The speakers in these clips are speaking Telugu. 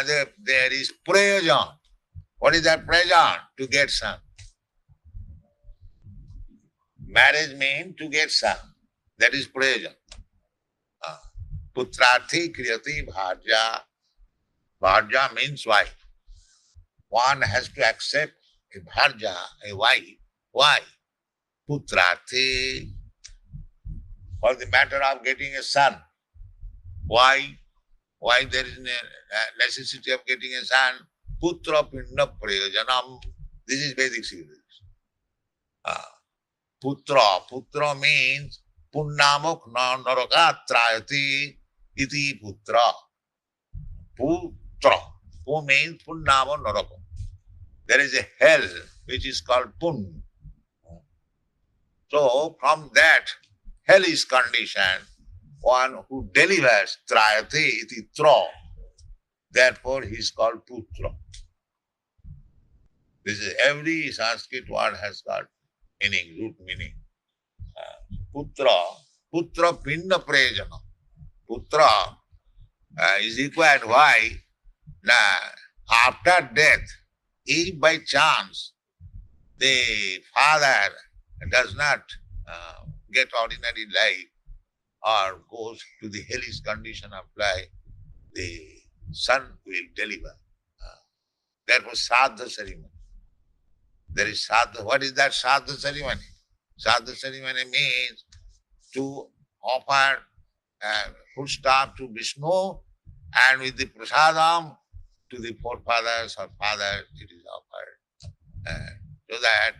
there is prayojan. What is that prayojan? To get son. Marriage means to get son. That is prayojan. Putrarthi kriyati bharja. Bharja means wife. One has to accept a bharja, a wife. Why? Putrarthi. For the matter of getting a son. Why? Why there is a necessity of getting a son? Putra pinda prayojanam. This is Vedic civilization. Putra means punnamok naraka trayati iti putra. Putra. Pu means punnamo naraka. There is a hell which is called pun. So from that hellish condition, one who delivers trayati iti tra. Therefore he is called putra. This is every Sanskrit word has got meaning, root meaning. Putra pinda prayojana. Putra is required. Why? Now, after death, if by chance the father does not get ordinary life or goes to the hellish condition of life, the son will deliver. Therefore, Sraddha ceremony. There is Sraddha. What is that Sraddha ceremony? Sraddha ceremony means to offer food stuff to Vishnu, and with the prasadam to the forefathers or fathers it is offered. So that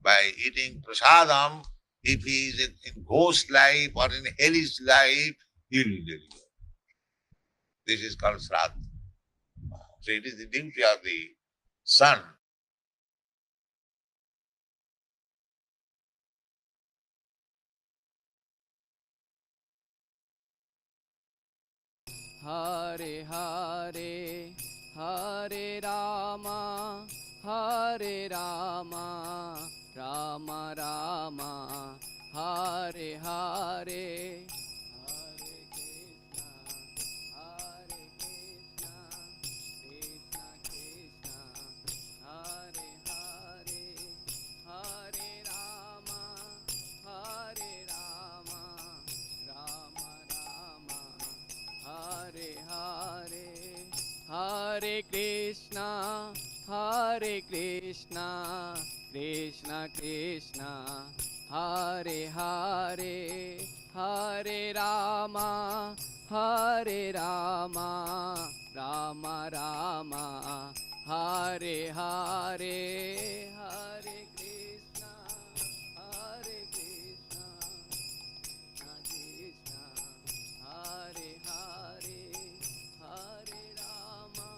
by eating prasadam, if he is in ghost life or in hellish life, he will deliver. This is called Sraddha. So it is the duty of the son. Hare Hare, Hare Rama, Hare Rama, Rama Rama, Hare Hare. Hare Krishna, Hare Krishna, Krishna Krishna, Hare Hare, Hare Rama, Hare Rama, Rama Rama, Hare Hare, Hare Krishna, Hare Krishna, Krishna Krishna, Hare Hare, Hare Rama,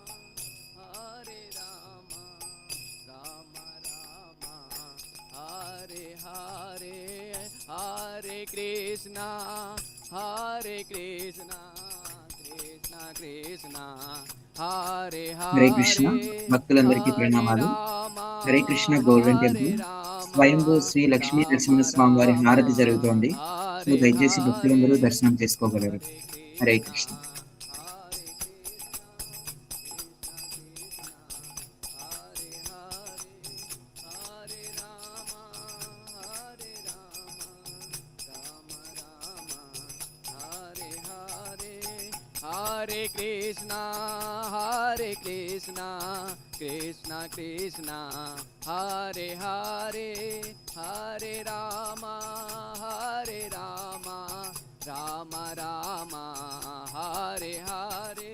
Hare Rama, Rama Rama, Hare Hare, Hare Krishna, Hare Krishna, Krishna Krishna, Hare Hare Krishna Hare, భక్తులందరికీ ప్రణామాలు. హరే కృష్ణ గోల్డెన్ టెంపుల్ స్వయంభూ శ్రీ లక్ష్మీ నరసింహస్వామి వారి హారతి జరుగుతోంది. సో దయచేసి భక్తులందరూ దర్శనం చేసుకోగలరు. Hare Krishna. Hare Krishna, Hare Krishna, Krishna Krishna, Hare Hare, Hare Rama, Hare Rama, Rama Rama, Hare Hare.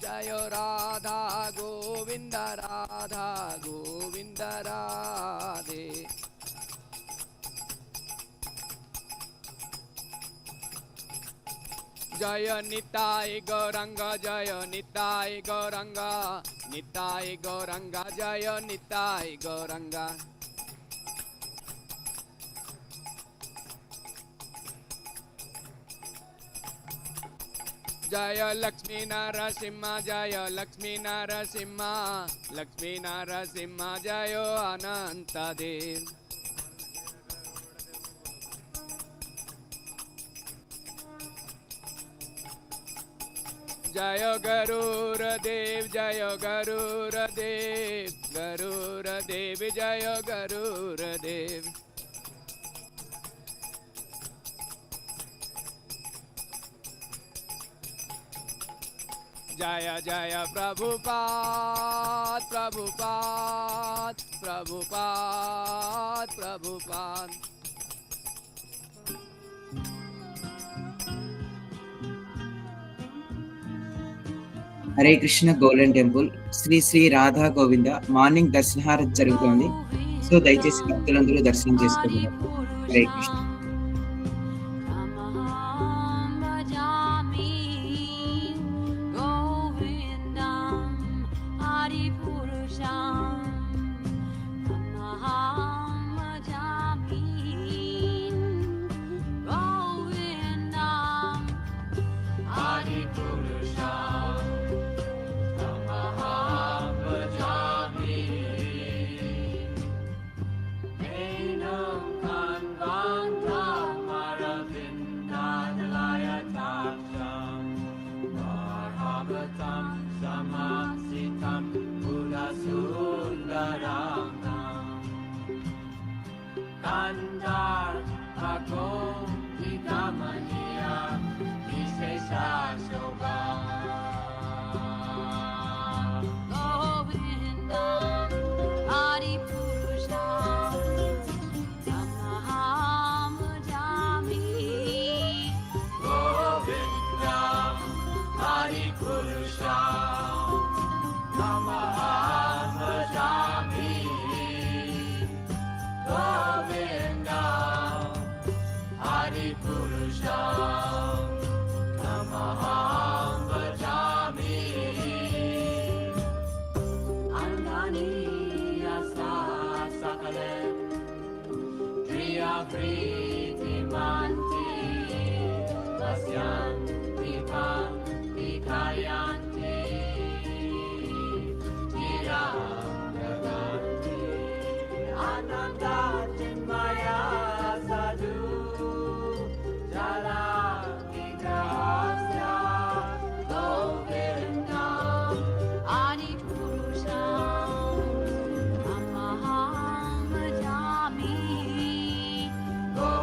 Jaya Radha Govinda Radha Govinda Radhe. Jaya Nitai Gauranga, Jaya Nitai Gauranga, Nitai Gauranga, Jaya Nitai Gauranga. जय लक्ष्मी नरसिंह जय लक्ष्मी नरसिंह लक्ष्मी नरसिंह जय अनंत देव जय गरुड़ देव जय गरुड़ देव जय गरुड़ देव जय जय Prabhupada Prabhupada Prabhupada Prabhupada Hare Krishna Golden Temple Shri Shri Radha Govinda morning దర్శనహారతి జరుగుతోంది. సో దయచేసి భక్తులందరూ దర్శనం చేసుకోగలరు. Hare Krishna. Go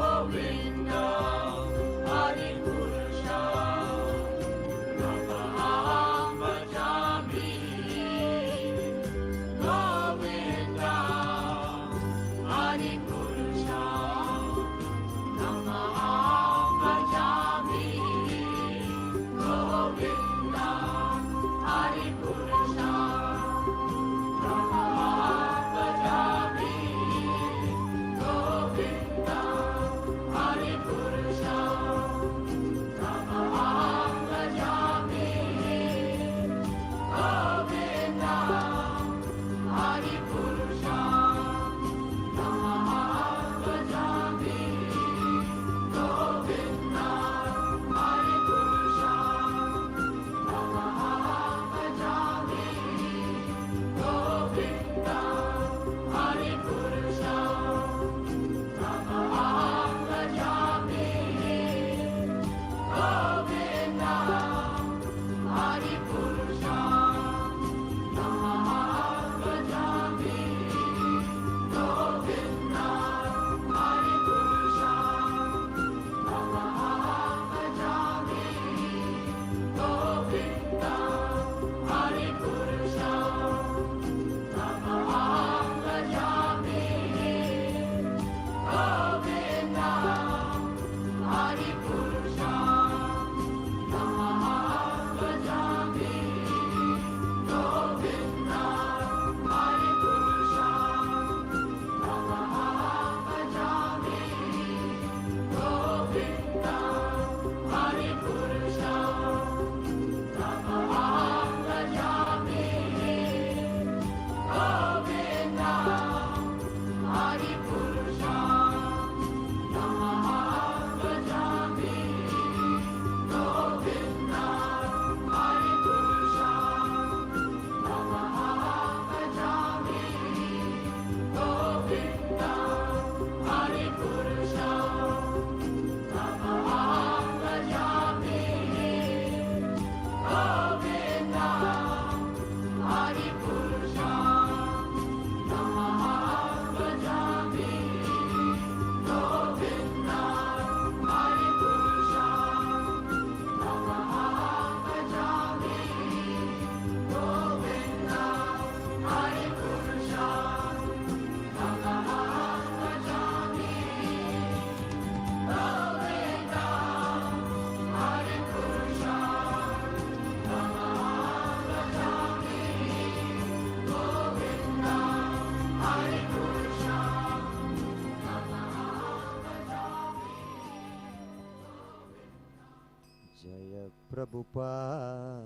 Prabhupada,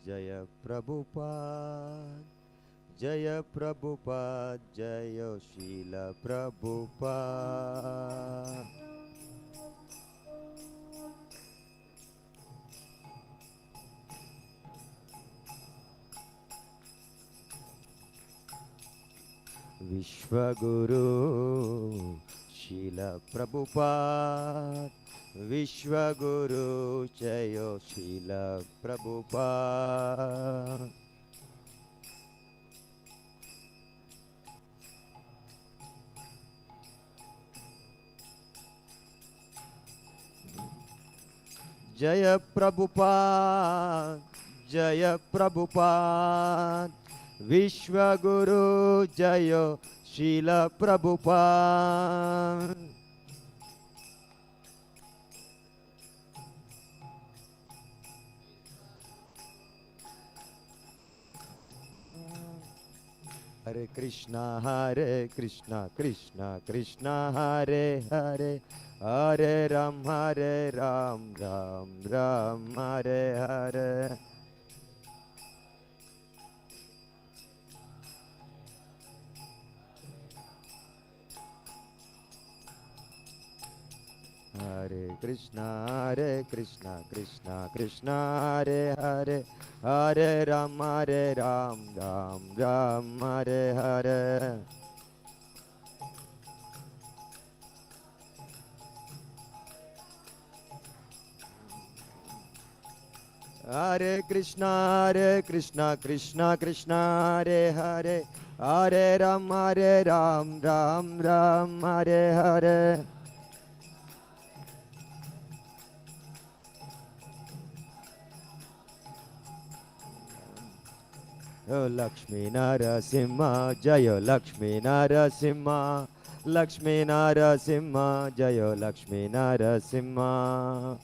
Jaya Prabhupada, Jaya Prabhupada, Jaya Srila Prabhupada. Vishwaguru Srila Prabhupada, Vishwaguru Jaya Srila Prabhupada. Jaya Prabhupada, Jaya Prabhupada, Vishwaguru Jaya Srila Prabhupada. Hare Krishna, Krishna Krishna Hare Hare, Hare Ram, Ram Ram, Hare Hare. Hare Krishna, Krishna Krishna Hare Hare, Hare Ram, Ram Ram, Hare Hare. Hare Krishna, Krishna Krishna Hare Hare, Hare Ram, Ram Ram, Hare Hare. Lakshmi Narasimha, Jaya Lakshmi Narasimha, Lakshmi Narasimha, Jaya Lakshmi Narasimha.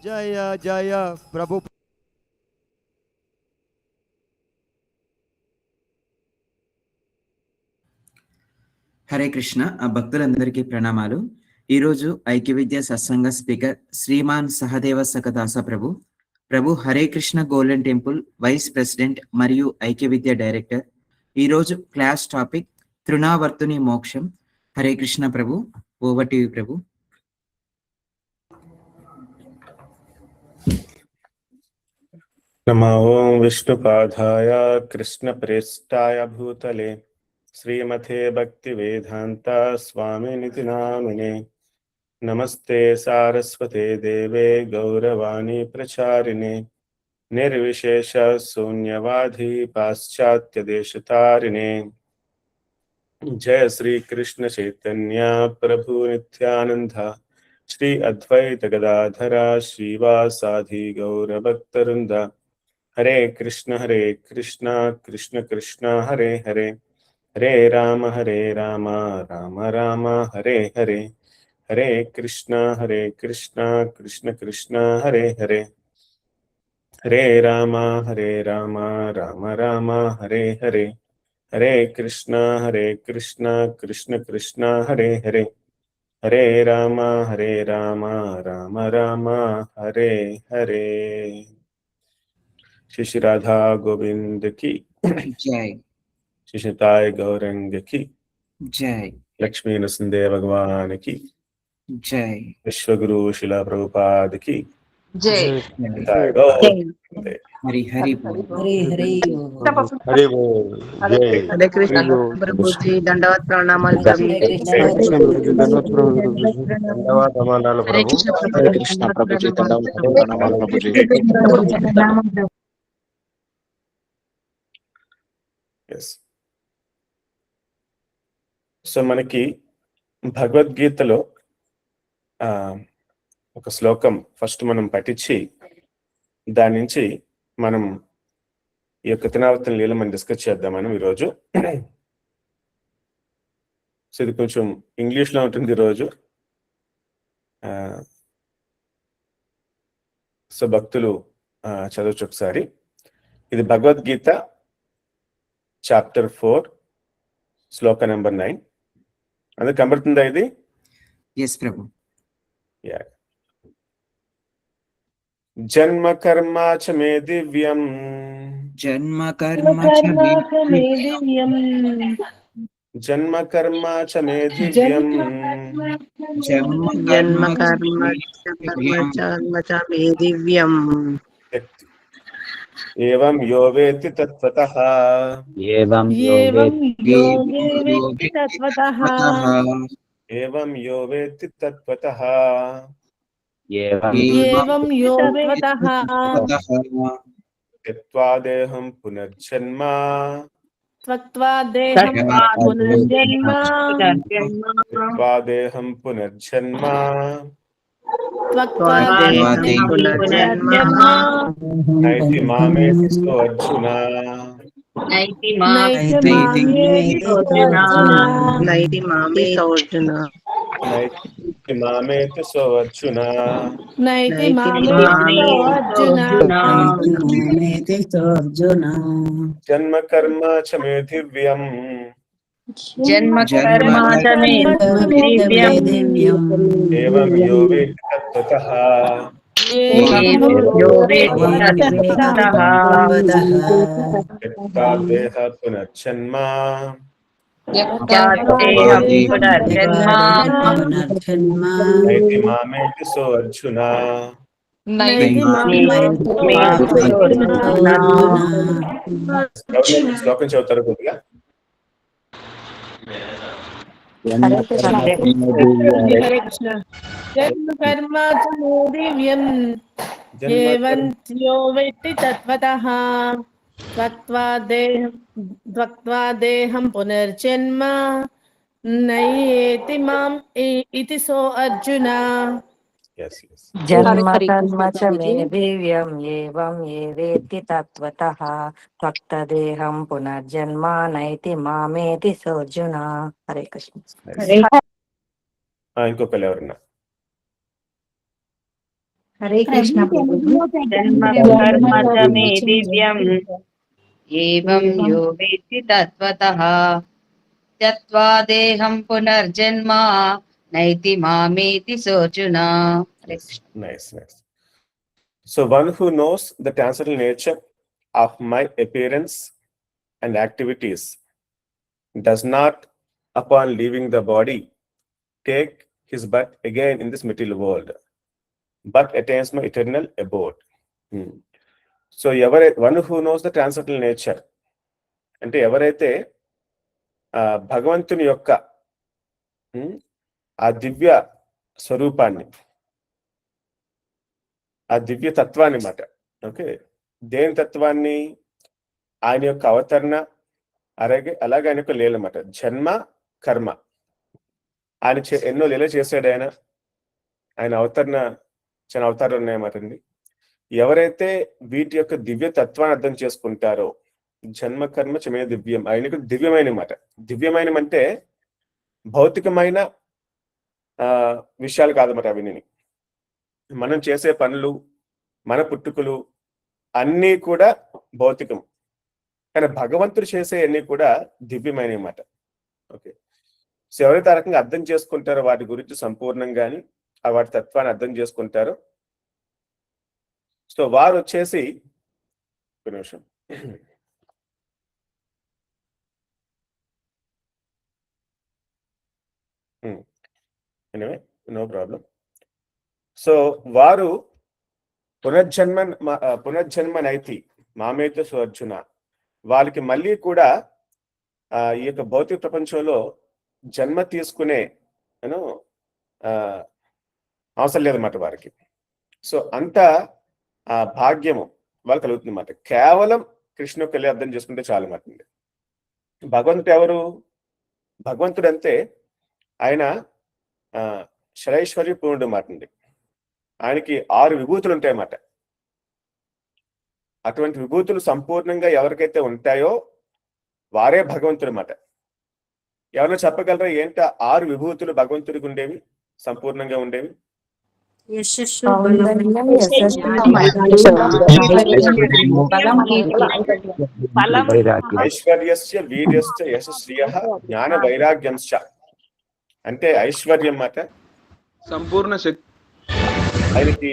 Jaya Jaya Prabhupada. Hare Krishna. ఆ భక్తులందరికీ ప్రణామాలు. ఈరోజు ఐక్య విద్య సత్సంగ speaker Shriman Sahadeva Sakadasa Prabhu Hare Krishna Golden Temple vice president మరియు ఐక్య విద్య డైరెక్టర్. ఈరోజు క్లాస్ టాపిక్ తృణావర్తుని మోక్షం. Hare Krishna Prabhu, over to you Prabhu. నమో ఓం విష్ణుపాదాయ కృష్ణప్రేష్టాయ భూతలే శ్రీమతే భక్తి వేదాంత స్వామినితి నామినే. నమస్తే సారస్వతే దేవే గౌరవాణి ప్రచారిణే నిర్విశేష శూన్యవాది పాశ్చాత్య దేశతారిణే. జయ శ్రీ కృష్ణ చైతన్య ప్రభు నిత్యానంద శ్రీ అద్వైత గదాధర శ్రీవాసాది గౌరభక్తవృంద. హరే కృష్ణ కృష్ణ కృష్ణ హరే హరే, హరే రామ రామ రామ హరే హరే. హరే కృష్ణ కృష్ణ కృష్ణ హరే హరే, హరే రామ రామ రామ హరే హరే. హరే కృష్ణ కృష్ణ కృష్ణ హరే హరే, హరే రామ రామ రామ హరే హరే. श्री राधा गोविंद की జై. श्री निताय गौरंग की జై. लक्ष्मी नरसिंह भगवान की జై. विश्वगुरु शिला प्रभुपाद की जय निताय गौरंग. హరి హరి బోల్. हरे हरे हरे बोल. जय हरे कृष्ण हरि बोल. प्रभु जी दंडवत प्रणामाल हरे कृष्ण हरे कृष्ण गुरु जी धन्यवाद प्रभु गुरु जी धन्यवाद अमरनाल हरे प्रभु. कृष्ण हरे कृष्ण प्रभु जी दंडवत प्रणाम प्रभु जी. yes. సో మనకి భగవద్గీతలో ఒక శ్లోకం ఫస్ట్ మనం పఠించి దాని నుంచి మనం ఈ యొక్క తినావర్తన లీల మనం డిస్కస్ చేద్దాం మనం ఈరోజు. సో ఇది కొంచెం ఇంగ్లీష్లో ఉంటుంది ఈరోజు. సో భక్తులు చదవచ్చు ఒకసారి. ఇది భగవద్గీత చాప్టర్ 4 శ్లోక నెంబర్ 9. అందుకు కనబడుతుందా ఇది? ఎస్ ప్రభు. జన్మ కర్మ చ మే దివ్యం జన్మ కర్మ చ మే దివ్యం జన్మ కర్మ చ మే దివ్యం జన్మ కర్మ చ మే దివ్యం ఏవం యో వేత్తి తత్వతః ఏవం ఏవం యో వేత్తి తత్వతః ఏవం యో వేత్తి తత్వతః ఏవం యో తత్వతః త్యక్త్వా దేహం పునర్జన్మ త్వక్త్వా దేహం పునర్జన్మ త్యక్త్వా దేహం పునర్జన్మ త్వక్త్వా దేహం పునర్జన్మ నైతి మామేతి సో అర్జున నైతి మామే అర్జున నైతి మామేతి సో అర్జున నైతి మామే అర్జున జన్మ కర్మ చ మే దివ్యం జన్మ కర్మ చ మే దివ్యం ఏవం యో వేత్తి తత్వతః యో వేత్తి తత్వతః త్యక్త్వా దేహ పునర్జన్మ నైతి మామేతి సో అర్జున నైతి మామే శ్లోకం చదువుతారు కొద్దిగా. హరే కృష్ణ. జన్మ కర్మ చ మే దివ్యం ఏవం యో వేత్తి తత్వతః త్వక్త్వా దేహం పునర్జన్మ నైతి మాం ఇతి సో అర్జున. Yes, yes. జన్మ కర్మ చ మే దివ్యం ఏవం ఏ వేత్తి తత్వతః త్వక్తదేహం పునర్జన్మ నైతి మామేతి సోర్జున. హరే కృష్ణ. ఇంకొకరు ఎవరన్నా? హరే కృష్ణ. జన్మ కర్మ చ మే దివ్యం ఏవం యో వేత్తి తత్వతః త్యక్త్వా దేహం పునర్జన్మ నైతి మామేతి సోర్జున. Nice, nice. So one who knows the transcendental nature of my appearance and activities does not, upon leaving the body, take his birth again in this material world, but attains my eternal abode. So one who knows the transcendental nature, అంటే ఎవరైతే భగవంతుని యొక్క ఆ దివ్య స్వరూపాన్ని, ఆ దివ్య తత్వాన్ని మాట, ఓకే, దేని తత్వాన్ని, ఆయన యొక్క అవతరణ, అలాగే ఆయన యొక్క లీల మాట, జన్మ కర్మ, ఆయన ఎన్నో లీల చేశాడు. ఆయన అవతరణ చిన్న అవతారాలు ఉన్నాయన్నమాట అండి. ఎవరైతే వీటి యొక్క దివ్య తత్వాన్ని అర్థం చేసుకుంటారో, జన్మ కర్మ చమే దివ్యం, ఆయనకు దివ్యమైన మాట. దివ్యమైన అంటే భౌతికమైన విషయాలు కాదన్నమాట. అవన్నీ మనం చేసే పనులు, మన పుట్టుకలు అన్నీ కూడా భౌతికం, కానీ భగవంతుడు చేసే అన్ని కూడా దివ్యమైన మాట. ఓకే, సో ఎవరైతే ఆ రకంగా అర్థం చేసుకుంటారో, వాటి గురించి సంపూర్ణంగాని వాటి తత్వాన్ని అర్థం చేసుకుంటారో, సో వారు వచ్చేసి ఒక నిమిషం, ఎనివే నో ప్రాబ్లం. సో వారు పునర్జన్మనైతి మామేత స్వర్జున, వాళ్ళకి మళ్ళీ కూడా ఈ యొక్క భౌతిక ప్రపంచంలో జన్మ తీసుకునే అవసరం లేదన్నమాట వారికి. సో అంత భాగ్యము వాళ్ళు కలుగుతుంది అన్నమాట. కేవలం కృష్ణుకి వెళ్ళి అర్థం చేసుకుంటే చాలు మాట. భగవంతుడు ఎవరు? భగవంతుడు అంతే ఆయన శరైశ్వర్య పూర్ణుడు మాట అండి. ఆయనకి 6 విభూతులు ఉంటాయన్నమాట. అటువంటి విభూతులు సంపూర్ణంగా ఎవరికైతే ఉంటాయో వారే భగవంతుడు అన్నమాట. ఎవరైనా చెప్పగలరా ఏంటి 6 విభూతులు భగవంతుడికి ఉండేవి, సంపూర్ణంగా ఉండేవి? యశస్సు సౌందర్యం యశస్సు ఐశ్వర్యస్య వీర్యస్య యశస్శ్రియ జ్ఞాన వైరాగ్యంశ్చ. అంటే ఐశ్వర్యం మాట సంపూర్ణ శక్తి,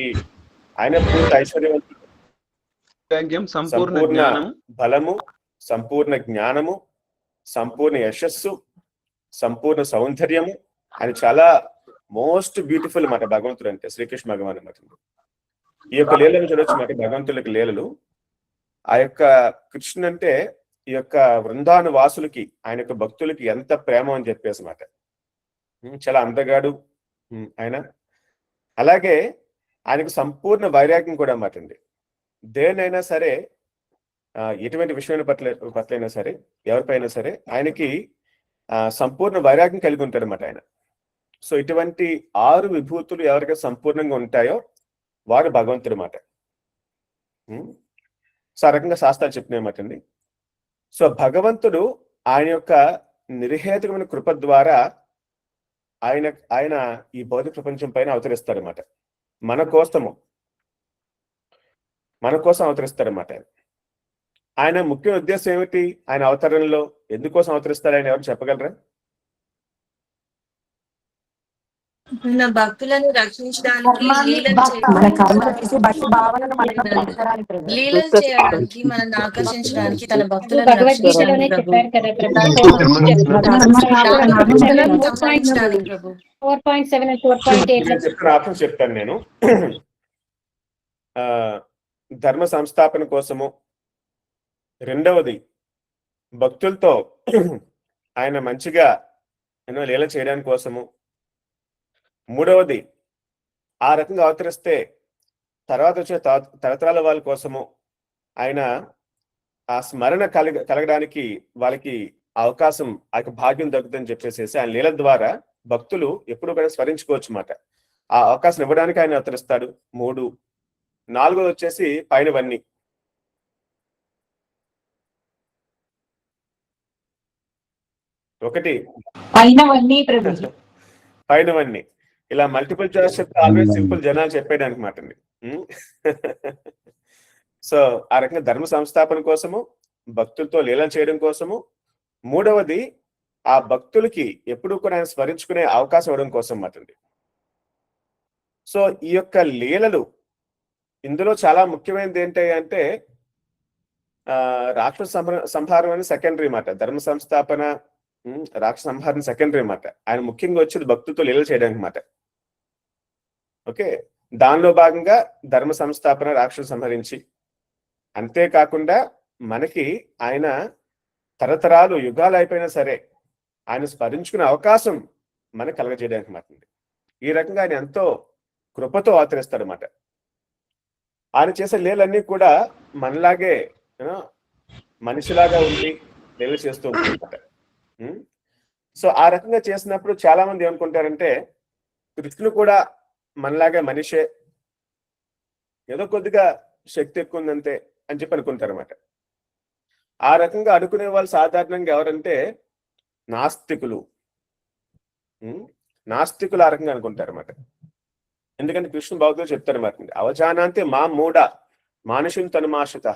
ఆయన పూర్తి ఐశ్వర్యవంతుడు, సంపూర్ణ బలము, సంపూర్ణ జ్ఞానము, సంపూర్ణ యశస్సు, సంపూర్ణ సౌందర్యము. ఆయన చాలా మోస్ట్ బ్యూటిఫుల్ మాట భగవంతుడు అంటే, శ్రీకృష్ణ భగవాన్ అన్నమాట. ఈ యొక్క లీలను చూడొచ్చు మాట, భగవంతులకి లీలలు. ఆ యొక్క కృష్ణుడు అంటే ఈ యొక్క వృందావన వాసులకి, ఆయన యొక్క భక్తులకి ఎంత ప్రేమ అని చెప్పేసి మాట. చాలా అందగాడు ఆయన. అలాగే ఆయనకు సంపూర్ణ వైరాగ్యం కూడా అన్నమాట అండి. దేనైనా సరే, ఎటువంటి విషయమైన పట్లైనా సరే, ఎవరిపైనా సరే ఆయనకి సంపూర్ణ వైరాగ్యం కలిగి ఉంటాడు అన్నమాట ఆయన. సో ఇటువంటి 6 విభూతులు ఎవరికి సంపూర్ణంగా ఉంటాయో వాడు భగవంతుడు మాట. సో ఆ రకంగా శాస్త్రాలు చెప్పినాయన్నమాట అండి. సో భగవంతుడు ఆయన యొక్క నిర్హేతుకమైన కృప ద్వారా ఆయన ఈ భౌతిక ప్రపంచం పైన అవతరిస్తాడనమాట. మన కోసం అవతరిస్తాడనమాట. ఆయన ముఖ్య ఉద్దేశం ఏమిటి? ఆయన అవతరణలో ఎందుకోసం అవతరిస్తాడు ఆయన ఎవరు చెప్పగలరా? మన భక్తులను రక్షించడానికి, లీలలు చేయడానికి, మనల్ని ఆకర్షించడానికి, తన భక్తులను రక్షించడానికి ఆప్షన్ చెప్తాను నేను. ధర్మ సంస్థాపన కోసము, రెండవది భక్తులతో ఆయన మంచిగా లీల చేయడానికి కోసము, మూడవది ఆ రకంగా అవతరిస్తే తర్వాత వచ్చే తరతరాల వాళ్ళ కోసము ఆయన ఆ స్మరణ కలగడానికి వాళ్ళకి అవకాశం, ఆ యొక్క భాగ్యం దొరుకుతుందని చెప్పేసి ఆయన లీల ద్వారా భక్తులు ఎప్పుడు కూడా స్మరించుకోవచ్చు అన్నమాట. ఆ అవకాశం ఇవ్వడానికి ఆయన అవతరిస్తాడు. 3, 4 వచ్చేసి పైనవన్నీ. ఒకటి పైనవన్నీ. ఇలా మల్టిపుల్ చాయిస్ చెప్తే ఆల్వేస్ సింపుల్ జనాలు చెప్పేయడానికి మాట అండి. సో ఆ రకంగా ధర్మ సంస్థాపన కోసము, భక్తులతో లీల చేయడం కోసము, మూడవది ఆ భక్తులకి ఎప్పుడు కూడా ఆయన స్మరించుకునే అవకాశం ఇవ్వడం కోసం మాట అండి. సో ఈ యొక్క లీలలు ఇందులో చాలా ముఖ్యమైనది ఏంటి అంటే రాక్షస సంహారం అని సెకండరీ మాట. ధర్మ సంస్థాపన, రాక్షస సంహారం సెకండరీ మాట. ఆయన ముఖ్యంగా వచ్చేది భక్తులతో లీలలు చేయడానికి మాట. ఓకే, దానిలో భాగంగా ధర్మ సంస్థాపన, రాక్షసు సంహరించి, అంతేకాకుండా మనకి ఆయన తరతరాలు యుగాలు అయిపోయినా సరే ఆయన స్మరించుకునే అవకాశం మనకు కలగజేయడానికి మాట. ఈ రకంగా ఆయన ఎంతో కృపతో ఆచరిస్తాడనమాట. ఆయన చేసే లీలన్నీ కూడా మనలాగే మనిషిలాగా ఉండి లీల చేస్తూ ఉంటాడనమాట. సో ఆ రకంగా చేసినప్పుడు చాలా మంది ఏమనుకుంటారంటే కృష్ణుడు కూడా మనలాగే మనిషే, ఏదో కొద్దిగా శక్తి ఎక్కువ ఉందంతే అని చెప్పి అనుకుంటారన్నమాట. ఆ రకంగా అనుకునే వాళ్ళు సాధారణంగా ఎవరంటే నాస్తికులు. నాస్తికులు ఆ రకంగా అనుకుంటారన్నమాట. ఎందుకంటే కృష్ణ భగవద్గీత చెప్తారన్నమాట, అవజానాంతే మా మూఢ మానుషుని తనుమాషిత.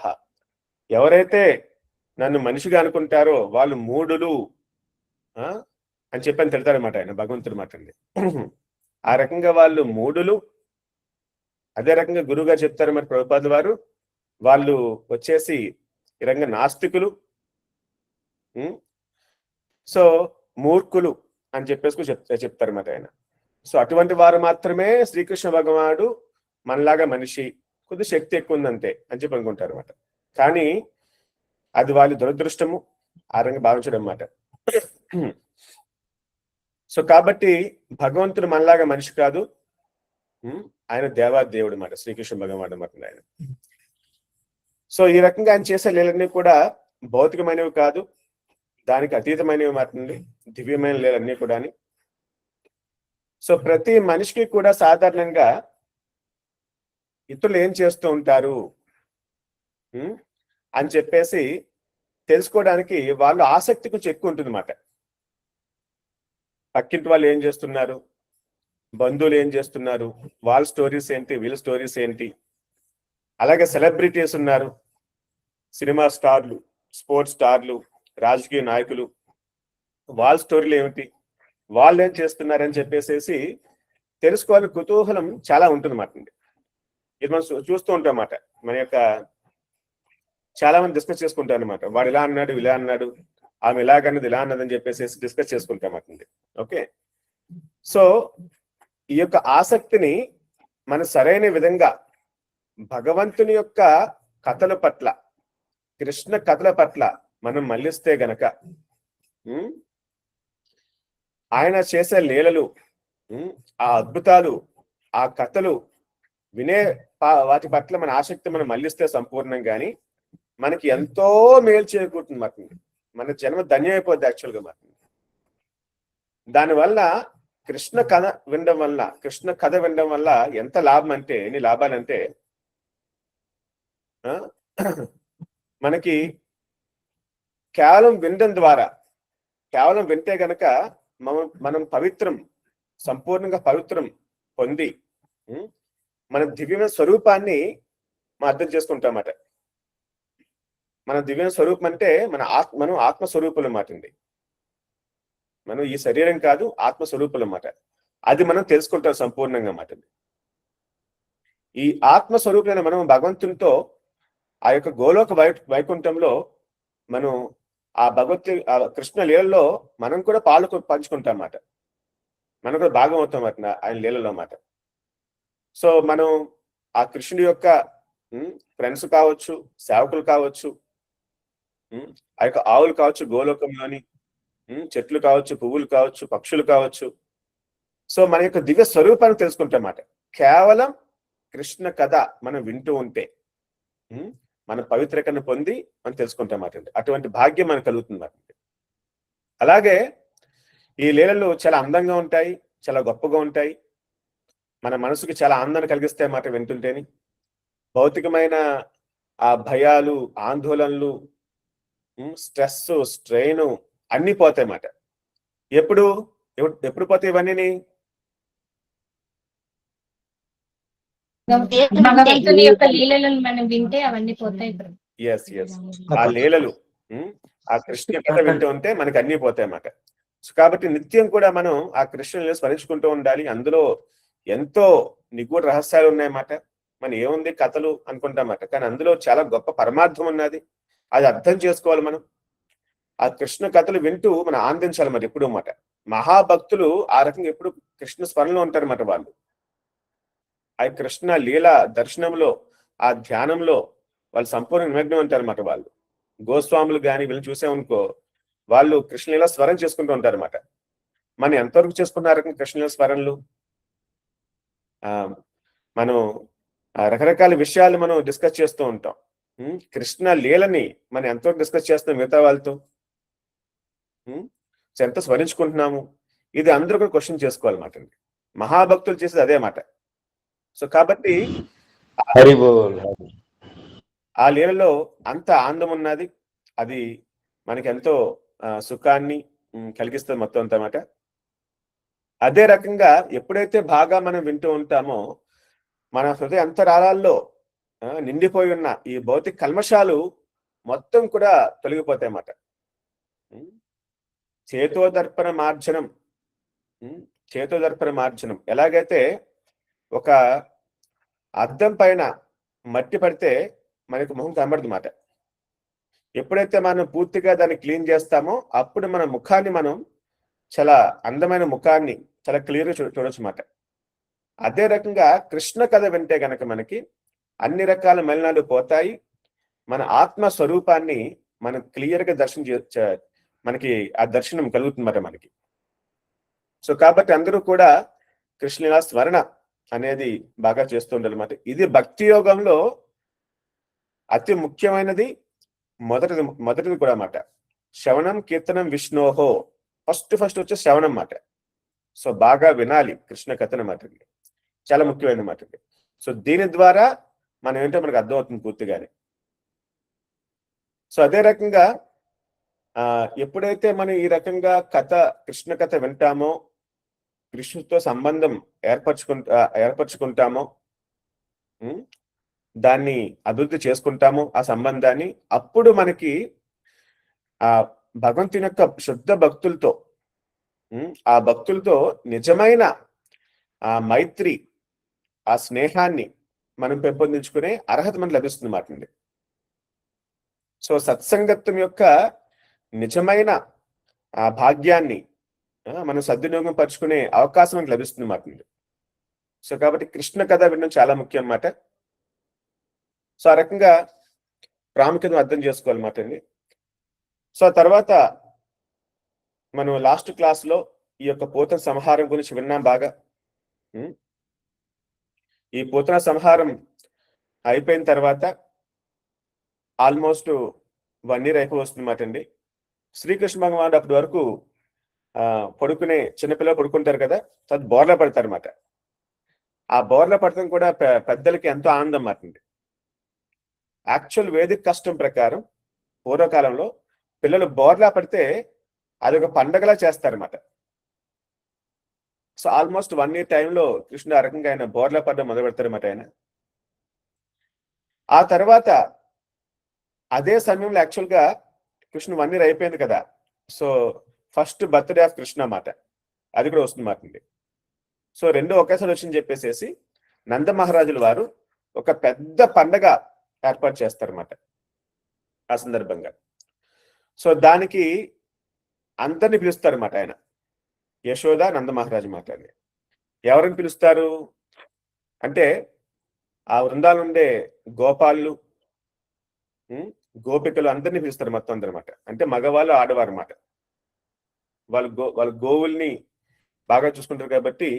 ఎవరైతే నన్ను మనిషిగా అనుకుంటారో వాళ్ళు మూఢులు అని చెప్పని తెలుతారన్నమాట ఆయన భగవంతుడు మాట అండి. ఆ రకంగా వాళ్ళు మూఢులు. అదే రకంగా గురువుగా చెప్తారు మరి ప్రభుపాదుల వారు, వాళ్ళు వచ్చేసి ఈ రకంగా నాస్తికులు, సో మూర్ఖులు అని చెప్పేసి చెప్తారు మాట ఆయన. సో అటువంటి వారు మాత్రమే శ్రీకృష్ణ భగవానుడు మనలాగా మనిషి, కొద్ది శక్తి ఎక్కువ ఉందంతే అని చెప్పి అనుకుంటారు అన్నమాట. కానీ అది వాళ్ళ దురదృష్టము, ఆ రకంగా భావించడం అన్నమాట. సో కాబట్టి భగవంతుడు మనలాగా మనిషి కాదు, ఆయన దేవాదేవుడు అన్నమాట, శ్రీకృష్ణ భగవానుడు అన్నమాట ఆయన. సో ఈ రకంగా ఆయన చేసే లీలన్నీ కూడా భౌతికమైనవి కాదు, దానికి అతీతమైనవి మాత్రమే, దివ్యమైన లీలన్నీ కూడా. సో ప్రతి మనిషికి కూడా సాధారణంగా ఇతరులు ఏం చేస్తూ ఉంటారు అని చెప్పేసి తెలుసుకోవడానికి వాళ్ళు ఆసక్తి కొంచెం ఎక్కువ ఉంటుంది అన్నమాట. పక్కింటి వాళ్ళు ఏం చేస్తున్నారు, బంధువులు ఏం చేస్తున్నారు, వాళ్ళ స్టోరీస్ ఏంటి, వీళ్ళ స్టోరీస్ ఏంటి, అలాగే సెలబ్రిటీస్ ఉన్నారు, సినిమా స్టార్లు, స్పోర్ట్స్ స్టార్లు, రాజకీయ నాయకులు, వాళ్ళ స్టోరీలు ఏమిటి, వాళ్ళు ఏం చేస్తున్నారని చెప్పేసి తెలుసుకోవాలని కుతూహలం చాలా ఉంటుంది అన్నమాట. ఇది మనం చూస్తూ ఉంటాం అన్నమాట. మన యొక్క చాలా మంది డిస్కస్ చేసుకుంటారు అనమాట. వాడు ఇలా అన్నాడు, ఇలా అన్నాడు, ఆమె ఇలాగన్నది, ఇలా అన్నది అని చెప్పేసి డిస్కస్ చేసుకుంటాం అన్నమాట. ఓకే, సో ఈ యొక్క ఆసక్తిని మన సరైన విధంగా భగవంతుని యొక్క కథల పట్ల, కృష్ణ కథల పట్ల మనం మళ్ళిస్తే గనక ఆయన చేసే లీలలు, ఆ అద్భుతాలు, ఆ కథలు వినే వాటి పట్ల మన ఆసక్తి మనం మళ్ళిస్తే సంపూర్ణంగాని మనకి ఎంతో మేలు చేకూరుతుంది మాట. మన జన్మ ధన్యమైపోద్ది యాక్చువల్గా మాట. దానివల్ల కృష్ణ కథ వినడం వల్ల ఎంత లాభం అంటే, ఎన్ని లాభాలంటే మనకి కేవలం వినడం ద్వారా, కేవలం వింటే గనక మనం సంపూర్ణంగా పవిత్రం పొంది మన దివ్యమైన స్వరూపాన్ని మనం అర్థం చేసుకుంటామట. మన దివ్యమైన స్వరూపం అంటే మనం ఆత్మస్వరూపులు అన్నమాట అండి. మనం ఈ శరీరం కాదు, ఆత్మస్వరూపులు అన్నమాట. అది మనం తెలుసుకుంటాం సంపూర్ణంగా అన్నమాట. ఈ ఆత్మస్వరూపులైన మనం భగవంతునితో ఆ యొక్క గోలోక వైకుంఠంలో మనం ఆ కృష్ణ లీలలో మనం కూడా పంచుకుంటాం అన్నమాట. మనం కూడా భాగం అవుతాం అన్నమాట ఆయన లీలలో అన్నమాట. సో మనం ఆ కృష్ణుడి యొక్క ఫ్రెండ్స్ కావచ్చు, సేవకులు కావచ్చు, ఆ యొక్క ఆవులు కావచ్చు, గోలోకంలోని చెట్లు కావచ్చు, పువ్వులు కావచ్చు, పక్షులు కావచ్చు. సో మన యొక్క దివ్య స్వరూపాన్ని తెలుసుకుంటాం అన్నమాట. కేవలం కృష్ణ కథ మనం వింటూ ఉంటే మన పవిత్రతను పొంది మనం తెలుసుకుంటాం అన్నమాట. అటువంటి భాగ్యం మనకు కలుగుతుంది అన్నమాట. అలాగే ఈ లీలలు చాలా అందంగా ఉంటాయి, చాలా గొప్పగా ఉంటాయి. మన మనసుకి చాలా ఆనందాన్ని కలిగిస్తాయి అన్నమాట వింటుంటేని. భౌతికమైన ఆ భయాలు, ఆందోళనలు, స్ట్రెస్, స్ట్రెయిన్ అన్ని పోతాయి అన్నమాట. ఎప్పుడు పోతాయి ఇవన్నీ? భగవంతుని యొక్క లీలలను మనం వింటే అవన్నీ పోతాయి. ఎస్, ఆ లీలలు, ఆ కృష్ణ కథ వింటూ ఉంటే మనకి అన్ని పోతాయి అన్నమాట. కాబట్టి నిత్యం కూడా మనం ఆ కృష్ణుని స్మరించుకుంటూ ఉండాలి. అందులో ఎంతో నిగూఢ రహస్యాలు ఉన్నాయన్నమాట. మనం ఏముంది కథలు అనుకుంటామన్నమాట, కానీ అందులో చాలా గొప్ప పరమార్థం ఉన్నది. అది అర్థం చేసుకోవాలి మనం. ఆ కృష్ణ కథలు వింటూ మనం ఆనందించాలి మరి ఎప్పుడు అన్నమాట. మహాభక్తులు ఆ రకంగా ఎప్పుడు కృష్ణ స్మరణలో ఉంటారన్నమాట. వాళ్ళు ఆ కృష్ణ లీల దర్శనంలో, ఆ ధ్యానంలో వాళ్ళు సంపూర్ణ నిమగ్నం ఉంటారన్నమాట. వాళ్ళు గోస్వాములు కానీ వీళ్ళని చూసామనుకో, వాళ్ళు కృష్ణలీల స్మరణ చేసుకుంటూ ఉంటారన్నమాట. మనం ఎంతవరకు చేసుకున్నారు కృష్ణలీల స్మరణలు? మనం రకరకాల విషయాలు మనం డిస్కస్ చేస్తూ ఉంటాం. కృష్ణ లీలని మనం ఎంతవరకు డిస్కస్ చేస్తాం మిగతా వాళ్ళతో? ఎంత స్మరించుకుంటున్నాము? ఇది అందరూ కూడా క్వశ్చన్ చేసుకోవాలన్నమాట. మహాభక్తులు చేసేది అదే మాట. సో కాబట్టి ఆ లీలలో అంత ఆనందం ఉన్నది. అది మనకి ఎంతో సుఖాన్ని కలిగిస్తుంది మొత్తం అంత మాట. అదే రకంగా ఎప్పుడైతే బాగా మనం వింటూ ఉంటామో మన హృదయ అంతరాళాల్లో నిండిపోయి ఉన్న ఈ భౌతిక కల్మషాలు మొత్తం కూడా తొలగిపోతాయి అన్నమాట. చేతోదర్పణ మార్జనం ఎలాగైతే ఒక అద్దం పైన మట్టి పడితే మనకు మొహం కనబడదు మాట. ఎప్పుడైతే మనం పూర్తిగా దాన్ని క్లీన్ చేస్తామో అప్పుడు మన ముఖాన్ని మనం చాలా అందమైన ముఖాన్ని చాలా క్లియర్గా చూడొచ్చు మాట. అదే రకంగా కృష్ణ కథ వింటే గనక మనకి అన్ని రకాల మలినాలు పోతాయి. మన ఆత్మ స్వరూపాన్ని మనం క్లియర్గా మనకి ఆ దర్శనం కలుగుతుందన్నమాట మనకి. సో కాబట్టి అందరూ కూడా కృష్ణలీలా స్మరణ అనేది బాగా చేస్తూ ఉండాలి అన్నమాట. ఇది భక్తి యోగంలో అతి ముఖ్యమైనది, మొదటిది కూడా అన్నమాట. శ్రవణం కీర్తనం విష్ణోహో, ఫస్ట్ వచ్చే శ్రవణం మాట. సో బాగా వినాలి కృష్ణ కథను మాట, చాలా ముఖ్యమైన మాట. సో దీని ద్వారా మనం ఏంటో మనకు అర్థమవుతుంది పూర్తిగానే. సో అదే రకంగా ఎప్పుడైతే మనం ఈ రకంగా కృష్ణ కథ వింటామో కృష్ణుడితో సంబంధం ఏర్పరచుకుంటామో, దాన్ని అభివృద్ధి చేసుకుంటామో ఆ సంబంధాన్ని, అప్పుడు మనకి ఆ భగవంతుని యొక్క శుద్ధ భక్తులతో, ఆ భక్తులతో నిజమైన ఆ మైత్రి, ఆ స్నేహాన్ని మనం పెంపొందించుకునే అర్హత మనకు లభిస్తుంది మాట. సో సత్సంగత్వం యొక్క నిజమైన ఆ భాగ్యాన్ని మనం సద్వినియోగం పరుచుకునే అవకాశం మనకు లభిస్తుంది మాట. సో కాబట్టి కృష్ణ కథ వినడం చాలా ముఖ్యం అన్నమాట. సో ఆ రకంగా ప్రాముఖ్యతను అర్థం చేసుకోవాలన్నమాట అండి. సో ఆ తర్వాత మనం లాస్ట్ క్లాస్ లో ఈ యొక్క పూతన సంహారం గురించి విన్నాం బాగా. ఈ పూతన సంహారం అయిపోయిన తర్వాత ఆల్మోస్ట్ 1 year అయిపోతుందన్నమాట అండి. శ్రీకృష్ణ భగవానుడు అప్పటి వరకు పడుకునే చిన్నపిల్లలు పడుకుంటారు కదా, తర్వాత బోర్లా పడతారు అన్నమాట. ఆ బోర్లా పడటం కూడా పెద్దలకి ఎంతో ఆనందం మాట్లాడి. యాక్చువల్ వేదిక కష్టం ప్రకారం పూర్వకాలంలో పిల్లలు బోర్లా పడితే అది ఒక పండగలా చేస్తారన్నమాట. సో ఆల్మోస్ట్ 1 year టైంలో కృష్ణుడు ఆ రకంగా ఆయన బోర్లా పడడం మొదలు పెడతారన్నమాట ఆయన. ఆ తర్వాత అదే సమయంలో యాక్చువల్గా కృష్ణుడు 1 year అయిపోయింది కదా, so first birthday of Krishna అన్నమాట, అది కూడా వస్తుంది మాట. సో రెండో ఒకేసారి వచ్చిందని చెప్పేసి నంద మహారాజుల వారు ఒక పెద్ద పండగ ఏర్పాటు చేస్తారన్నమాట ఆ సందర్భంగా. సో దానికి అందరిని పిలుస్తారన్నమాట ఆయన, యశోద నంద మహారాజు మాట్లాడి. ఎవరిని పిలుస్తారు అంటే ఆ వృందాలు ఉండే గోపాలు, గోపికలు అందరినీ పిలుస్తారు మొత్తం అందరమాట. అంటే మగవాళ్ళు ఆడవారు అన్నమాట. వాళ్ళు గోవుల్ని బాగా చూసుకుంటారు కాబట్టి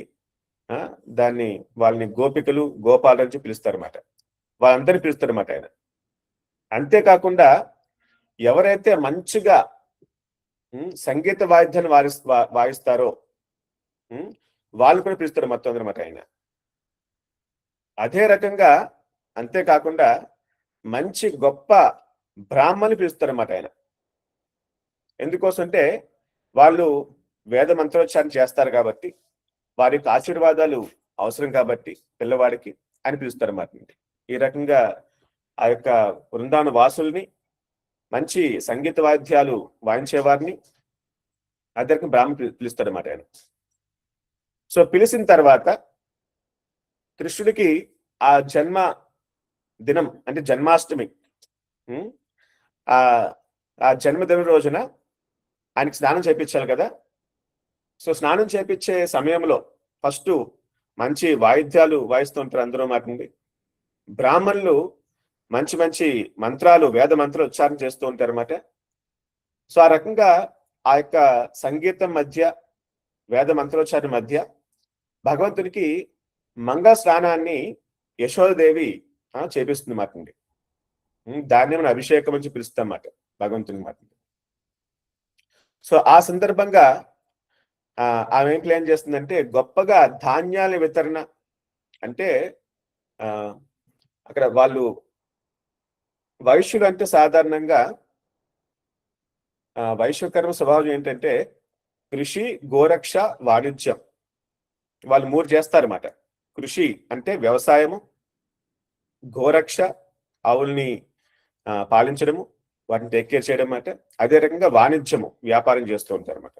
వాళ్ళని గోపికలు గోపాలు అని పిలుస్తారు అన్నమాట. వాళ్ళందరినీ పిలుస్తారు అన్నమాట ఆయన. అంతేకాకుండా ఎవరైతే మంచిగా సంగీత వాయిద్యాన్ని వాయిస్తారో వాళ్ళు కూడా పిలుస్తారు మొత్తం అందరమాట ఆయన. అదే రకంగా అంతేకాకుండా మంచి గొప్ప బ్రాహ్మణులు పిలుస్తారన్నమాట ఆయన. ఎందుకోసం అంటే వాళ్ళు వేద మంత్రోచ్చారణ చేస్తారు కాబట్టి, వారి యొక్క ఆశీర్వాదాలు అవసరం కాబట్టి పిల్లవాడికి అని పిలుస్తారన్నమాట. ఈ రకంగా ఆ యొక్క బృందావన వాసుల్ని, మంచి సంగీత వాయిద్యాలు వాయించేవారిని అదే రకంగా బ్రాహ్మణులు పిలుస్తారన్నమాట ఆయన. సో పిలిచిన తర్వాత కృష్ణుడికి ఆ జన్మ దినం అంటే జన్మాష్టమి, ఆ జన్మదిన రోజున ఆయనకి స్నానం చేయించాలి కదా. సో స్నానం చేయించే సమయంలో ఫస్ట్ మంచి వాయిద్యాలు వాయిస్తూ ఉంటారు అందరూ మాట్లాడి. బ్రాహ్మణులు మంచి మంచి మంత్రాలు, వేద మంత్రాలు ఉచ్చారణ చేస్తూ ఉంటారు అన్నమాట. సో ఆ రకంగా ఆ యొక్క సంగీతం మధ్య, వేద మంత్రోచ్చారణ మధ్య భగవంతునికి మంగళ స్నానాన్ని యశోదేవి చేపిస్తుంది మాట్లాడి. దాన్ని మనం అభిషేకం అని పిలుస్తాం అన్నమాట భగవంతుని మాట. సో ఆ సందర్భంగా ఆమె ఏం ప్లాన్ చేస్తుందంటే గొప్పగా ధాన్యాల వితరణ. అంటే అక్కడ వాళ్ళు వైశ్యులు అంటే సాధారణంగా వైశ్వకర్మ స్వభావం ఏంటంటే కృషి, గోరక్ష, వాణిజ్యం, వాళ్ళు 3 చేస్తారన్నమాట. కృషి అంటే వ్యవసాయము, గోరక్ష ఆవుల్ని పాలించడము, వాటిని టేక్ కేర్ చేయడం అన్నమాట. అదే రకంగా వాణిజ్యము, వ్యాపారం చేస్తూ ఉంటారు అన్నమాట.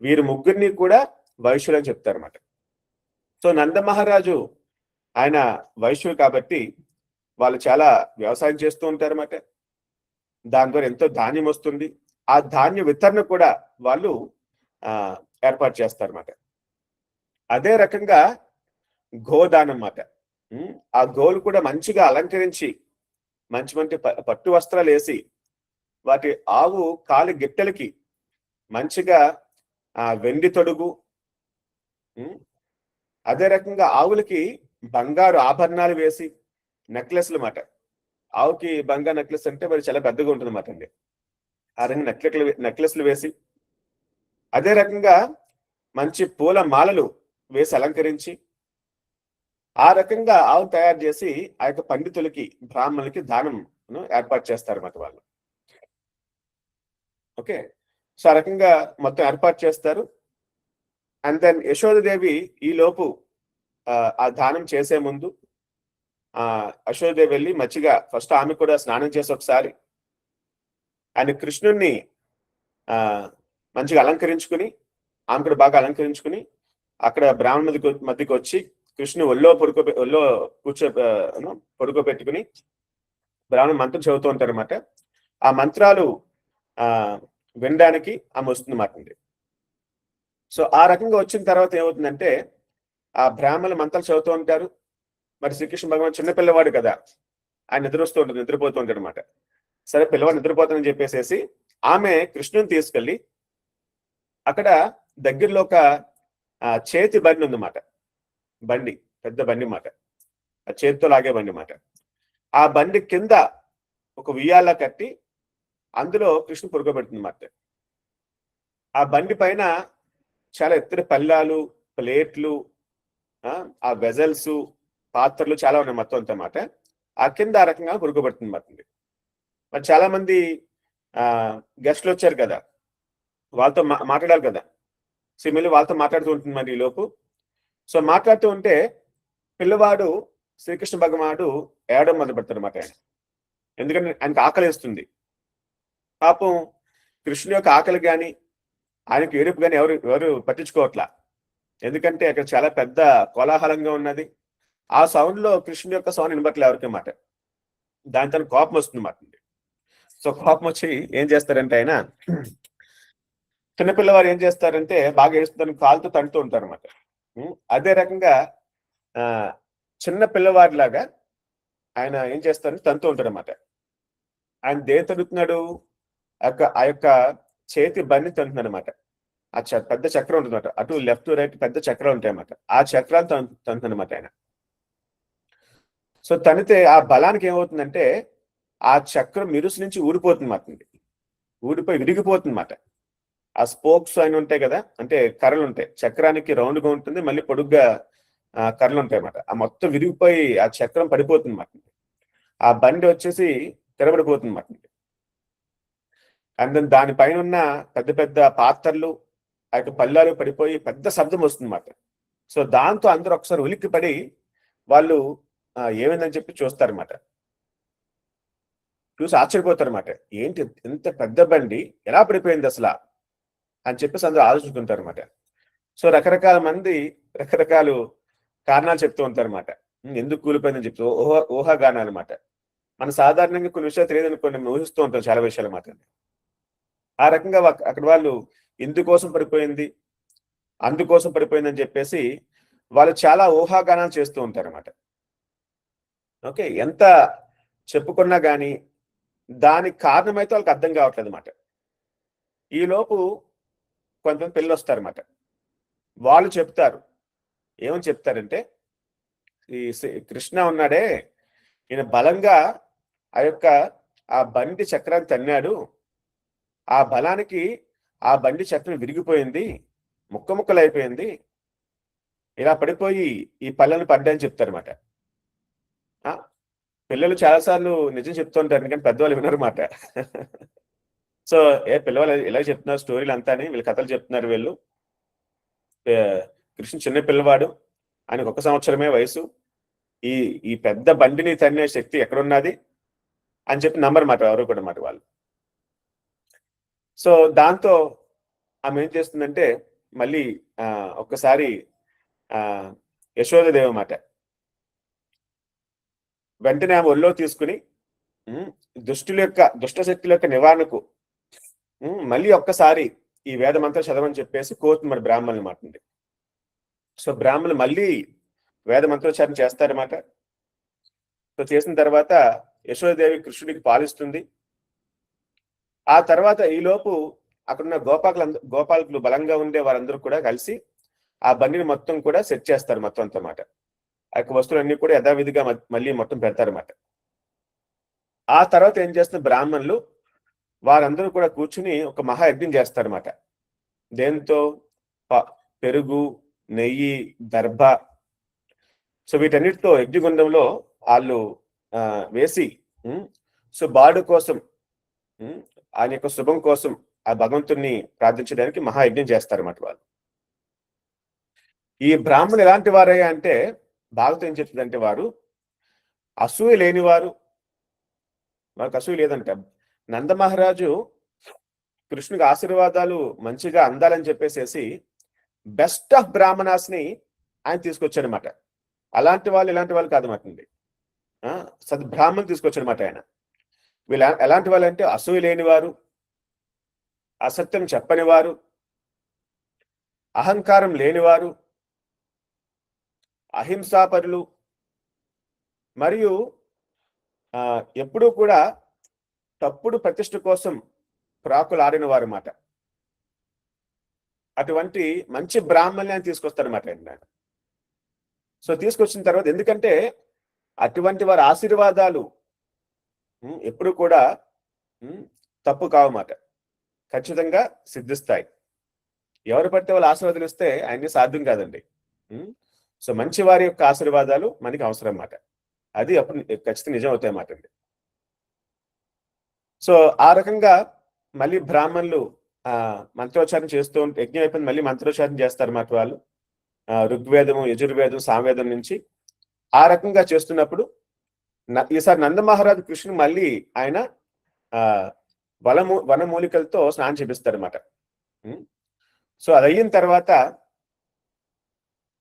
వీరు ముగ్గురిని కూడా వైశ్యులు అని చెప్తారన్నమాట. సో నంద మహారాజు ఆయన వైశ్యులు కాబట్టి వాళ్ళు చాలా వ్యవసాయం చేస్తూ ఉంటారన్నమాట. దాని ద్వారా ఎంతో ధాన్యం వస్తుంది. ఆ ధాన్య వితరణ కూడా వాళ్ళు ఏర్పాటు చేస్తారన్నమాట. అదే రకంగా గోదానం అన్నమాట. ఆ గోలు కూడా మంచిగా అలంకరించి మంచి మంచి పట్టు వస్త్రాలు వేసి వాటి ఆవు కాలి గిట్టెలకి మంచిగా వెండి తొడుగు, అదే రకంగా ఆవులకి బంగారు ఆభరణాలు వేసి నెక్లెస్లు మాట. ఆవుకి బంగారు నెక్లెస్ అంటే మరి చాలా పెద్దగా ఉంటుంది అన్నమాట అండి. ఆ రకంగా నెక్లెస్లు వేసి, అదే రకంగా మంచి పూల మాలలు వేసి అలంకరించి ఆ రకంగా ఆవు తయారు చేసి ఆ యొక్క పండితులకి, బ్రాహ్మణులకి దానం ఏర్పాటు చేస్తారన్నమాట వాళ్ళు. ఓకే, సో ఆ రకంగా మొత్తం ఏర్పాటు చేస్తారు. అండ్ దెన్ యశోదదేవి ఈ లోపు ఆ దానం చేసే ముందు యశోదదేవి వెళ్ళి మంచిగా ఫస్ట్ ఆమె కూడా స్నానం చేసి ఒకసారి ఆయన కృష్ణుణ్ణి మంచిగా అలంకరించుకుని, ఆమె కూడా బాగా అలంకరించుకుని అక్కడ బ్రాహ్మణ మధ్యకి వచ్చి కృష్ణుని ఒళ్ళో పడుకోబెట్టుకుని బ్రాహ్మణ మంత్రం చదువుతూ ఉంటారు అన్నమాట. ఆ మంత్రాలు వినడానికి ఆమె వస్తుంది అన్నమాట. సో ఆ రకంగా వచ్చిన తర్వాత ఏమవుతుందంటే ఆ బ్రాహ్మణులు మంత్రాలు చదువుతూ ఉంటారు. మరి శ్రీకృష్ణ భగవాన్ చిన్నపిల్లవాడు కదా, ఆయన నిద్రపోతూ ఉంటాడు అనమాట. సరే పిల్లవాడు నిద్రపోతానని చెప్పేసేసి ఆమె కృష్ణుని తీసుకెళ్ళి అక్కడ దగ్గరలో ఒక చేతి బండి ఉందన్నమాట. బండి, పెద్ద బండి మాట, ఆ చేతితో లాగే బండి మాట. ఆ బండి కింద ఒక ఉయ్యాల కట్టి అందులో కృష్ణ పడుకోబెడుతుంది అన్నమాట. ఆ బండి పైన చాలా ఎత్తున పళ్ళాలు, ప్లేట్లు, ఆ వెజల్స్, పాత్రలు చాలా ఉన్నాయి మొత్తం అంతా అన్నమాట. ఆ కింద ఆ రకంగా పడుకోబెడుతుంది అన్నమాట. మరి చాలా మంది గెస్ట్లు వచ్చారు కదా, వాళ్ళతో మాట్లాడాలి కదా. సో మళ్ళీ వాళ్ళతో మాట్లాడుతూ ఉంటుంది మరి ఈ లోపు. సో మాట్లాడుతూ ఉంటే పిల్లవాడు శ్రీకృష్ణ భగవానుడు ఏడడం మొదలు పెడతాడు అన్నమాట. ఆయన ఎందుకంటే ఆయనకు ఆకలి వేస్తుంది. పాపం కృష్ణుని యొక్క ఆకలి కానీ ఆయనకు ఏడుపు కానీ ఎవరు పట్టించుకోవట్లా. ఎందుకంటే అక్కడ చాలా పెద్ద కోలాహలంగా ఉన్నది. ఆ సౌండ్ లో కృష్ణుని యొక్క సౌండ్ వినబట్లే ఎవరికి మాట. దాని తన కోపం వస్తుంది మాట. సో కోపం వచ్చి ఏం చేస్తారంటే ఆయన చిన్నపిల్లవారు ఏం చేస్తారంటే బాగా వేస్తుందని కాలుతో తంటుతూ ఉంటారు అనమాట. అదే రకంగా చిన్న పిల్లవాడిలాగా ఆయన ఏం చేస్తారంటే తంతూ ఉంటాడు అనమాట. ఆయన దేని తడుతున్నాడు, ఆ యొక్క చేతి బండి తంటున్నాడు అనమాట. ఆ పెద్ద చక్రం ఉంటుంది అనమాట. అటు లెఫ్ట్ రైట్ పెద్ద చక్రాలు ఉంటాయి అన్నమాట. ఆ చక్రాలు తంటున్నాడు అనమాట ఆయన. సో తనితే ఆ బలానికి ఏమవుతుందంటే ఆ చక్రం మిరుసు నుంచి ఊడిపోతుంది అన్నమాట. ఊడిపోయి విరిగిపోతుంది అన్నమాట. ఆ స్పోక్స్ అని ఉంటాయి కదా, అంటే కర్రలు ఉంటాయి. చక్రానికి రౌండ్ గా ఉంటుంది, మళ్ళీ పొడుగ్గా కర్రలు ఉంటాయి అన్నమాట. ఆ మొత్తం విరిగిపోయి ఆ చక్రం పడిపోతుంది అన్నమాట. ఆ బండి వచ్చేసి తిరబడిపోతుంది అన్నమాట. అండ్ దానిపైన ఉన్న పెద్ద పెద్ద పాత్రలు, ఆ యొక్క పళ్ళాలు పడిపోయి పెద్ద శబ్దం వస్తుంది అన్నమాట. సో దాంతో అందరూ ఒకసారి ఉలిక్కి పడి వాళ్ళు ఏమైందని చెప్పి చూస్తారన్నమాట. చూసి ఆశ్చర్యపోతారన్నమాట. ఏంటి ఇంత పెద్ద బండి ఎలా పడిపోయింది అసలు అని చెప్పేసి అందరూ ఆలోచించుకుంటారు అనమాట. సో రకరకాల మంది రకరకాల కారణాలు చెప్తూ ఉంటారు అనమాట. ఎందుకు కూలిపోయిందని చెప్తూ ఊహాగానాలు అనమాట. మన సాధారణంగా కొన్ని విషయాలు తెలియదనుకోండి, ఊహిస్తూ ఉంటాం చాలా విషయాలు అన్నమాట. ఆ రకంగా అక్కడ వాళ్ళు ఎందుకోసం పడిపోయింది, అందుకోసం పడిపోయింది అని చెప్పేసి వాళ్ళు చాలా ఊహాగానాలు చేస్తూ ఉంటారు అన్నమాట. ఓకే, ఎంత చెప్పుకున్నా కానీ దానికి కారణమైతే వాళ్ళకి అర్థం కావట్లేదు అన్నమాట. ఈలోపు కొంతమంది పిల్లలు వస్తారన్నమాట. వాళ్ళు చెప్తారు, ఏమని చెప్తారంటే ఈ కృష్ణ ఉన్నాడే, ఈయన బలంగా ఆ బండి చక్రాన్ని తన్నాడు. ఆ బలానికి ఆ బండి చక్రం విరిగిపోయింది, ముక్కలు అయిపోయింది, ఇలా పడిపోయి ఈ పళ్ళని పడ్డాయని చెప్తారన్నమాట. పిల్లలు చాలాసార్లు నిజం చెప్తుంటారు, కానీ పెద్దవాళ్ళు వినరన్నమాట. సో పిల్లవాళ్ళు ఇలా చెప్తున్నారు స్టోరీలు అంతా అని, వీళ్ళు కథలు చెప్తున్నారు. వీళ్ళు కృష్ణ చిన్న పిల్లవాడు, ఆయనకు 1 సంవత్సరమే వయసు, ఈ పెద్ద బండిని తన్నే శక్తి ఎక్కడున్నది అని చెప్పి నమ్మరు మాట ఎవరు కూడా మాట వాళ్ళు. సో దాంతో ఆమె ఏం చేస్తుందంటే మళ్ళీ ఒక్కసారి యశోదదేవి మాట వెంటనే ఆమె ఒళ్ళో తీసుకుని దుష్టశక్తుల యొక్క నివారణకు మళ్ళీ ఒక్కసారి ఈ వేద మంత్రం చదవని చెప్పేసి కోరుతుంది మరి బ్రాహ్మణులు మాట. సో బ్రాహ్మణులు మళ్ళీ వేద మంత్రోచ్చారణ చేస్తారన్నమాట. సో చేసిన తర్వాత యశోదేవి కృష్ణుడికి పాలిస్తుంది. ఆ తర్వాత ఈలోపు అక్కడున్న గోపాలకులు బలంగా ఉండే వారందరూ కూడా కలిసి ఆ బండిని మొత్తం కూడా సెట్ చేస్తారు మొత్తం అంతమాట. ఆ యొక్క వస్తువులన్నీ కూడా యథావిధిగా మళ్ళీ మొత్తం పెడతారన్నమాట. ఆ తర్వాత ఏం చేస్తున్న బ్రాహ్మణులు వారందరూ కూడా కూర్చుని ఒక మహాయజ్ఞం చేస్తారన్నమాట. దేంతో పెరుగు, నెయ్యి, దర్భ, సో వీటన్నిటితో యజ్ఞగుండంలో వాళ్ళు వేసి సో బాడు కోసం, ఆయన యొక్క శుభం కోసం ఆ భగవంతుణ్ణి ప్రార్థించడానికి మహాయజ్ఞం చేస్తారన్నమాట వాళ్ళు. ఈ బ్రాహ్మణులు ఎలాంటి వారయ్యా అంటే భాగవతం ఏం చెప్తుందంటే వారు అసూయ లేనివారు, వారికి అసూయ లేదంట. నందమహారాజు కృష్ణుడికి ఆశీర్వాదాలు మంచిగా అందాలని చెప్పేసేసి బెస్ట్ ఆఫ్ బ్రాహ్మణాస్ ని ఆయన తీసుకొచ్చాడనమాట. అలాంటి వాళ్ళు ఇలాంటి వాళ్ళు కాదన్నమాట అండి. సద్బ్రాహ్మణులు తీసుకొచ్చాడనమాట ఆయన. వీళ్ళు ఎలాంటి వాళ్ళు అంటే అసూయ లేనివారు, అసత్యం చెప్పని వారు, అహంకారం లేనివారు, అహింసాపరులు, మరియు ఎప్పుడూ కూడా తప్పుడు ప్రతిష్ఠ కోసం ప్రాకులాడిన వారు అన్నమాట. అటువంటి మంచి బ్రాహ్మణ్ని ఆయన తీసుకొస్తారన్నమాట ఆయన. సో తీసుకొచ్చిన తర్వాత, ఎందుకంటే అటువంటి వారి ఆశీర్వాదాలు ఎప్పుడు కూడా తప్పు కావన్నమాట, ఖచ్చితంగా సిద్ధిస్తాయి. ఎవరు పడితే వాళ్ళు ఆశీర్వాదాలు ఇస్తే ఆయన్ని సాధ్యం కాదండి. సో మంచి వారి యొక్క ఆశీర్వాదాలు మనకి అవసరం అన్నమాట. అది అప్పుడు ఖచ్చితంగా నిజం అవుతాయి అన్నమాట అండి. సో ఆ రకంగా మళ్ళీ బ్రాహ్మణులు మంత్రోచ్చారణ చేస్తూ ఉంటే, యజ్ఞం అయిపోయింది మళ్ళీ మంత్రోచ్చారణ చేస్తారు మాట వాళ్ళు, ఋగ్వేదము, యజుర్వేదం, సామవేదం నుంచి. ఆ రకంగా చేస్తున్నప్పుడు ఈసారి నందమహారాజు కృష్ణుడు మళ్ళీ ఆయన వనమూలికలతో స్నానం చేపిస్తారు అన్నమాట. సో అది అయిన తర్వాత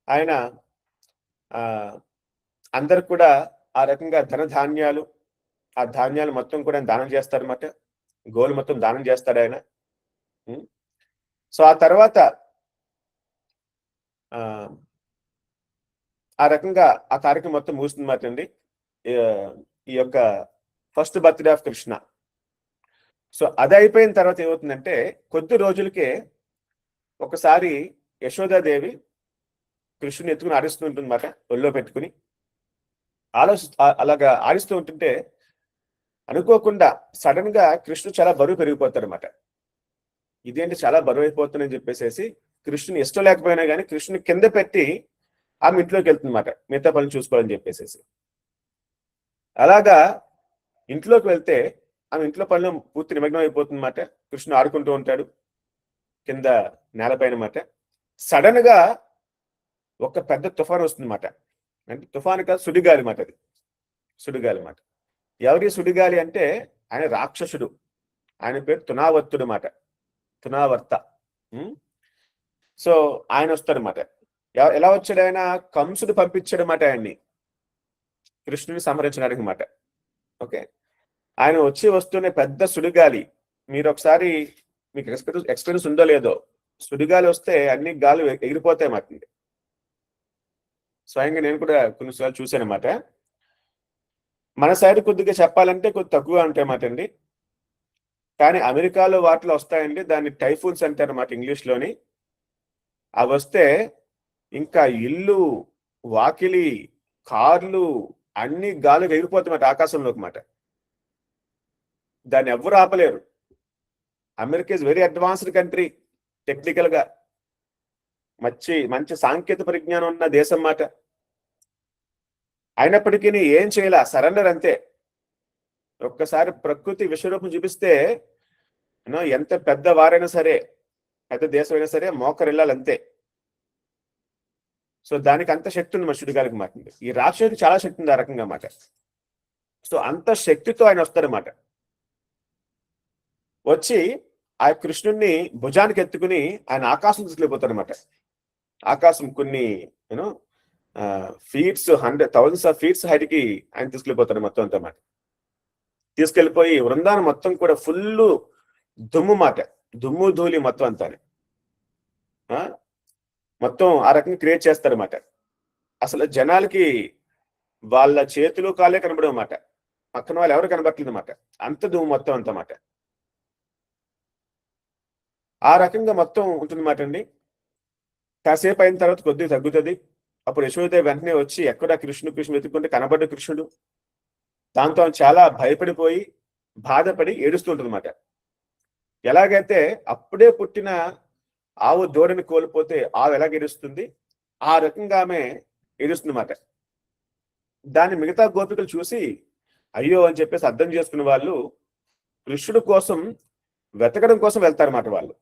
ఆయన అందరికి కూడా ఆ రకంగా ధనధాన్యాలు, ఆ ధాన్యాలు మొత్తం కూడా దానం చేస్తారన్నమాట. గోలు మొత్తం దానం చేస్తాడు ఆయన. సో ఆ తర్వాత ఆ రకంగా ఆ కార్యక్రమం మొత్తం ముగుస్తుందన్నమాట అండి. ఈ యొక్క first birthday of Krishna. So అది అయిపోయిన తర్వాత ఏమవుతుందంటే, కొద్ది రోజులకే ఒకసారి యశోదాదేవి కృష్ణుని ఎత్తుకుని ఆడిస్తూ ఉంటుందన్నమాట, ఒళ్ళో పెట్టుకుని. అలాగా ఆడిస్తూ ఉంటుంటే అనుకోకుండా సడన్ గా కృష్ణుడు చాలా బరువు పెరిగిపోతాడు అనమాట. ఇదేంటి చాలా బరువు అయిపోతుందని చెప్పేసి కృష్ణుని ఇష్టం లేకపోయినా కానీ కృష్ణుని కింద పెట్టి ఆమె ఇంట్లోకి వెళ్తుందన్నమాట, మిగతా పనులు చూసుకోవాలని చెప్పేసి. అలాగా ఇంట్లోకి వెళ్తే ఆమె ఇంట్లో పనులు పూర్తి నిమగ్నం అయిపోతుందన్నమాట. కృష్ణుడు ఆడుకుంటూ ఉంటాడు కింద నేలపైన అన్నమాట. సడన్ గా ఒక పెద్ద తుఫాను వస్తుందన్నమాట. అంటే తుఫాను కాదు, సుడిగాలి మాట. అది సుడిగాలి మాట. ఎవరి సుడిగాలి అంటే ఆయన రాక్షసుడు, ఆయన పేరు తునావర్తుడు మాట, తునావర్త. సో ఆయన వస్తాడనమాట. ఎలా వచ్చాడు ఆయన? కంసుడు పంపించాడు మాట ఆయన్ని కృష్ణుని సంహరించడానికి మాట. ఓకే, ఆయన వస్తూనే పెద్ద సుడిగాలి. మీరు ఒకసారి మీకు ఎక్స్పీరియన్స్ ఉందో లేదో, సుడిగాలి వస్తే అన్ని గాలు ఎగిరిపోతాయి మాట. స్వయంగా నేను కూడా కొన్నిసార్లు చూశాను అన్నమాట. మన సైడ్ కొద్దిగా చెప్పాలంటే కొద్ది తక్కువగా ఉంటాయి మాట అండి. కానీ అమెరికాలో వాటిలో వస్తాయండి, దాన్ని టైఫూన్స్ అంటారు అన్నమాట ఇంగ్లీష్లోని. అవి వస్తే ఇంకా ఇల్లు, వాకిలి, కార్లు అన్ని గాలిగా ఎగిరిపోతాయి ఆకాశంలోకి మాట. దాన్ని ఎవ్వరు ఆపలేరు. America is very advanced country technical గా. మంచి సాంకేతిక పరిజ్ఞానం ఉన్న దేశం మాట. అయినప్పటికీ ఏం చేయాల, సరెండర్ అంతే. ఒక్కసారి ప్రకృతి విశ్వరూపం చూపిస్తే ఎంత పెద్ద వారైనా సరే, పెద్ద దేశం అయినా సరే మోకరిల్లాలి అంతే. సో దానికి అంత శక్తి ఉంది మనుషుడిగాలికి మాట. ఈ రాక్షసుడికి చాలా శక్తి ఉంది ఆ రకంగా మాట. సో అంత శక్తితో ఆయన వస్తారన్నమాట. వచ్చి ఆ కృష్ణుడిని భుజానికి ఎత్తుకుని ఆయన ఆకాశం తీసుకెళ్ళిపోతారన్నమాట. ఆకాశం కొన్ని feets, thousands of feets height కి ఆయన తీసుకెళ్ళిపోతాడు మొత్తం అంతా మాట. తీసుకెళ్ళిపోయి వృందాన్ని మొత్తం కూడా ఫుల్ దుమ్ము మాట, దుమ్ము ధూళి మొత్తం అంతా మొత్తం ఆ రకంగా క్రియేట్ చేస్తారన్నమాట. అసలు జనాలకి వాళ్ళ చేతులు కాళ్ళే కనబడవు మాట, పక్కన వాళ్ళు ఎవరు కనబట్టలేదు అన్నమాట. అంత దుమ్ము మొత్తం అంతా మాట. ఆ రకంగా మొత్తం ఉంటుందన్నమాట అండి. కాసేపు అయిన తర్వాత కొద్దిగా తగ్గుతుంది. అప్పుడు యశోదేవి వెంటనే వచ్చి ఎక్కడ కృష్ణుడు వెతుక్కుంటే కనబడ్డ కృష్ణుడు. దాంతో చాలా భయపడిపోయి బాధపడి ఏడుస్తుంటుంది అన్నమాట. ఎలాగైతే అప్పుడే పుట్టిన ఆవు దూడని కోల్పోతే ఆవు ఎలాగ ఏడుస్తుంది, ఆ రకంగా ఆమె ఏడుస్తుంది అన్నమాట. దాన్ని మిగతా గోపికలు చూసి అయ్యో అని చెప్పేసి అర్థం చేసుకున్న వాళ్ళు కృష్ణుడు కోసం వెతకడం కోసం వెళ్తారన్నమాట వాళ్ళు.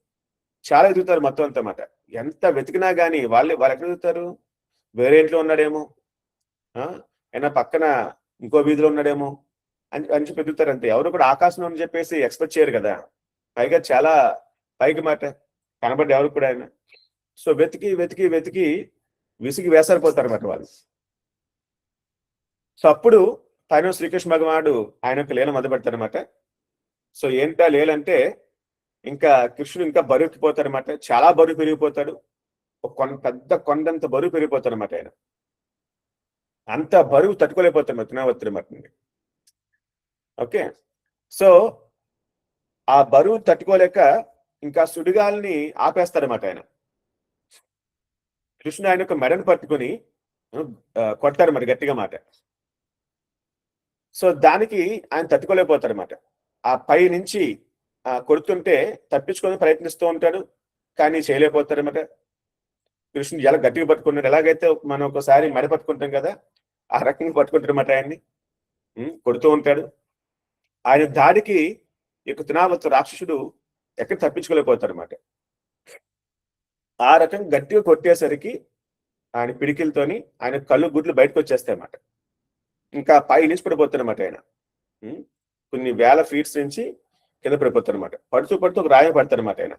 చాలా వెతుకుతారు మొత్తం అంతా అన్నమాట. ఎంత వెతికినా కానీ వాళ్ళు ఎక్కడ వెతుకుతారు? వేరే ఇంట్లో ఉన్నాడేమో, అయినా పక్కన ఇంకో వీధిలో ఉన్నాడేమో అని చెప్పి వెతుకుతారు అంతే. ఎవరు కూడా ఆకాశం అని చెప్పేసి ఎక్స్పెక్ట్ చేయరు కదా. పైగా చాలా పైకి మాట కనబడ్డ ఎవరు కూడా ఆయన. సో వెతికి వెతికి వెతికి విసిగి వేసారిపోతారు అన్నమాట వాళ్ళు. సో అప్పుడు పైన శ్రీకృష్ణ భగవానుడు ఆయన యొక్క లీల మొదలు పెడతారనమాట. సో ఏంటా లీలంటే ఇంకా కృష్ణుడు ఇంకా బరువుకిపోతాడు అనమాట. చాలా బరువు పెరిగిపోతాడు. ఒక పెద్ద కొండంత బరువు పెరిగిపోతాడు అనమాట ఆయన. అంత బరువు తట్టుకోలేకపోతాడు తినవత్తుడు అనమాట. ఓకే, సో ఆ బరువు తట్టుకోలేక ఇంకా సుడిగాల్ని ఆపేస్తాడనమాట ఆయన. కృష్ణుడు ఆయన యొక్క మెడను పట్టుకొని కొట్టారు మరి గట్టిగా మాట. సో దానికి ఆయన తట్టుకోలేకపోతాడు అనమాట. ఆ పై నుంచి కొడుతుంటే తప్పించుకొని ప్రయత్నిస్తూ ఉంటాడు, కానీ చేయలేకపోతాడు అనమాట. కృష్ణుడు ఎలా గట్టిగా పట్టుకున్నాడు, ఎలాగైతే మనం ఒకసారి మెడ పట్టుకుంటాం కదా, ఆ రకంగా పట్టుకుంటాడు అనమాట. ఆయన్ని కొడుతూ ఉంటాడు. ఆయన దాడికి ఇక తినావత్తు రాక్షసుడు ఎక్కడ తప్పించుకోలేకపోతాడు అనమాట. ఆ రకంగా గట్టిగా కొట్టేసరికి ఆయన పిడికిలతోని ఆయన కళ్ళు గుడ్లు బయటకు వచ్చేస్తాయి అన్నమాట. ఇంకా పై నుంచి పడిపోతాడు అనమాట ఆయన. కొన్ని వేల ఫీట్స్ నుంచి కింద పడిపోతాడు అనమాట. పడుతూ పడుతూ ఒక రాయి పడతాడు అనమాట ఆయన.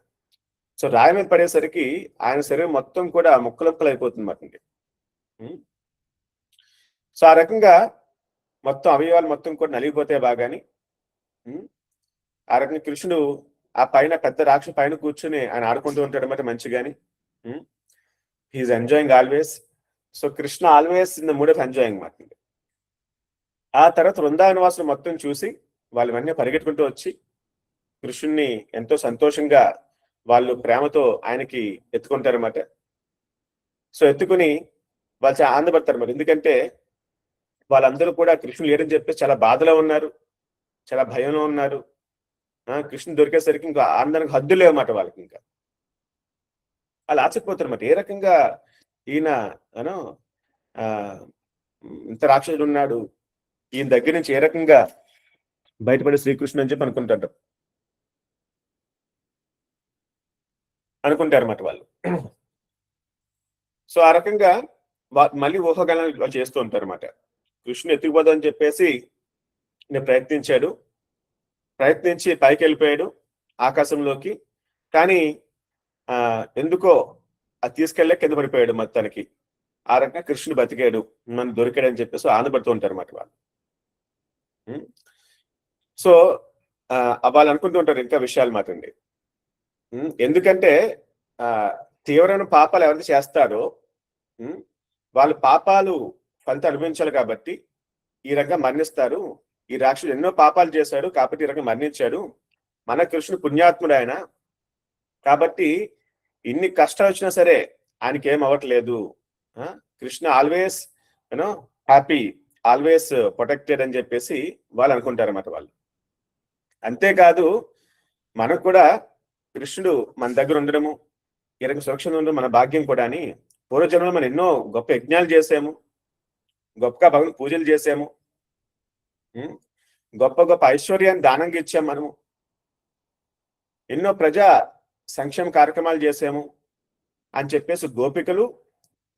సో రాయి మీద పడేసరికి ఆయన శరీరం మొత్తం కూడా ముక్కలు అయిపోతుంది అన్నమాట. సో ఆ రకంగా మొత్తం అవయవాలు మొత్తం కూడా నలిగిపోతాయి బాగాని. ఆ రకంగా కృష్ణుడు ఆ పైన పెద్ద రాక్షసు పైన కూర్చుని ఆయన ఆడుకుంటూ ఉంటాడు అన్నమాట మంచిగాని. He is enjoying always. So Krishna always in the mood of enjoying మాట. ఆ తర్వాత వృందావనవాసులు మొత్తం చూసి వాళ్ళవన్నీ పరిగెట్టుకుంటూ వచ్చి కృష్ణుణ్ణి ఎంతో సంతోషంగా వాళ్ళు ప్రేమతో ఆయనకి ఎత్తుకుంటారన్నమాట. సో ఎత్తుకుని వాళ్ళు చాలా ఆనందపడతారు మరి. ఎందుకంటే వాళ్ళందరూ కూడా కృష్ణుడు లేడని చెప్పేసి చాలా బాధలో ఉన్నారు, చాలా భయంలో ఉన్నారు. కృష్ణుడు దొరికేసరికి ఇంకా ఆనందానికి హద్దు లేవన్నమాట వాళ్ళకి. ఇంకా వాళ్ళు ఆచకపోతారు అన్నమాట. ఏ రకంగా ఈయన ఇంత రాక్షసుడు ఉన్నాడు, ఈయన దగ్గర నుంచి ఏ రకంగా బయటపడే శ్రీకృష్ణుడు అని చెప్పి అనుకుంటారు అన్నమాట వాళ్ళు. సో ఆ రకంగా మళ్ళీ ఊహగానాలు చేస్తూ ఉంటారు అన్నమాట. కృష్ణుడు ఎత్తుకుపోదని చెప్పేసి నేను ప్రయత్నించి పైకి వెళ్ళిపోయాడు ఆకాశంలోకి. కానీ ఎందుకో అది తీసుకెళ్ళే కింద పడిపోయాడు మొత్తానికి. ఆ రకంగా కృష్ణుడు బతికాడు, మనం దొరికాడు అని చెప్పేసి ఆనందపడుతూ ఉంటారు అన్నమాట వాళ్ళు. సో వాళ్ళు అనుకుంటూ ఉంటారు ఇంకా విషయాలు మాత్రండి. ఎందుకంటే తీవ్రమైన పాపాలు ఎవరైతే చేస్తారో వాళ్ళు పాపాలు ఫలితం అనుభవించాలి కాబట్టి ఈ రకంగా మరణిస్తారు. ఈ రాక్షసుడు ఎన్నో పాపాలు చేశాడు కాబట్టి ఈ రకంగా మరణించాడు. మన కృష్ణుడు పుణ్యాత్ముడు ఆయన కాబట్టి ఇన్ని కష్టాలు వచ్చినా సరే ఆయనకి ఏం అవ్వట్లేదు. Krishna always happy, always protected అని చెప్పేసి వాళ్ళు అనుకుంటారు అన్నమాట వాళ్ళు. అంతేకాదు మనకు కూడా కృష్ణుడు మన దగ్గర ఉండడము, ఈ రకంగా సురక్షణ ఉండడం మన భాగ్యం కూడా అని. పూర్వజన్మలో మనం ఎన్నో గొప్ప యజ్ఞాలు చేసాము, గొప్పగా భగవంతుని పూజలు చేసాము, గొప్ప గొప్ప ఐశ్వర్యాన్ని దానంగా ఇచ్చాము, మనము ఎన్నో ప్రజా సంక్షేమ కార్యక్రమాలు చేసాము అని చెప్పేసి గోపికలు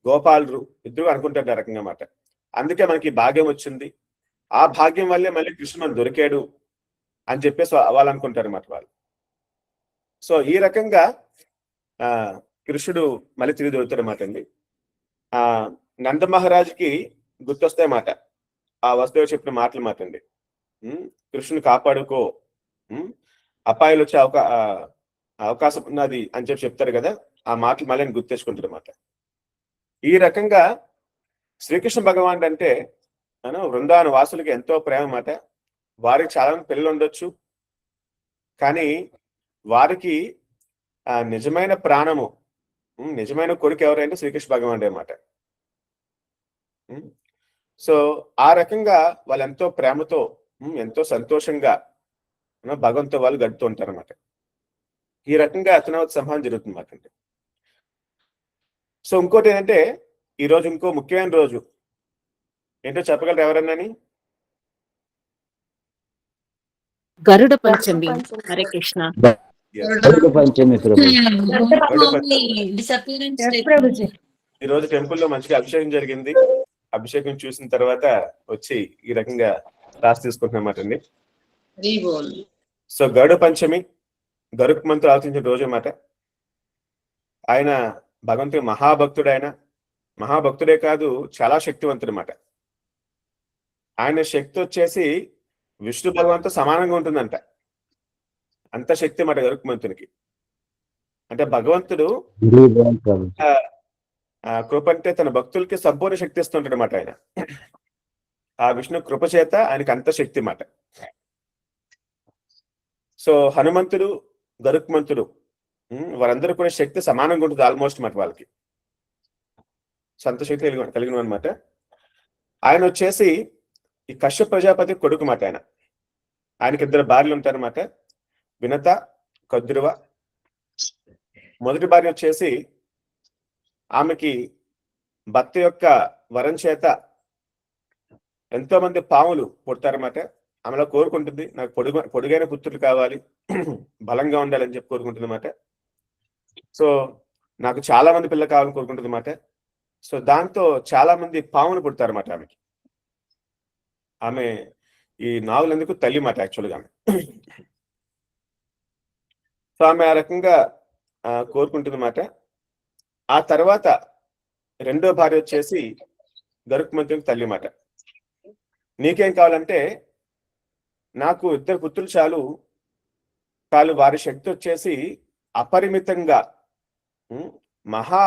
గోపాలురు ఇద్దరు అనుకుంటారు ఆ రకంగా మాట. అందుకే మనకి భాగ్యం వచ్చింది, ఆ భాగ్యం వల్లే మళ్ళీ కృష్ణుడు మనకు దొరికాడు అని చెప్పేసి వాళ్ళు అనుకుంటారు అన్నమాట వాళ్ళు. సో ఈ రకంగా కృష్ణుడు మళ్ళీ తిరిగి దొరుకుతాడు అన్నమాట అండి. నంద మహారాజుకి గుర్తొస్తాయి మాట ఆ వసుదేవ చెప్పిన మాటలు మాట అండి. కృష్ణుని కాపాడుకో, అపాయాలు వచ్చే అవకాశం ఉన్నది అని చెప్పి చెప్తారు కదా, ఆ మాటలు మళ్ళీ ఆయన గుర్తెచ్చుకుంటాడు అన్నమాట. ఈ రకంగా శ్రీకృష్ణ భగవానుడు అంటే వృందావన వాసులకి ఎంతో ప్రేమ మాట. వారికి చాలా మంది పిల్లలు ఉండొచ్చు, కానీ వారికి నిజమైన ప్రాణము, నిజమైన కొడుకు ఎవరంటే శ్రీకృష్ణ భగవానుడే అన్నమాట. సో ఆ రకంగా వాళ్ళు ఎంతో ప్రేమతో ఎంతో సంతోషంగా భగవంతుతో వాళ్ళు గడుపుతూ ఉంటారు అన్నమాట. ఈ రకంగా అతనవత్ సంహారం జరుగుతుంది అన్నమాట. సో ఇంకోటి ఏంటంటే ఈ రోజు ఇంకో ముఖ్యమైన రోజు ఏంటో చెప్పగలరు ఎవరన్నాని? గరుడ పంచమి. హరే కృష్ణ. గరుడ పంచమి ప్రభు. ఈ రోజు టెంపుల్లో మంచిగా అభిషేకం జరిగింది. అభిషేకం చూసిన తర్వాత వచ్చి ఈ రకంగా క్లాస్ తీసుకుంటున్నమాట అండి. సో గరుడ పంచమి గరుక్ మంత్రులు ఆలోచించిన రోజు అన్నమాట. ఆయన భగవంతుడి మహాభక్తుడు. ఆయన మహాభక్తుడే కాదు, చాలా శక్తివంతుడు అన్నమాట. ఆయన శక్తి వచ్చేసి విష్ణు భగవంతుతో సమానంగా ఉంటుందంట. అంత శక్తి అన్నమాట గరుక్మంతునికి. అంటే భగవంతుడు కృప అంటే తన భక్తులకి సంపూర్ణ శక్తి ఇస్తుంటాడు అన్నమాట. ఆయన ఆ విష్ణు కృప చేత ఆయనకి అంత శక్తి అన్నమాట. సో హనుమంతుడు గరుక్మంతుడు వారందరూ కూడా శక్తి సమానంగా ఉంటుంది ఆల్మోస్ట్ అన్నమాట. వాళ్ళకి సొంత శక్తి కలిగిన అనమాట. ఆయన వచ్చేసి ఈ కశ్యప ప్రజాపతి కొడుకు మాట. ఆయనకి 2 భార్యలు ఉంటారన్నమాట, వినత, కద్రువ. మొదటి భార్య వచ్చేసి ఆమెకి భర్త యొక్క వరం చేత ఎంతో మంది పాములు పుడతారన్నమాట. ఆమెలో కోరుకుంటుంది, నాకు పొడుగైన పుత్రులు కావాలి, బలంగా ఉండాలని చెప్పి కోరుకుంటుంది అన్నమాట. సో నాకు చాలా మంది పిల్లలు కావాలని కోరుకుంటుంది అన్నమాట. సో దాంతో చాలా మంది పాములు పుడతారన్నమాట ఆమెకి. ఆమె ఈ నాగులందుకు తల్లి మాట యాక్చువల్గా. సో ఆమె ఆ రకంగా కోరుకుంటుంది అన్నమాట. ఆ తర్వాత రెండో భార్య వచ్చేసి గరుక్మంతునికి తల్లి మాట. నీకేం కావాలంటే నాకు 2 పుత్రులు చాలు, వారి శక్తి వచ్చేసి అపరిమితంగా మహా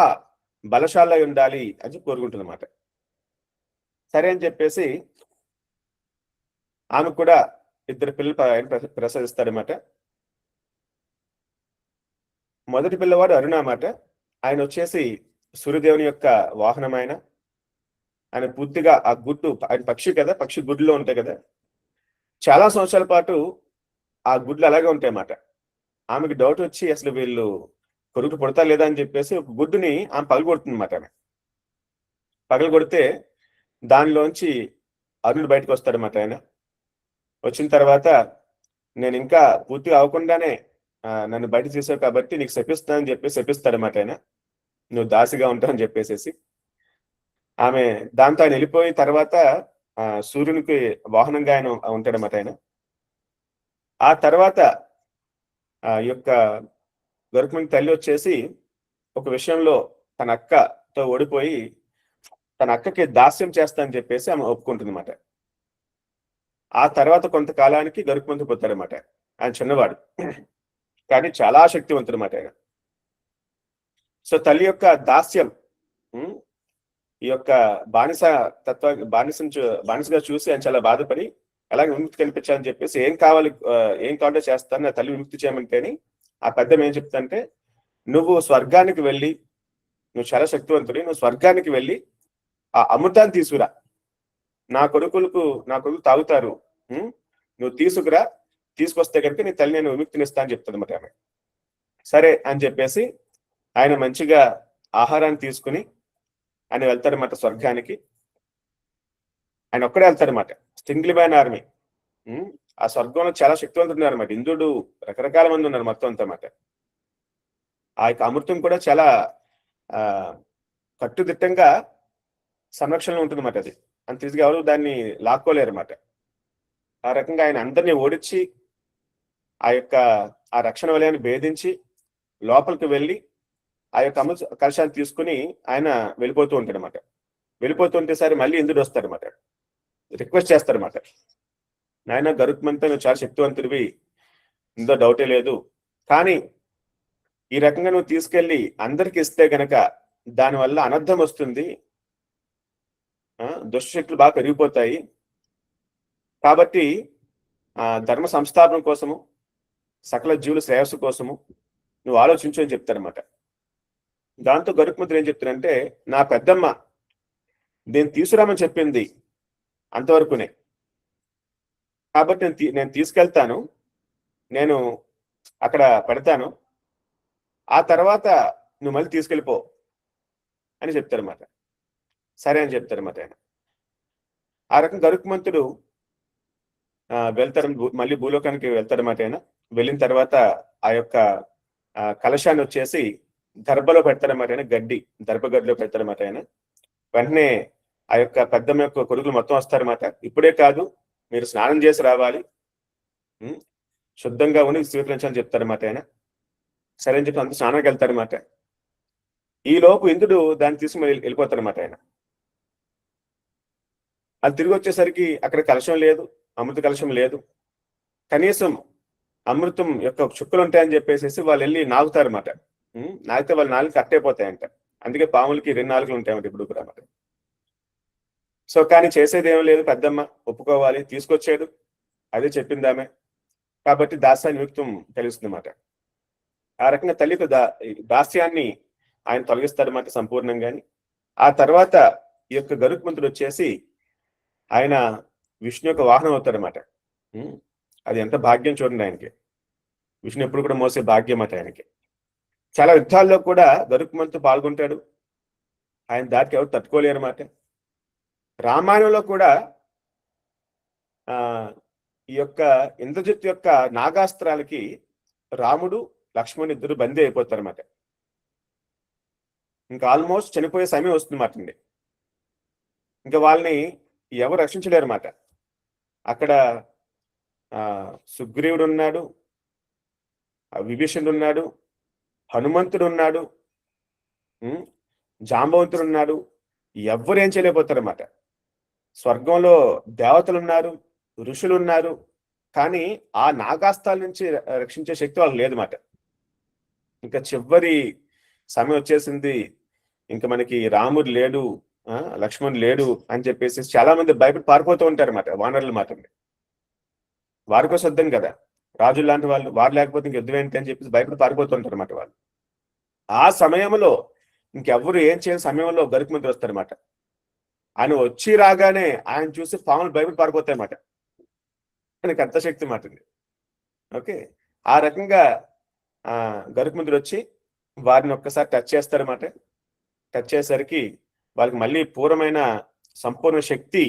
బలశాలై ఉండాలి అని చెప్పి కోరుకుంటుంది అన్నమాట. సరే అని చెప్పేసి ఆమె కూడా 2 పిల్లలు ప్రసాదిస్తారన్నమాట. మొదటి పిల్లవాడు అరుణ అన్నమాట. ఆయన వచ్చేసి సూర్యదేవుని యొక్క వాహనం. ఆయన పూర్తిగా ఆ గుడ్డు, ఆయన పక్షి కదా, పక్షి గుడ్డులో ఉంటాయి కదా, చాలా సంవత్సరాల పాటు ఆ గుడ్లు అలాగే ఉంటాయి అన్నమాట. ఆమెకి డౌట్ వచ్చి అసలు వీళ్ళు కొడుకు పుడతా లేదా అని చెప్పేసి ఒక గుడ్డుని ఆమె పగలగొడుతుంది అన్నమాట. ఆమె పగలగొడితే దానిలోంచి అరుణుడు బయటకు వస్తాడన్నమాట. ఆయన వచ్చిన తర్వాత నేను ఇంకా పూర్తిగా అవ్వకుండానే నన్ను బయట తీసావు కాబట్టి నీకు శపిస్తానని చెప్పి శపిస్తాడన్నమాట. ఆయన నువ్వు దాసిగా ఉంటావు అని చెప్పేసేసి ఆమె దాంతో ఆయన వెళ్ళిపోయిన తర్వాత సూర్యునికి వాహనంగా ఆయన ఉంటాడన్నమాట. ఆయన ఆ తర్వాత ఈ యొక్క గరుక్మంతుని తల్లి వచ్చేసి ఒక విషయంలో తన అక్కతో ఓడిపోయి తన అక్కకి దాస్యం చేస్తా అని చెప్పేసి ఆమె ఒప్పుకుంటుంది అన్నమాట. ఆ తర్వాత కొంతకాలానికి గరుక్మంతుడు పోతాడన్నమాట. ఆయన చిన్నవాడు కానీ చాలా శక్తివంతుడు అన్నమాట ఆయన. సో తల్లి యొక్క దాస్యం, ఈ యొక్క బానిసగా చూసి ఆయన చాలా బాధపడి అలాగే విముక్తి కనిపించాలని చెప్పేసి ఏం కావాలో చేస్తాను, నా తల్లి విముక్తి చేయమంటేని ఆ పెద్దం ఏం చెప్తానంటే, నువ్వు స్వర్గానికి వెళ్ళి, నువ్వు చాలా శక్తివంతుడి, నువ్వు స్వర్గానికి వెళ్ళి ఆ అమృతాన్ని తీసుకురా, నా కొడుకు తాగుతారు, నువ్వు తీసుకురా, తీసుకొస్తే కనుక నీ తల్లి నేను విముక్తినిస్తా అని చెప్తుంది అన్నమాట ఆమె. సరే అని చెప్పేసి ఆయన మంచిగా ఆహారాన్ని తీసుకుని ఆయన వెళ్తాడనమాట స్వర్గానికి. ఆయన ఒక్కడే వెళ్తాడనమాట, సింగిల్ మ్యాన్ ఆర్మీ. ఆ స్వర్గంలో చాలా శక్తివంతులు ఉన్నారన్నమాట. ఇంద్రుడు, రకరకాల మంది ఉన్నారు మొత్తం అంతా అన్నమాట. ఆ యొక్క అమృతం కూడా చాలా కట్టుదిట్టంగా సంరక్షణలో ఉంటుందన్నమాట. అది అంత ఈజీగా ఎవరు దాన్ని లాక్కోలేరు అన్నమాట. ఆ రకంగా ఆయన అందరినీ ఓడించి ఆ రక్షణ వలయాన్ని భేదించి లోపలికి వెళ్ళి ఆ యొక్క అమృత కలశాన్ని తీసుకుని ఆయన వెళ్ళిపోతూ ఉంటాడు అనమాట. వెళ్ళిపోతుంటే సరే మళ్ళీ ఇంద్రుడు వస్తాడనమాట, రిక్వెస్ట్ చేస్తారన్నమాట, నాయన గరుత్మంతుడు నువ్వు చాలా శక్తివంతుడివి, ఇందులో డౌటే లేదు, కానీ ఈ రకంగా నువ్వు తీసుకెళ్ళి అందరికి ఇస్తే గనక దానివల్ల అనర్థం వస్తుంది, దుష్టశక్తులు బాగా పెరిగిపోతాయి, కాబట్టి ధర్మ సంస్థాపన కోసము, సకల జీవుల శ్రేయస్సు కోసము నువ్వు ఆలోచించు అని చెప్తారన్నమాట. దాంతో గరుత్మంతుడు ఏం చెప్తారంటే, నా పెద్దమ్మ నేను తీసుకురామని చెప్పింది అంతవరకునే, కాబట్టి నేను తీసుకెళ్తాను, నేను అక్కడ పెడతాను, ఆ తర్వాత నువ్వు మళ్ళీ తీసుకెళ్ళిపో అని చెప్తారన్నమాట. సరే అని చెప్తారన్నమాట ఆయన. ఆ రకం గరుత్మంతుడు వెళ్తారు, మళ్ళీ భూలోకానికి వెళ్తారన్నమాట. ఆయన వెళ్ళిన తర్వాత ఆ యొక్క కలశాన్ని వచ్చేసి దర్భలో పెడతారన్నమాట ఆయన, దర్భగడ్డిలో పెడతారన్నమాట ఆయన. వెంటనే ఆ యొక్క పెద్దమ్మ యొక్క కొడుకులు మొత్తం వస్తారన్నమాట. ఇప్పుడే కాదు, మీరు స్నానం చేసి రావాలి, శుద్ధంగా ఉండి స్వీకరించాలని చెప్తారన్నమాట ఆయన. సరే అని చెప్పి అంత స్నానానికి వెళ్తారన్నమాట. ఈ లోపు ఇంద్రుడు దాన్ని తీసుకుని వెళ్ళిపోతారన్నమాట ఆయన. అది తిరిగి వచ్చేసరికి అక్కడ కలశం లేదు, అమృత కలశం లేదు. కనీసం అమృతం యొక్క చుక్కలు ఉంటాయని చెప్పేసి వాళ్ళు వెళ్ళి నాగుతారన్నమాట. నాగితే వాళ్ళ నాలుగు కట్ అయిపోతాయంట. అందుకే పాములకి 2 నాలుగులు ఉంటాయన్నమాట ఇప్పుడు కూడా అన్నమాట. సో కానీ చేసేది ఏం లేదు, పెద్దమ్మ ఒప్పుకోవాలి, తీసుకొచ్చాడు, అదే చెప్పింది ఆమె, కాబట్టి దాస్యాన్ని విముక్తం తెలుస్తుంది అన్నమాట. ఆ రకంగా తల్లితో దాస్యాన్ని ఆయన తొలగిస్తాడన్నమాట సంపూర్ణంగాని. ఆ తర్వాత ఈ యొక్క గరుత్మంతుడు వచ్చేసి ఆయన విష్ణు యొక్క వాహనం అవుతాడనమాట. అది ఎంత భాగ్యం చూడండి ఆయనకి. విష్ణు ఎప్పుడు కూడా మోసే భాగ్యం అన్నమాట ఆయనకి. చాలా యుద్ధాల్లో కూడా గరుత్మంతుడు పాల్గొంటాడు, ఆయన దానికి ఎవరు తట్టుకోలేరు అన్నమాట. రామాయణంలో కూడా ఈ యొక్క ఇంద్రజిత్ యొక్క నాగాస్త్రాలకి రాముడు లక్ష్మణుడు ఇద్దరు బందీ అయిపోతారు అన్నమాట. ఇంకా ఆల్మోస్ట్ చనిపోయే సమయం వస్తుందన్నమాట అండి. ఇంకా వాళ్ళని ఎవరు రక్షించలేరు అన్నమాట. అక్కడ సుగ్రీవుడు ఉన్నాడు, విభీషణుడు ఉన్నాడు, హనుమంతుడు ఉన్నాడు, జాంబవంతుడు ఉన్నాడు, ఎవ్వరు ఏం చేయలేకపోతారన్నమాట. స్వర్గంలో దేవతలు ఉన్నారు, ఋషులు ఉన్నారు, కానీ ఆ నాగాస్త్రాల నుంచి రక్షించే శక్తి వాళ్ళకి లేదన్నమాట. ఇంకా చివరి సమయం వచ్చేసింది, ఇంకా మనకి రాముడు లేడు, లక్ష్మణుడు లేడు అని చెప్పేసి చాలా మంది భయపడి పారిపోతూ ఉంటారు అన్నమాట. వానరులు మాత్రమే, వారికో సిద్ధం కదా, రాజులు లాంటి వాళ్ళు, వారు లేకపోతే ఇంక యుద్ధం ఏంటి అని చెప్పేసి భయపడి పారిపోతూ ఉంటారు అన్నమాట వాళ్ళు. ఆ సమయంలో ఇంకెవ్వరు ఏం చేయని సమయంలో గరుత్మంతుడు వస్తారన్నమాట. ఆయన వచ్చి రాగానే ఆయన చూసి పాములు భయపడి పారిపోతాయి అన్నమాట. ఆయనకి అంత శక్తి మాటింది. ఓకే, ఆ రకంగా గరుత్మంతుడు వచ్చి వారిని ఒక్కసారి టచ్ చేస్తారన్నమాట. టచ్ చేసేసరికి వాళ్ళకి మళ్ళీ పూర్వమైన సంపూర్ణ శక్తి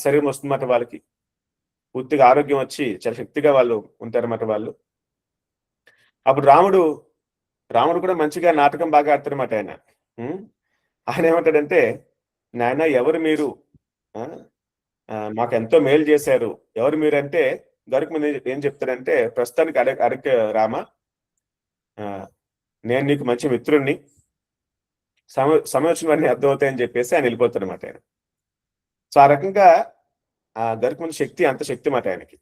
శరీరం వస్తుందన్నమాట. వాళ్ళకి పూర్తిగా ఆరోగ్యం వచ్చి చాలా శక్తిగా వాళ్ళు ఉంటారన్నమాట వాళ్ళు. అప్పుడు రాముడు కూడా మంచిగా నాటకం బాగా ఆడతారన్నమాట ఆయన. ఆయన ఏమంటాడంటే, నాయన ఎవరు మీరు, మాకు ఎంతో మేలు చేశారు, ఎవరు మీరు అంటే గరుత్మంతుడు ఏం చెప్తాడంటే, ప్రస్తుతానికి అడగ రామ, నేను నీకు మంచి మిత్రుణ్ణి, సమయోచనవన్నీ అర్థమవుతాయని చెప్పేసి ఆయన వెళ్ళిపోతాడు అన్నమాట ఆయన. సో ఆ రకంగా గరుత్మంతుడి శక్తి అంత శక్తి మాట ఆయనకి.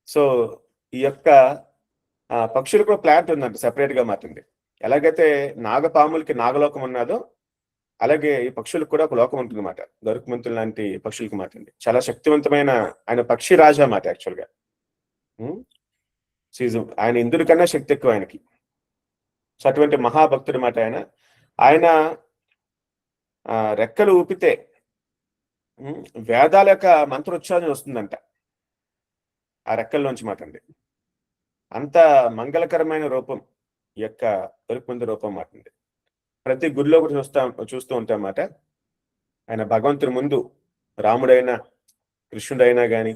సో ఈ యొక్క పక్షులు కూడా ప్లాంట్ ఉందంట సెపరేట్ గా మాత్రండి. ఎలాగైతే నాగపాములకి నాగలోకం ఉన్నదో అలాగే ఈ పక్షులకు కూడా ఒక లోకం ఉంటుంది అన్నమాట. గరుత్మంతుడు లాంటి పక్షులకి మాత్రండి చాలా శక్తివంతమైన ఆయన పక్షి రాజా అన్నమాట యాక్చువల్గా. ఆయన ఇంద్రుడి కన్నా శక్తి ఎక్కువ ఆయనకి. సో అటువంటి మహాభక్తుడు మాట ఆయన. ఆయన రెక్కలు ఊపితే వేదాల యొక్క మంత్రోచ్చారణ వస్తుందంట ఆ రెక్కల్లోంచి మాట అండి. అంత మంగళకరమైన రూపం ఈ యొక్క గరుత్మంతుడి రూపం మాట అండి. ప్రతి గుడిలో కూడా చూస్తూ ఉంటాం అన్నమాట. ఆయన భగవంతుని ముందు రాముడైనా కృష్ణుడైనా కానీ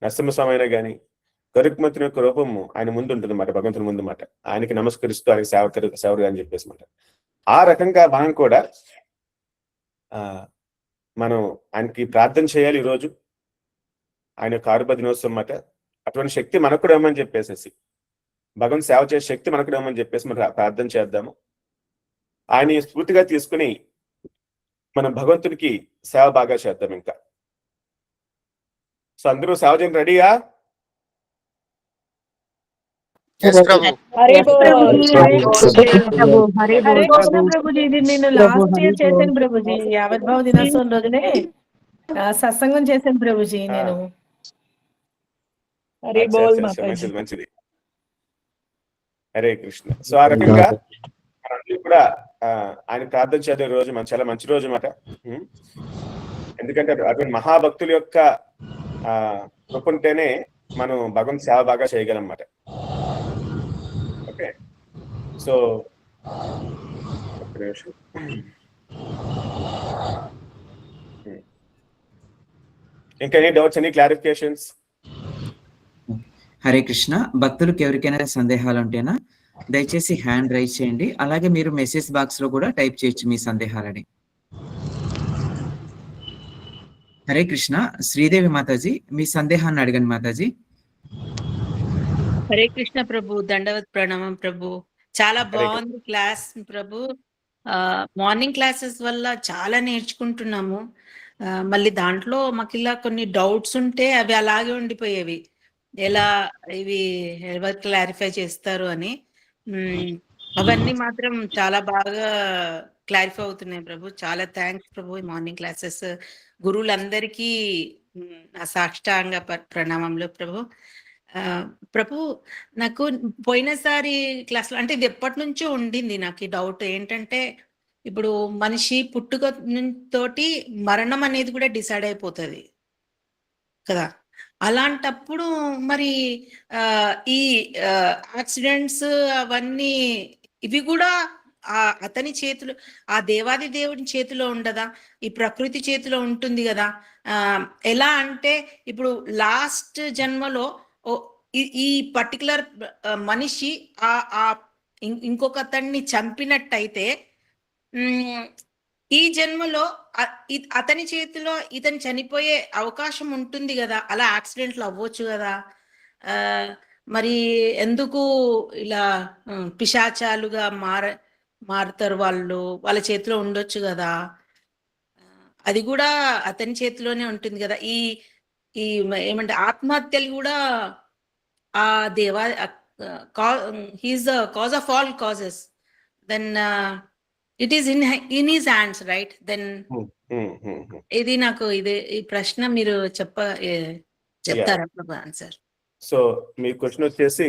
నరసింహస్వామి అయినా కానీ గరుత్మంతుని యొక్క రూపము ఆయన ముందు ఉంటుంది అన్నమాట, భగవంతుని ముందు మాట. ఆయనకి నమస్కరిస్తూ ఆయన సేవకుడు అని చెప్పేసి మాట. ఆ రకంగా మనం కూడా మనం ఆయనకి ప్రార్థన చేయాలి ఈరోజు, ఆయన యొక్క ఆరుబ దినోత్సవం మాట. అటువంటి శక్తి మనకు కూడా ఇవ్వమని చెప్పేసి, భగవంతు సేవ చేసే శక్తి మనకు కూడా ఇవ్వమని చెప్పేసి మనం ప్రార్థన చేద్దాము. ఆయన స్ఫూర్తిగా తీసుకుని మనం భగవంతునికి సేవ బాగా చేద్దాం ఇంకా. సో అందరూ సేవ చేయడం రెడీయా? ప్రభుజీ, ఇది నేను లాస్ట్ ఇయర్ చేశాను ప్రభుజీ, ఆవిర్భావ దినోత్సవం రోజునే సత్సంగం చేశాను ప్రభుజీ నేను. మంచిది, హరే కృష్ణ. సో ఆ రకంగా కూడా ఆయన ప్రార్థన చేసే రోజు చాలా మంచి రోజు అన్నమాట. ఎందుకంటే అటువంటి మహాభక్తుల యొక్క కృపంటేనే మనం భగవంతు సేవ బాగా చేయగలం అన్నమాట. ఓకే, సో ఇంకా any doubts, any clarifications? Hare Krishna. భక్తులకు ఎవరికైనా సందేహాలు ఉంటేనా దయచేసి హ్యాండ్ రైజ్ చేయండి. అలాగే మీరు మెసేజ్ బాక్స్ లో కూడా టైప్ చేయొచ్చు మీ సందేహాలని. హరే కృష్ణ. శ్రీదేవి మాతాజీ, మీ సందేహాన్ని అడగండి మాతాజీ. హరే కృష్ణ ప్రభు, దండవత్ ప్రణామం ప్రభు. చాలా హరే కృష్ణ. బాగుంది క్లాస్ ప్రభు. మార్నింగ్ క్లాసెస్ వల్ల చాలా నేర్చుకుంటున్నాము. మళ్ళీ దాంట్లో మాకు ఇలా కొన్ని డౌట్స్ ఉంటే అవి అలాగే ఉండిపోయేవి. ఎలా ఇవి ఎవరు క్లారిఫై చేస్తారు అని. అవన్నీ మాత్రం చాలా బాగా క్లారిఫై అవుతున్నాయి ప్రభు. చాలా థ్యాంక్స్ ప్రభు. ఈ మార్నింగ్ క్లాసెస్ గురువులందరికీ నా సాష్టాంగ ప్రణామంలో ప్రభు. ప్రభు, నాకు పోయినసారి క్లాస్లో అంటే ఇది ఎప్పటి నుంచో ఉండింది నాకు ఈ డౌట్. ఏంటంటే ఇప్పుడు మనిషి పుట్టుక తోటి మరణం అనేది కూడా డిసైడ్ అయిపోతుంది కదా. అలాంటప్పుడు మరి ఈ యాక్సిడెంట్స్ అవన్నీ ఇవి కూడా అతని చేతిలో, ఆ దేవాది దేవుడి చేతిలో ఉండదా? ఈ ప్రకృతి చేతిలో ఉంటుంది కదా. ఎలా అంటే ఇప్పుడు లాస్ట్ జన్మలో ఈ పర్టికులర్ మనిషి ఇంకొక అతన్ని చంపినట్టయితే ఈ జన్మలో అతని చేతిలో ఇతను చనిపోయే అవకాశం ఉంటుంది కదా. అలా యాక్సిడెంట్లు అవ్వచ్చు కదా. మరి ఎందుకు ఇలా పిశాచాలుగా మారుతారు వాళ్ళు? వాళ్ళ చేతిలో ఉండొచ్చు కదా. అది కూడా అతని చేతిలోనే ఉంటుంది కదా. ఈ ఏమంటే ఆత్మహత్యలు కూడా ఆ దేవా he's the cause of all causes. Then it is in his hands, right? Then ఇది నాకు ఈ ప్రశ్న మీరు చెప్తారా ప్రభు ఆన్సర్? సో మీ క్వశ్చన్ వచ్చేసి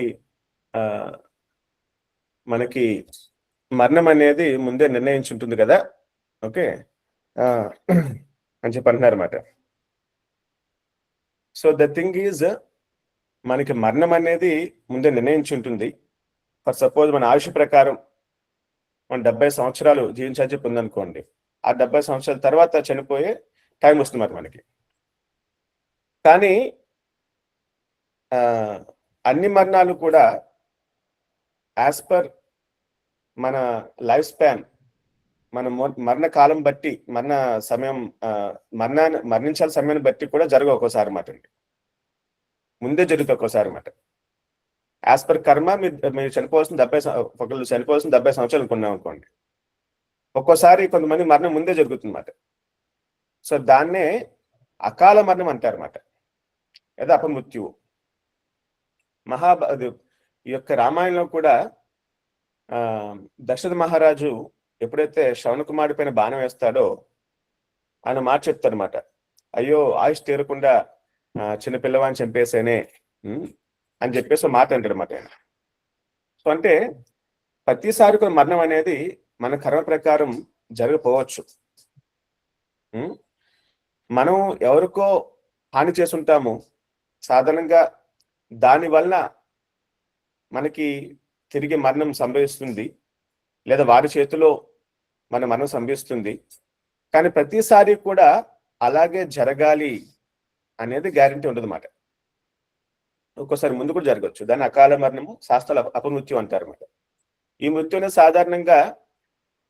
మనకి మరణం అనేది ముందే నిర్ణయించి ఉంటుంది కదా, ఓకే అని చెప్పి అంటున్నారు అన్నమాట. సో ద థింగ్ ఈజ్, మనకి మరణం అనేది ముందే నిర్ణయించి ఉంటుంది. ఫర్ సపోజ్ మన ఆయుష్ ప్రకారం మనం 70 సంవత్సరాలు జీవించాలని చెప్పి ఉందనుకోండి. ఆ 70 సంవత్సరాల తర్వాత చనిపోయే టైం వస్తుంది మనకి. కానీ అన్ని మరణాలు కూడా యాజ్ పర్ మన లైఫ్ స్పాన్, మన మరణ కాలం బట్టి, మరణించాల సమయాన్ని బట్టి కూడా జరగవు ఒక్కోసారి మాట అండి. ముందే జరుగుతుంది ఒక్కోసారి మాట. యాజ్ పర్ కర్మ మీరు చనిపోవాల్సిన 70 సంవత్సరాలు అనుకున్నాం అనుకోండి. ఒక్కోసారి కొంతమంది మరణం ముందే జరుగుతుంది అన్నమాట. సో దాన్నే అకాల మరణం అంటారు అన్నమాట, లేదా అపమృత్యువు. ఈ యొక్క రామాయణంలో కూడా దశరథ మహారాజు ఎప్పుడైతే శ్రవణకుమారుడి పైన బాణం వేస్తాడో ఆయన మాట చెప్తారనమాట, అయ్యో ఆయుష్ తీరకుండా చిన్న పిల్లవాడిని చంపేసేనే అని చెప్పేసి మాట అంటాడనమాట ఆయన. సో అంటే ప్రతిసారి కొన్ని మరణం అనేది మన కర్మ ప్రకారం జరగపోవచ్చు. మనం ఎవరికో హాని చేసుంటాము, సాధారణంగా దానివల్ల మనకి తిరిగి మరణం సంభవిస్తుంది, లేదా వారి చేతిలో మన మరణం సంభవిస్తుంది. కానీ ప్రతిసారి కూడా అలాగే జరగాలి అనేది గ్యారంటీ ఉండదు అన్నమాట. ఒక్కోసారి ముందు కూడా జరగవచ్చు. దాన్ని అకాల మరణము, శాస్త్రాలు అపమృత్యు అంటారు అన్నమాట. ఈ మృత్యునే సాధారణంగా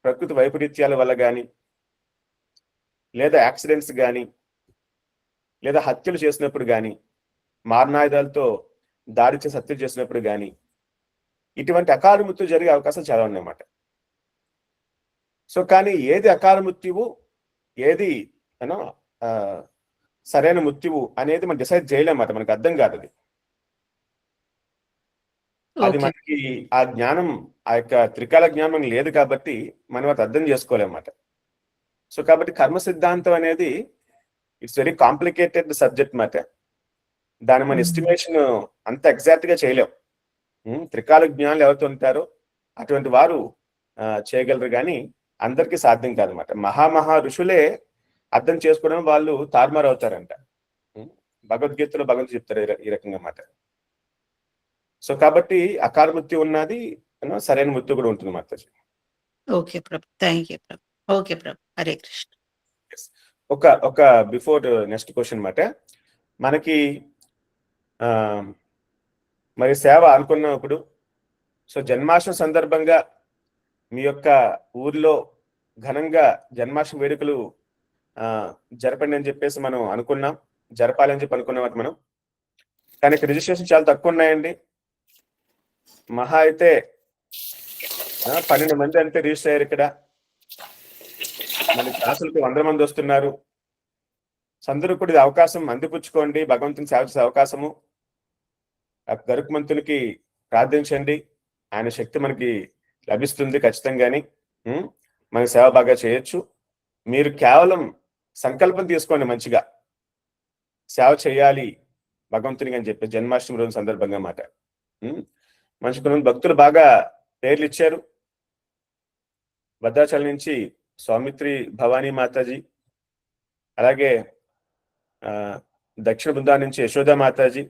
ప్రకృతి వైపరీత్యాల వల్ల కానీ, లేదా యాక్సిడెంట్స్ కానీ, లేదా హత్యలు చేసినప్పుడు కానీ, మారణాయుధాలతో దాడి చేసి హత్యలు చేసినప్పుడు కానీ, ఇటువంటి అకాల మృత్యు జరిగే అవకాశాలు చాలా ఉన్నాయన్నమాట. సో కానీ ఏది అకాల మృత్యువు, ఏది సరైన మృత్యువు అనేది మనం డిసైడ్ చేయలేమన్నమాట. మనకు అర్థం కాదు అది మనకి ఆ జ్ఞానం, ఆ యొక్క త్రికాల జ్ఞానం లేదు కాబట్టి మనం అది అర్థం చేసుకోలేమన్నమాట. సో కాబట్టి కర్మ సిద్ధాంతం అనేది ఇట్స్ వెరీ కాంప్లికేటెడ్ సబ్జెక్ట్ మాట. దాన్ని మన ఎస్టిమేషన్ అంత ఎగ్జాక్ట్ గా చేయలేం. త్రికాల జ్ఞానులు ఎవరితో ఉంటారో అటువంటి వారు చేయగలరు, కానీ అందరికీ సాధ్యం కాదన్నమాట. మహా ఋషులే అర్థం చేసుకోవడం వాళ్ళు తారుమారు అవుతారంట. భగవద్గీతలో భగవంతుడు చెప్తారు ఈ రకంగా మాట. సో కాబట్టి అకాల మృత్యు ఉన్నది, సరైన మృత్యు కూడా ఉంటుంది మాతాజీ. Okay Prabhu, thank you Prabhu. Okay Prabhu, Hare Krishna. ఒక బిఫోర్ నెక్స్ట్ క్వశ్చన్ మాట, మనకి మరి సేవ అనుకున్నప్పుడు సో జన్మాష్టమి సందర్భంగా మీ యొక్క ఊర్లో ఘనంగా జన్మాష్టమి వేడుకలు జరపండి అని చెప్పేసి మనం అనుకున్నాం, జరపాలని చెప్పి అనుకున్నాం మనం. కానీ రిజిస్ట్రేషన్ చాలా తక్కువ ఉన్నాయండి. మహా అయితే 12 మంది అంతే రిజిస్టర్ అయ్యారు. ఇక్కడ మన క్లాసులకు 100 మంది వస్తున్నారు. అందరూ కూడా ఇది అవకాశం అందిపుచ్చుకోండి. భగవంతుని సేవ చేసే అవకాశము. గరుకుమంతునికి ప్రార్థించండి, ఆయన శక్తి మనకి లభిస్తుంది ఖచ్చితంగాని. మన సేవ బాగా చేయొచ్చు. మీరు కేవలం సంకల్పం తీసుకోండి, మంచిగా సేవ చేయాలి భగవంతునికి అని చెప్పి జన్మాష్టమి రోజు సందర్భంగా మాట. మంచి కొంతమంది భక్తులు బాగా పేర్లు ఇచ్చారు. భద్రాచలం నుంచి సౌమిత్రి భవానీ మాతాజీ, అలాగే దక్షిణ బృందా నుంచి యశోదా మాతాజీ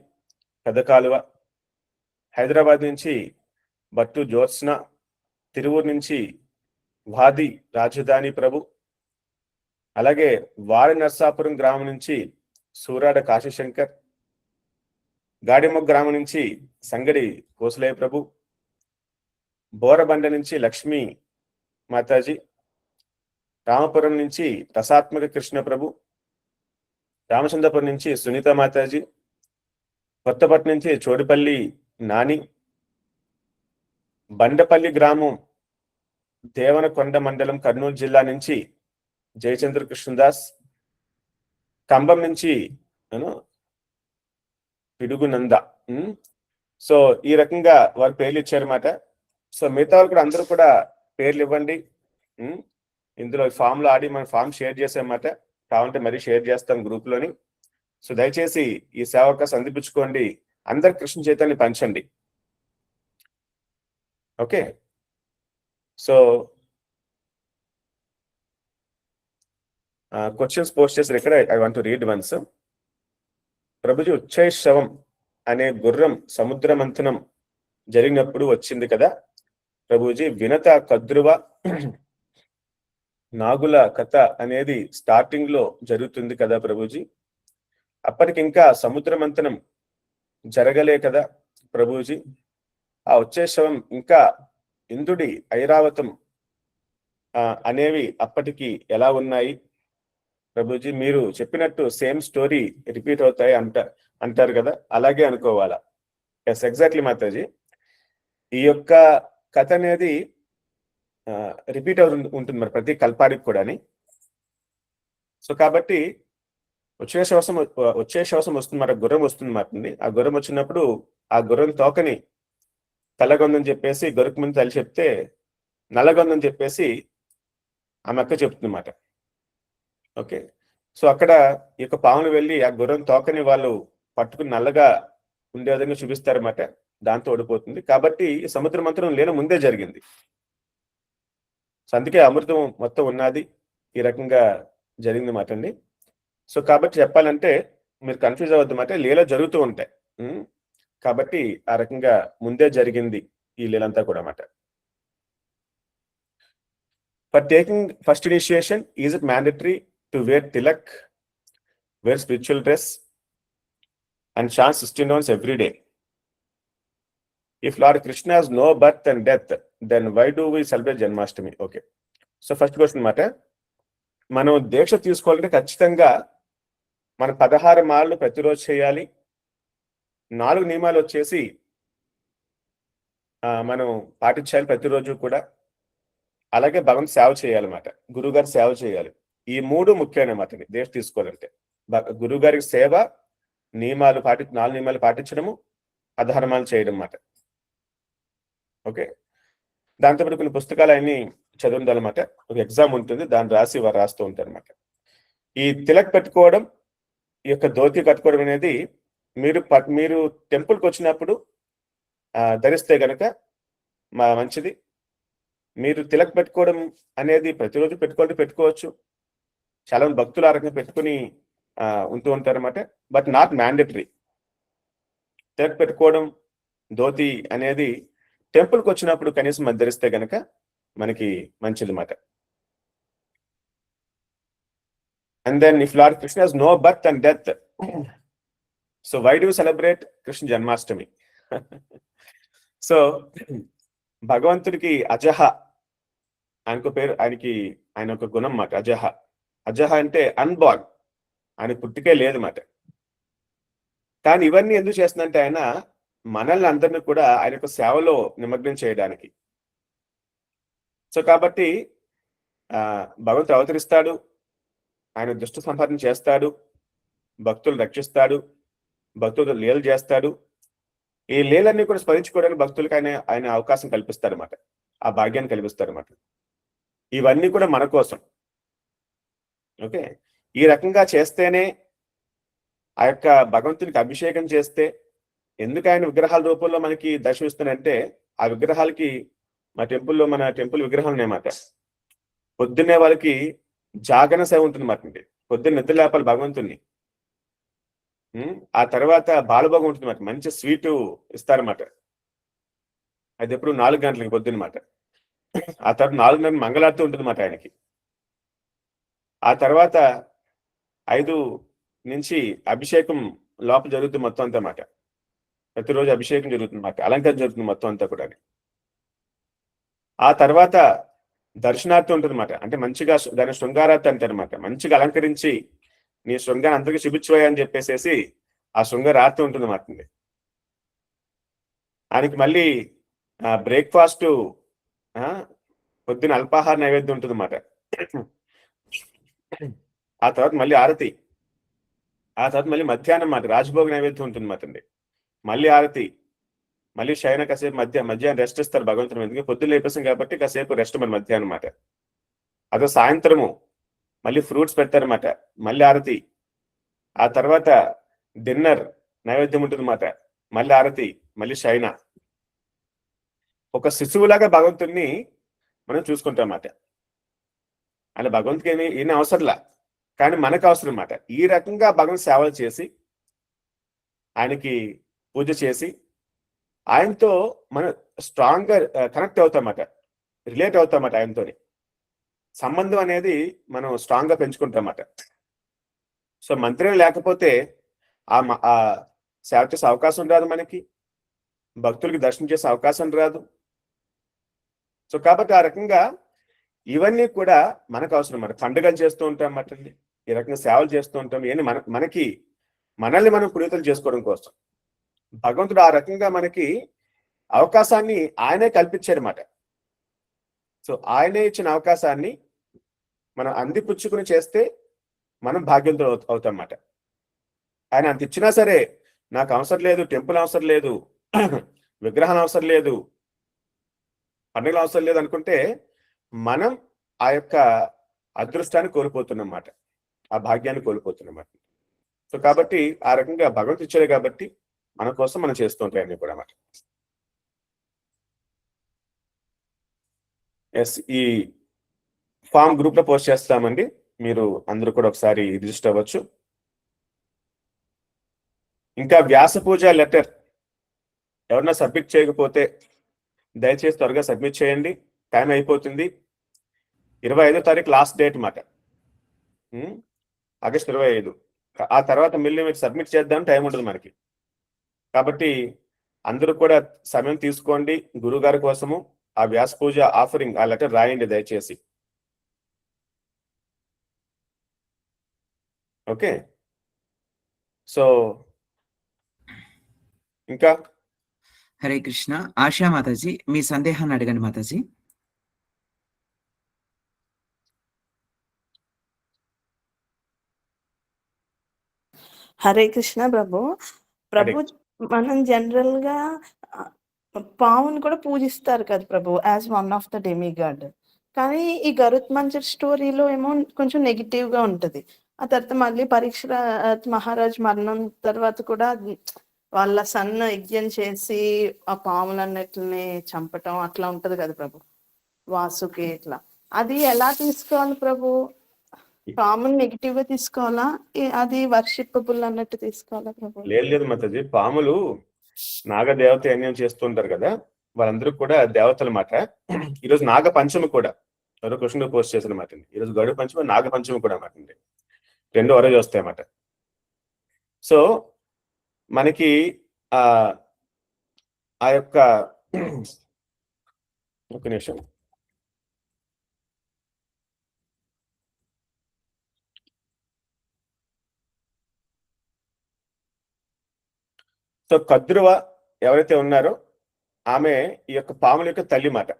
పెద్ద కాలువ, హైదరాబాద్ నుంచి భట్టు జ్యోత్స్న, తిరువూరు నుంచి వాది రాజధాని ప్రభు, అలాగే వారి నర్సాపురం గ్రామం నుంచి సూరాడ కాశీశంకర్, గాడిమొగ్గ గ్రామం నుంచి సంగడి కోసలయ్య ప్రభు, బోరబండ నుంచి లక్ష్మీ మాతాజీ, రామపురం నుంచి రసాత్మక కృష్ణ ప్రభు, రామచంద్రపురం నుంచి సునీత మాతాజీ, కొత్తపట్నం నుంచి చోడిపల్లి నాని, బండపల్లి గ్రామం దేవనకొండ మండలం కర్నూలు జిల్లా నుంచి జయచంద్ర కృష్ణదాస్, కంబం నుంచి పిడుగునంద. సో ఈ రకంగా వారు పేర్లు ఇచ్చారన్నమాట. సో మిగతా వాళ్ళు కూడా అందరూ కూడా పేర్లు ఇవ్వండి. ఇందులో ఫామ్ లో ఆడి మనం ఫామ్ షేర్ చేసామన్నమాట. కావాలంటే మరీ షేర్ చేస్తాం గ్రూప్ లోని. సో దయచేసి ఈ సేవకాశం అందిపుచ్చుకోండి, అందరు కృష్ణ చైతన్యాన్ని పంచండి. ఓకే, సో క్వశ్చన్స్ పోస్ట్ చేశారు ఇక్కడ. I want to read once. Prabhuji, ఉచ్చైశ్రవం అనే గుర్రం సముద్ర మంథనం జరిగినప్పుడు వచ్చింది కదా ప్రభుజీ. వినత కద్రువ నాగుల కథ అనేది స్టార్టింగ్ లో జరుగుతుంది కదా ప్రభుజీ. అప్పటికి ఇంకా సముద్ర మంథనం జరగలే కదా ప్రభుజీ. ఆ ఉచ్చైశ్రవం ఇంకా ఇంద్రుడి ఐరావతం అనేవి అప్పటికి ఎలా ఉన్నాయి ప్రభుజీ? మీరు చెప్పినట్టు సేమ్ స్టోరీ రిపీట్ అవుతాయి అంటారు కదా, అలాగే అనుకోవాలా? ఎస్, ఎగ్జాక్ట్లీ మాతాజీ. ఈ యొక్క కథ అనేది రిపీట్ ఉంటుంది మరి ప్రతి కల్పానికి కూడాని. సో కాబట్టి వచ్చే శ్వాసం వస్తుంది మరి, గుర్రం వస్తుంది మాటండి. ఆ గుర్రం వచ్చినప్పుడు ఆ గుర్రం తోకని తెల్లగొందని చెప్పేసి గొరుకు ముందు తల్లి చెప్తే నల్లగొందని చెప్పేసి ఆమె అక్క చెప్తుందన్నమాట. ఓకే, సో అక్కడ ఈ యొక్క పాములు వెళ్ళి ఆ గుర్రం తోకని వాళ్ళు పట్టుకుని నల్లగా ఉండే విధంగా చూపిస్తారన్నమాట. దాంతో ఓడిపోతుంది. కాబట్టి సముద్ర మంథనం లేని ముందే జరిగింది. సో అందుకే అమృతం మొత్తం ఉన్నది, ఈ రకంగా జరిగింది మాట అండి. సో కాబట్టి చెప్పాలంటే మీరు కన్ఫ్యూజ్ అవ్వద్దు మాట, లీల జరుగుతూ ఉంటాయి. కాబట్టి ఆ రకంగా ముందే జరిగింది ఈ లీలంతా కూడా మాట. For taking first initiation, is it mandatory to wear tilak, wear spiritual dress and chant 16 rounds every day? If Lord Krishna has no birth and death, then why do we celebrate Janmashtami? Okay, so first question మాట, మనం దీక్ష తీసుకోవాలంటే ఖచ్చితంగా మన 16 మాలలు ప్రతిరోజు చేయాలి. 4 నియమాలు వచ్చేసి మనం పాటించాలి ప్రతిరోజు కూడా. అలాగే భగవంతు సేవ చేయాలన్నమాట, గురువుగారి సేవ చేయాలి. ఈ 3 ముఖ్యమైన మాట దీక్ష తీసుకోవాలంటే. గురువుగారికి సేవ, 4 నియమాలు పాటించడము, అధర్మాలు చేయడం మాట. ఓకే, దాంతోపాటు కొన్ని పుస్తకాలు అన్ని చదువుదనమాట. ఒక ఎగ్జామ్ ఉంటుంది, దాన్ని రాసి వారు రాస్తూ ఉంటారు అనమాట. ఈ తిలక్ పెట్టుకోవడం, ఈ యొక్క ధోతి కట్టుకోవడం అనేది మీరు టెంపుల్కి వచ్చినప్పుడు ధరిస్తే గనక మంచిది. మీరు తిలక్ పెట్టుకోవడం అనేది ప్రతిరోజు పెట్టుకోవచ్చు. చాలా మంది భక్తులు ఆ రకంగా పెట్టుకుని ఉంటూ ఉంటారన్నమాట. But not mandatory. తిలక్ పెట్టుకోవడం, ధోతి అనేది టెంపుల్కి వచ్చినప్పుడు కనీసం అది ధరిస్తే గనక మనకి మంచిది మాట. And then if Lord Krishna has no birth and death, so why do celebrate Krishna Janmashtami? So భగవంతుడికి అజహ ఆయనకు పేరు, ఆయన ఒక గుణం మాట అజహ. అజహ అంటే అన్బార్న్, ఆయన పుట్టికే లేదు మాట. కానీ ఇవన్నీ ఎందుకు చేస్తుందంటే ఆయన మనల్ని అందరినీ కూడా ఆయన యొక్క సేవలో నిమగ్నం చేయడానికి. సో కాబట్టి భగవంతుడు అవతరిస్తాడు, ఆయన దుష్ట సంహారం చేస్తాడు, భక్తులు రక్షిస్తాడు, భక్తులు లీలలు చేస్తాడు. ఈ లీలన్నీ కూడా స్మరించుకోవడానికి భక్తులకు ఆయన అవకాశం కల్పిస్తారన్నమాట, ఆ భాగ్యాన్ని కల్పిస్తారన్నమాట. ఇవన్నీ కూడా మన కోసం. ఓకే, ఈ రకంగా చేస్తేనే ఆ యొక్క భగవంతునికి అభిషేకం చేస్తే, ఎందుకు ఆయన విగ్రహాల రూపంలో మనకి దర్శనమిస్తున్నాయంటే, ఆ విగ్రహాలకి మన టెంపుల్ విగ్రహం ఉన్నాయన్నమాట. పొద్దున్నే వాళ్ళకి జాగరణ సేవ ఉంటుంది మాట. పొద్దున్న నిద్ర లేపాలి భగవంతుణ్ణి. ఆ తర్వాత బాలభోగం ఉంటుంది మాట, మంచి స్వీటు ఇస్తారన్నమాట. అది ఎప్పుడు 4 గంటలకి పొద్దున్న మాట. ఆ తర్వాత 4 గంటలకు మంగళారతి ఉంటుంది మాట ఆయనకి. ఆ తర్వాత 5 నుంచి అభిషేకం లోపల జరుగుతుంది మొత్తం అంతా మాట. ప్రతిరోజు అభిషేకం జరుగుతుంది మాట, అలంకరణ జరుగుతుంది మొత్తం అంతా కూడా. ఆ తర్వాత దర్శనార్థం ఉంటుంది మాట, అంటే మంచిగా దాని శృంగారార్థం అంటారన్నమాట. మంచిగా అలంకరించి నీ శృంగాన్ని అందరికీ చూపించబోయా అని చెప్పేసి ఆ శృంగారార్థం ఉంటుంది మాట. ఆయనకి మళ్ళీ బ్రేక్ఫాస్ట్, పొద్దున అల్పాహార నైవేద్యం ఉంటుంది అన్నమాట. ఆ తర్వాత మళ్ళీ ఆరతి, ఆ తర్వాత మళ్ళీ మధ్యాహ్నం మాట రాజభోగ నైవేద్యం ఉంటుంది మాట. మళ్ళీ ఆరతి, మళ్ళీ శయన కాసేపు మధ్యాహ్నం రెస్ట్ ఇస్తారు భగవంతుని. ఎందుకంటే పొద్దున్న లేపేసాం కాబట్టి కాసేపు రెస్ట్ మరి మధ్యాహ్నం మాట. అదో సాయంత్రము మళ్ళీ ఫ్రూట్స్ పెడతారన్నమాట, మళ్ళీ ఆరతి. ఆ తర్వాత డిన్నర్ నైవేద్యం ఉంటుంది మాట, మళ్ళీ ఆరతి, మళ్ళీ శయన. ఒక శిశువులాగా భగవంతుడిని మనం చూసుకుంటాం అన్నమాట. అలా భగవంతుడికి ఏమీ అవసరంలా, కానీ మనకు అవసరం అన్నమాట. ఈ రకంగా భగవంతు సేవలు చేసి, ఆయనకి పూజ చేసి, ఆయనతో మనం స్ట్రాంగ్గా కనెక్ట్ అవుతామన్నమాట, రిలేట్ అవుతామన్నమాట. ఆయనతో సంబంధం అనేది మనం స్ట్రాంగ్గా పెంచుకుంటామన్నమాట. సో మంత్రం లేకపోతే ఆ సేవ చేసే అవకాశం రాదు మనకి, భక్తులకి దర్శనం చేసే అవకాశం రాదు. సో కాబట్టి ఆ రకంగా ఇవన్నీ కూడా మనకు అవసరం అన్నమాట. పండుగలు చేస్తూ ఉంటాం అన్నమాట, ఈ రకంగా సేవలు చేస్తూ ఉంటాం. ఇవన్నీ మనల్ని మనం పునీతులు చేసుకోవడం కోసం భగవంతుడు ఆ రకంగా మనకి అవకాశాన్ని ఆయనే కల్పించారన్నమాట. సో ఆయనే ఇచ్చిన అవకాశాన్ని మనం అందిపుచ్చుకుని చేస్తే మనం భాగ్యంతో అవుతాం అన్నమాట. ఆయన అంత ఇచ్చినా సరే నాకు అవసరం లేదు, టెంపుల్ అవసరం లేదు, విగ్రహం అవసరం లేదు, పండుగలు అవసరం లేదు అనుకుంటే మనం ఆ యొక్క అదృష్టాన్ని కోల్పోతున్నమాట, ఆ భాగ్యాన్ని కోల్పోతున్నమాట. సో కాబట్టి ఆ రకంగా భగవంతుడు ఇచ్చాడు కాబట్టి మన కోసం మనం చేస్తూ ఉంటాయి అన్ని కూడా అన్నమాట. ఎస్, ఈ ఫామ్ గ్రూప్ లో పోస్ట్ చేస్తామండి, మీరు అందరూ కూడా ఒకసారి రిజిస్టర్ అవ్వచ్చు. ఇంకా వ్యాస పూజ లెటర్ ఎవరన్నా సబ్మిట్ చేయకపోతే దయచేసి త్వరగా సబ్మిట్ చేయండి, టైం అయిపోతుంది. 25వ తారీఖు లాస్ట్ డేట్ మాట, ఆగస్ట్ 25. ఆ తర్వాత మళ్ళీ మీకు సబ్మిట్ చేద్దాం, టైం ఉంటుంది మనకి. కాబట్టి అందరూ కూడా సమయం తీసుకోండి, గురువుగారి కోసము ఆ వ్యాస పూజ ఆఫరింగ్ ఆ లెటర్ రాయండి దయచేసి. ఓకే, సో ఇంకా హరే కృష్ణ. ఆశా మాతాజీ, మీ సందేహాన్ని అడగండి మాతాజీ. హరే కృష్ణ ప్రభు. మనం జనరల్ గా పావుని కూడా పూజిస్తారు కదా Prabhu, as one of the demigod. కానీ ఈ గరుత్ మంజర్ స్టోరీలో ఏమో కొంచెం నెగిటివ్ గా ఉంటది. ఆ తర్వాత మళ్ళీ పరీక్ష మహారాజ్ మరణం తర్వాత కూడా వాళ్ళ సన్న యజ్ఞం చేసి ఆ పాములన్నిటిని చంపటం అట్లా ఉంటది కదా ప్రభు, వాసుకి ఇట్లా. అది ఎలా తీసుకోవాలి ప్రభు? పాముని నెగిటివ్ గా తీసుకోవాలా, అది వర్షిప్పబుల్ అన్నట్టు తీసుకోవాలా ప్రభు? లేదు మాతాజీ, పాములు నాగదేవత యజ్ఞం చేస్తుంటారు కదా, వాళ్ళందరూ కూడా దేవతల మాట. ఈరోజు నాగ పంచమి కూడా ఎవరో కృష్ణుడు పోస్ట్ చేసిన మాట. ఈరోజు గరుడ పంచమి, నాగ పంచమి కూడా మాట, రెండు ఒరే వస్తాయి అన్నమాట. సో మనకి ఆ యొక్క ఒక నిమిషం. సో కద్రువ ఎవరైతే ఉన్నారో ఆమె ఈ యొక్క పాముల యొక్క తల్లి మాట.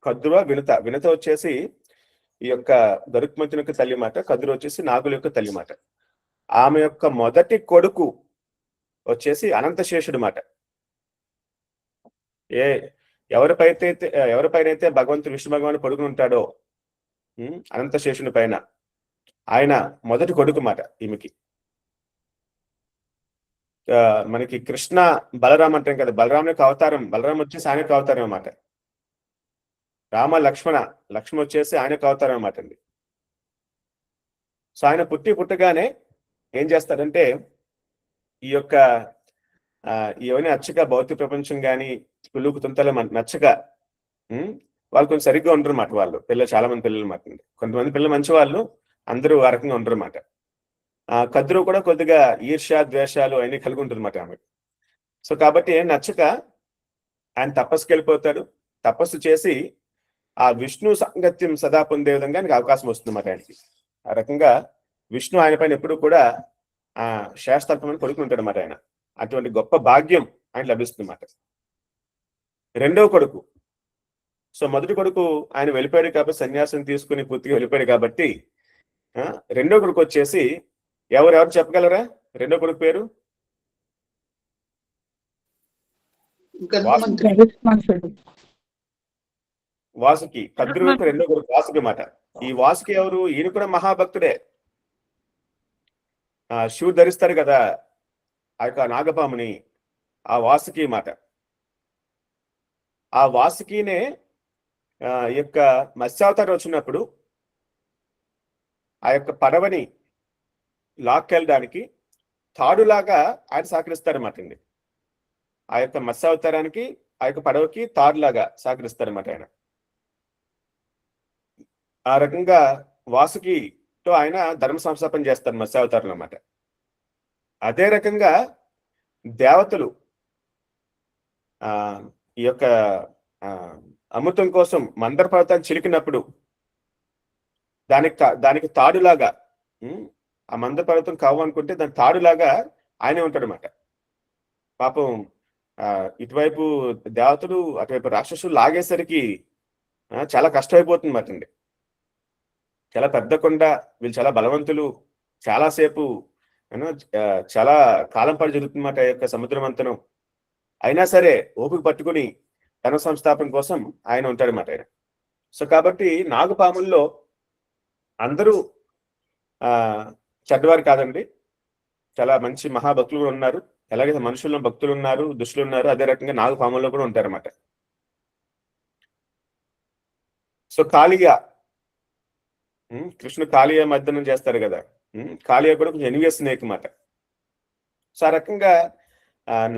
కద్రువ వినత వచ్చేసి ఈ యొక్క గరుత్మంతుని యొక్క తల్లి మాట. కద్రువ వచ్చేసి నాగుల యొక్క తల్లి మాట. ఆమె యొక్క మొదటి కొడుకు వచ్చేసి అనంతశేషుడు మాట. ఎవరిపైనైతే భగవంతుడు విష్ణు భగవాన్ కొడుకుని ఉంటాడో అనంతశేషుని పైన ఆయన మొదటి కొడుకు మాట ఈమెకి. మనకి కృష్ణ బలరాం అంటాం కదా, బలరాం యొక్క అవతారం, బలరాం వచ్చేసి ఆయన యొక్క అవతారం అన్నమాట. రామ లక్ష్మణ వచ్చేసి ఆయన యొక్క అవతారం అన్నమాట అండి. సో ఆయన పుట్టగానే ఏం చేస్తాడంటే ఈ యొక్క ఇవన్నీ నచ్చక భౌతిక ప్రపంచం కానీ కులుకు తుంతలు నచ్చక వాళ్ళు కొంచెం సరిగ్గా ఉండరు అన్నమాట. వాళ్ళు పిల్లలు చాలా మంది పిల్లలు మాట. కొంతమంది పిల్లలు మంచి వాళ్ళు, అందరూ ఆ రకంగా ఉండరు అన్నమాట. కద్రువు కూడా కొద్దిగా ఈర్ష్య ద్వేషాలు అన్ని కలిగి ఉంటుంది అన్నమాట ఆమె. సో కాబట్టి ఏం నచ్చక ఆయన తపస్సుకి వెళ్ళిపోతాడు. తపస్సు చేసి ఆ విష్ణు సాంగత్యం సదా పొందే విధంగా ఆయనకి అవకాశం వస్తుంది అన్నమాట ఆయనకి. ఆ రకంగా విష్ణు ఆయన పైన ఎప్పుడు కూడా శాస్త్రత్వం కొడుకుంటాడు అన్నమాట ఆయన. అటువంటి గొప్ప భాగ్యం ఆయన లభిస్తుంది అన్నమాట. రెండవ కొడుకు, సో మొదటి కొడుకు ఆయన వెళ్ళిపోయాడు కాబట్టి, సన్యాసం తీసుకుని పూర్తిగా వెళ్ళిపోయాడు కాబట్టి, రెండో కొడుకు వచ్చేసి ఎవరు చెప్పగలరా? రెండో కొడుకు పేరు వాసుకి. కద్రువు యొక్క రెండో కొడుకు వాసుకి మాట. ఈ వాసుకి ఎవరు? ఈయన కూడా మహాభక్తుడే. శివుడు ధరిస్తారు కదా ఆ యొక్క నాగపాముని, ఆ వాసుకి మాట. ఆ వాసుకినే ఈ యొక్క మత్స్యావతారం వచ్చినప్పుడు ఆ యొక్క పడవని లాక్కెళ్ళడానికి తాడులాగా ఆయన సహకరిస్తారన్నమాట అండి. ఆ యొక్క మత్స్యావతారానికి ఆ యొక్క పడవకి తాడులాగా సహకరిస్తారన్నమాట ఆయన. ఆ రకంగా వాసుకితో ఆయన ధర్మ సంస్థాపన చేస్తారు మత్స్యావతారం అన్నమాట. అదే రకంగా దేవతలు ఈ యొక్క అమృతం కోసం మందర పర్వతాన్ని చిలికినప్పుడు దానికి తాడులాగా, ఆ మందర పర్వతం కావాలనుకుంటే దాని తాడులాగా ఆయనే ఉంటాడు అన్నమాట. పాపం ఇటువైపు దేవతలు అటువైపు రాక్షసులు లాగేసరికి చాలా కష్టమైపోతుంది అన్నమాట అండి. చాలా పెద్ద కొండ, వీళ్ళు చాలా బలవంతులు, చాలాసేపు చాలా కాలం పాటు జరుగుతుందన్నమాట ఆ యొక్క సముద్ర మంతనం. అయినా సరే ఓపిక పట్టుకుని ధన సంస్థాపన కోసం ఆయన ఉంటాడన్నమాట ఆయన. సో కాబట్టి నాగుపాముల్లో అందరూ చెడ్డవారు కాదండి, చాలా మంచి మహాభక్తులు ఉన్నారు. ఎలాగైతే మనుషుల్లో భక్తులు ఉన్నారు, దుష్టులు ఉన్నారు, అదే రకంగా నాగుపాముల్లో కూడా ఉంటారన్నమాట. సో కాళియా, కృష్ణుడు కాళియా మర్దనం చేస్తారు కదా, కాళియా కూడా కొంచెం ఎనివియస్ స్నేక్ మాట. సో ఆ రకంగా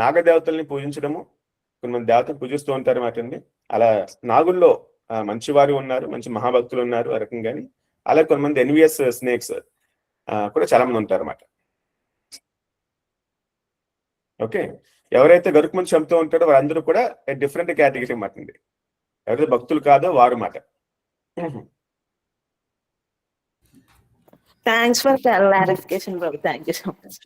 నాగదేవతల్ని పూజించడము, కొంతమంది దేవతలు పూజిస్తూ ఉంటారు మాట అండి. అలా నాగుల్లో మంచివారు ఉన్నారు, మంచి మహాభక్తులు ఉన్నారు ఆ రకంగాని. అలాగే కొంతమంది ఎన్వియస్ స్నేక్స్ కూడా చాలా మంది ఉంటారు అన్నమాట. ఓకే, ఎవరైతే గరుకుమంది చంపుతూ ఉంటాడో వారందరూ కూడా డిఫరెంట్ కేటగిరీ అన్నమాట అండి. ఎవరైతే భక్తులు కాదో వారు మాట. Thanks for clarification bro. Thank you so much.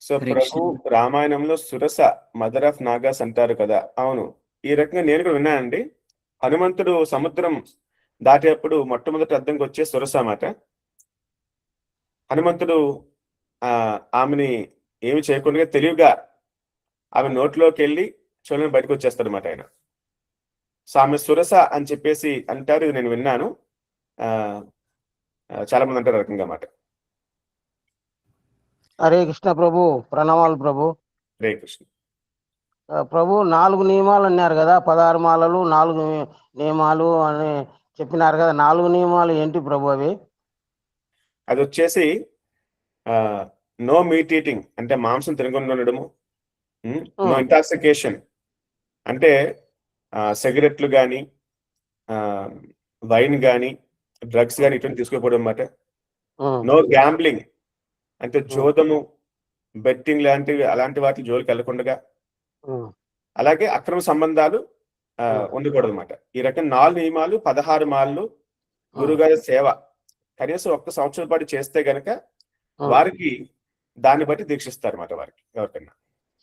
So Prabhu రామాయణంలో సురస మదర్ ఆఫ్ నాగాస్ అంటారు కదా. అవును, ఈ రకంగా నేను కూడా విన్నానండి. హనుమంతుడు సముద్రం దాటేప్పుడు మొట్టమొదటి అర్థంకి వచ్చే సురస మాట. హనుమంతుడు ఆమెని ఏమి చేయకుండా తెలివిగా ఆమె నోట్లోకి వెళ్ళి చూడని బయటకు వచ్చేస్తాడు అన్నమాట ఆయన. సో ఆమె సురస అని చెప్పేసి అంటారు, ఇది నేను విన్నాను. చాలా మంది అంటారు రకంగా మాట. హరే కృష్ణ ప్రభు, ప్రణామాలు ప్రభు. హరే కృష్ణ ప్రభు. 4 నియమాలు అన్నారు కదా, 16 మాలలు 4 నియమాలు అని చెప్పినారు కదా. 4 నియమాలు ఏంటి ప్రభు అవి? అది వచ్చేసి నో మీట్ ఈటింగ్ అంటే మాంసం తినకుండా ఉండడము, నో ఇంటాక్సికేషన్ అంటే సిగరెట్లు కానీ వైన్ కానీ డ్రగ్స్ కానీ ఇటువంటి తీసుకోకపోవడం అన్నమాట. నో గ్యాంబ్లింగ్ అంటే జోదము బెట్టింగ్ అలాంటి వాటి జోలికి వెళ్ళకుండా, ఉమ్, అలాగే అక్రమ సంబంధాలు ఉండకూడదు అనమాట. ఈ రకం 4 నియమాలు, 16 మాలలు గురుగారి సేవ కనీసం 1 సంవత్సరం పాటు చేస్తే గనక వారికి దాన్ని బట్టి దీక్షిస్తారు అన్నమాట వారికి ఎవరికైనా.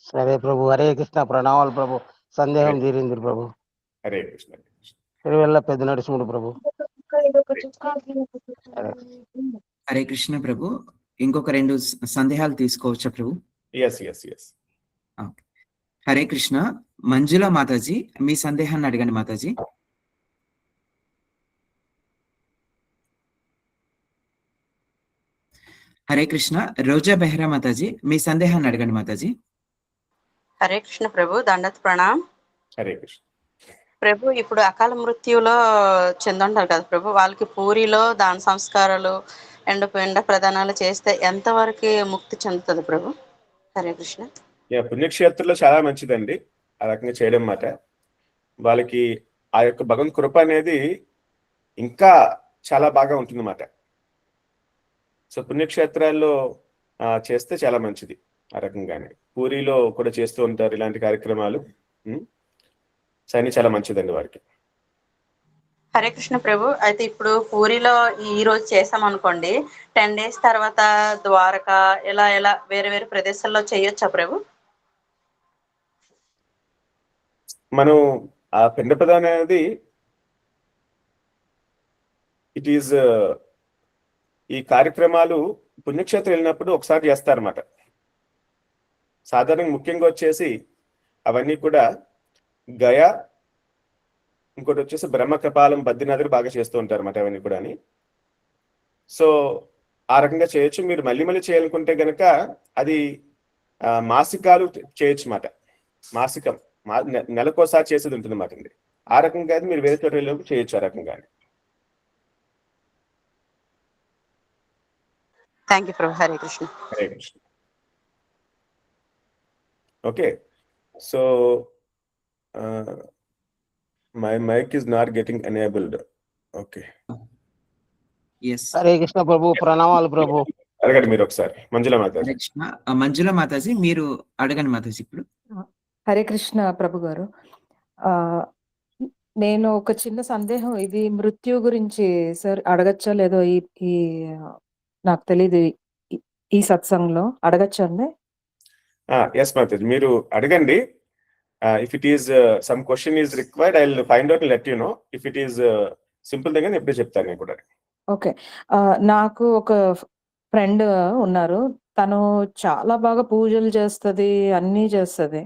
సరే ప్రభు. హరే కృష్ణ. ప్రణామాలు ప్రభు. సందేహం తీరింది ప్రభు. హరే కృష్ణ. తిరువెల్ల పెద్ద నరసింహుడు ప్రభు. హరే కృష్ణ ప్రభు. ఇంకొక 2 సందేహాలు తీసుకోవచ్చా ప్రభు? ఎస్. హరే కృష్ణ. మంజుల మాతాజీ, మీ సందేహాన్ని అడగండి మాతాజీ. హరే కృష్ణ. రోజా బెహ్రా మాతాజీ, మీ సందేహాన్ని అడగండి మాతాజీ. హరే కృష్ణ ప్రభు. దండత్ ప్రణామ్. హరే కృష్ణ ప్రభు. ఇప్పుడు అకాల మృత్యులో చెందుంటారు కదా ప్రభు, వాళ్ళకి పూరిలో దాన సంస్కారాలు పిండ ప్రదానాలు చేస్తే ఎంతవరకు ముక్తి చెందుతుంది ప్రభు? హరే కృష్ణ. పుణ్యక్షేత్రంలో చాలా మంచిదండి ఆ రకంగా చేయడం మాట. వాళ్ళకి ఆ యొక్క భగవంత్ కృప అనేది ఇంకా చాలా బాగా ఉంటుందన్నమాట. సో పుణ్యక్షేత్రాల్లో చేస్తే చాలా మంచిది. ఆ రకంగానే పూరిలో కూడా చేస్తూ ఉంటారు ఇలాంటి కార్యక్రమాలు. అన్ని చాలా మంచిదండి వారికి. హరే కృష్ణ ప్రభు. అయితే ఇప్పుడు పూరిలో ఈ రోజు చేసాం అనుకోండి, 10 days తర్వాత ద్వారకా ఇలా వేరే వేరే ప్రదేశాల్లో చేయొచ్చా ప్రభు? మనం ఆ పిండ ప్రదానం అనేది ఇట్ ఈజ్ ఈ కార్యక్రమాలు పుణ్యక్షేత్రం వెళ్ళినప్పుడు ఒకసారి చేస్తారన్నమాట. సాధారణంగా ముఖ్యంగా వచ్చేసి అవన్నీ కూడా గయా, ఇంకోటి వచ్చేసి బ్రహ్మకపాలం, బద్రీనాథులు బాగా చేస్తూ ఉంటారు అన్నమాట అవన్నీ కూడా. సో ఆ రకంగా చేయొచ్చు. మీరు మళ్ళీ చేయాలనుకుంటే గనక అది మాసికాలు చేయొచ్చు అన్నమాట. మాసికం నెలకోసారి చేసేది ఉంటుంది అన్నమాట అండి. ఆ రకంగా అయితే మీరు వేరే చోట వెళ్ళినప్పుడు చేయొచ్చు ఆ రకంగా. Thank you Prabhu. Hare Krishna. Hare Krishna. Okay. So my mic is not getting enabled. Okay. Yes. Hare Krishna Prabhu. ప్రణామాలు ప్రభు. అడగండి మీరు ఒకసారి. మంజుల మాతాజీ. మంజుల మాతాజీ, మీరు అడగండి మాతాజీ ఇప్పుడు. హరే కృష్ణ ప్రభు గారు. నేను ఒక చిన్న సందేహం, ఇది మృత్యు గురించి సార్ అడగచ్చా లేదో? ఈ నాకు తెలియదు, ఈ సత్సంగంలో అడగచ్చా అండి? ఎస్ మాతాజీ, మీరు అడగండి. If it is some question is required, I'll find out and let you know. If it is simple thing, ఎప్పుడే చెప్తాను నేను కూడా. ఓకే. నాకు ఒక ఫ్రెండ్ ఉన్నారు. తను చాలా బాగా పూజలు చేస్తది, అన్నీ చేస్తది.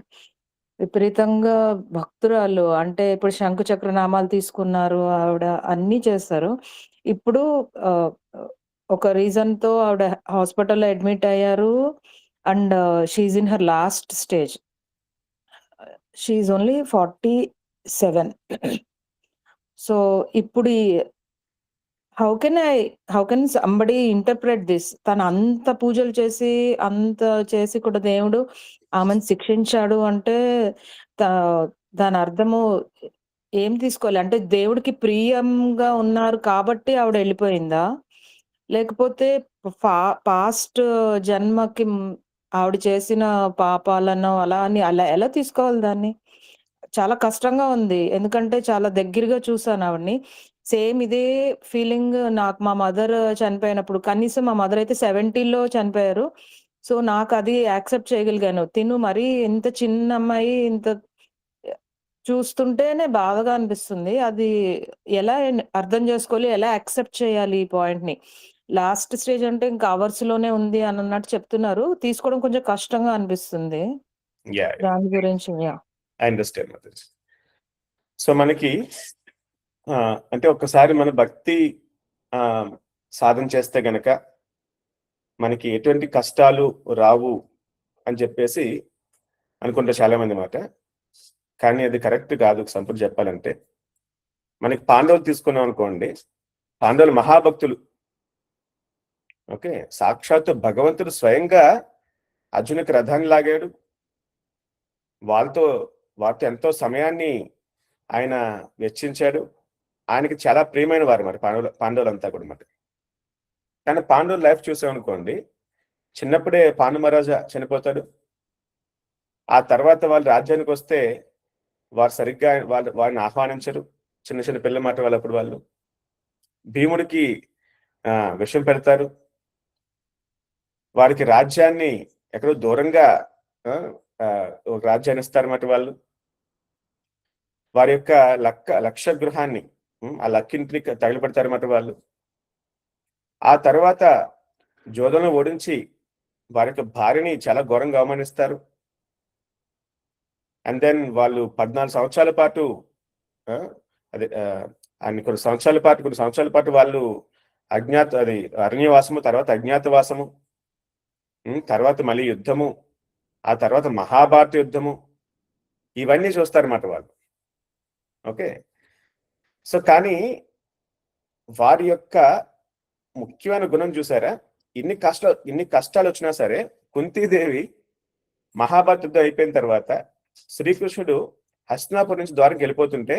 విపరీతంగా భక్తురాలు. అంటే ఇప్పుడు శంకు చక్ర నామాలు తీసుకున్నారు ఆవిడ, అన్నీ చేస్తారు. ఇప్పుడు ఒక రీజన్‌తో ఆవిడ హాస్పిటల్‌లో అడ్మిట్ అయ్యారు. And she is in her last stage. She is only 47. So ఇప్పుడు how can somebody interpret this? తను అంత పూజలు చేసి, అంత చేసి కూడా దేవుడు ఆమెను శిక్షించాడు అంటే దాని అర్థము ఏం తీసుకోవాలి? అంటే దేవుడికి ప్రియంగా ఉన్నారు కాబట్టి ఆవిడ వెళ్ళిపోయిందా? లేకపోతే పాస్ట్ జన్మకి ఆవిడ చేసిన పాపాలను అలా ఎలా తీసుకోవాలి దాన్ని? చాలా కష్టంగా ఉంది. ఎందుకంటే చాలా దగ్గరగా చూసాను ఆవిడని. సేమ్ ఇదే ఫీలింగ్ నాకు మా మదర్ చనిపోయినప్పుడు. కనీసం మా మదర్ అయితే 70లో చనిపోయారు. సో నాకు అది యాక్సెప్ట్ చేయగలిగాను. తిను మరీ ఇంత చిన్న అమ్మాయి, ఇంత చూస్తుంటేనే బాధగా అనిపిస్తుంది. అది ఎలా అర్థం చేసుకోవాలి? ఎలా యాక్సెప్ట్ చేయాలి ఈ పాయింట్‌ని? లాస్ట్ స్టేజ్ అంటే ఇంకా అవర్స్‌లోనే ఉంది అన్నట్టు చెప్తున్నారు. తీసుకోవడం కొంచెం కష్టంగా అనిపిస్తుంది. దాని గురించి ఐ అండర్స్టాండ్ మాతాజీ. సో మనకి అంటే ఒక్కసారి మన భక్తి సాధన చేస్తే గనక మనకి ఎటువంటి కష్టాలు రావు అని చెప్పేసి అనుకుంటే చాలా మంది మాట. కానీ అది కరెక్ట్ కాదు. సంపూర్ణ చెప్పాలంటే మనకి పాండవులు తీసుకున్నాం అనుకోండి. పాండవులు మహాభక్తులు. ఓకే. సాక్షాత్తు భగవంతుడు స్వయంగా అర్జునుకి రథాన్ని లాగాడు. వారితో ఎంతో సమయాన్ని ఆయన వెచ్చించాడు. ఆయనకి చాలా ప్రియమైన వారు మరి పాండవులంతా కూడా మరి. కానీ పాండవుల లైఫ్ చూసామనుకోండి, చిన్నప్పుడే పాండు మహారాజా చనిపోతాడు. ఆ తర్వాత వాళ్ళు రాజ్యానికి వస్తే వారు సరిగ్గా వారిని ఆహ్వానించరు. చిన్న చిన్న పిల్లల మాట వాళ్ళప్పుడు వాళ్ళు భీముడికి విషం పెడతారు. వారికి రాజ్యాన్ని ఎక్కడో దూరంగా ఒక రాజ్యాన్ని ఇస్తారన్నమాట వాళ్ళు. వారి యొక్క లక్ష గృహాన్ని ఆ లక్కింటిని తగిలిపెడతారన్నమాట వాళ్ళు. ఆ తర్వాత జోధంలో ఓడించి వారి యొక్క భార్యని చాలా ఘోరంగా అవమానిస్తారు. అండ్ దెన్ వాళ్ళు 14 సంవత్సరాల పాటు కొన్ని సంవత్సరాల పాటు వాళ్ళు అరణ్యవాసము, తర్వాత అజ్ఞాతవాసము, తర్వాత మళ్ళీ యుద్ధము, ఆ తర్వాత మహాభారత యుద్ధము, ఇవన్నీ చూస్తారన్నమాట వాళ్ళు. ఓకే, సో కానీ వారి యొక్క ముఖ్యమైన గుణం చూసారా, ఇన్ని కష్టాలు వచ్చినా సరే కుంతీదేవి మహాభారత యుద్ధం అయిపోయిన తర్వాత శ్రీకృష్ణుడు హస్తినాపురం నుంచి ద్వారం వెళ్ళిపోతుంటే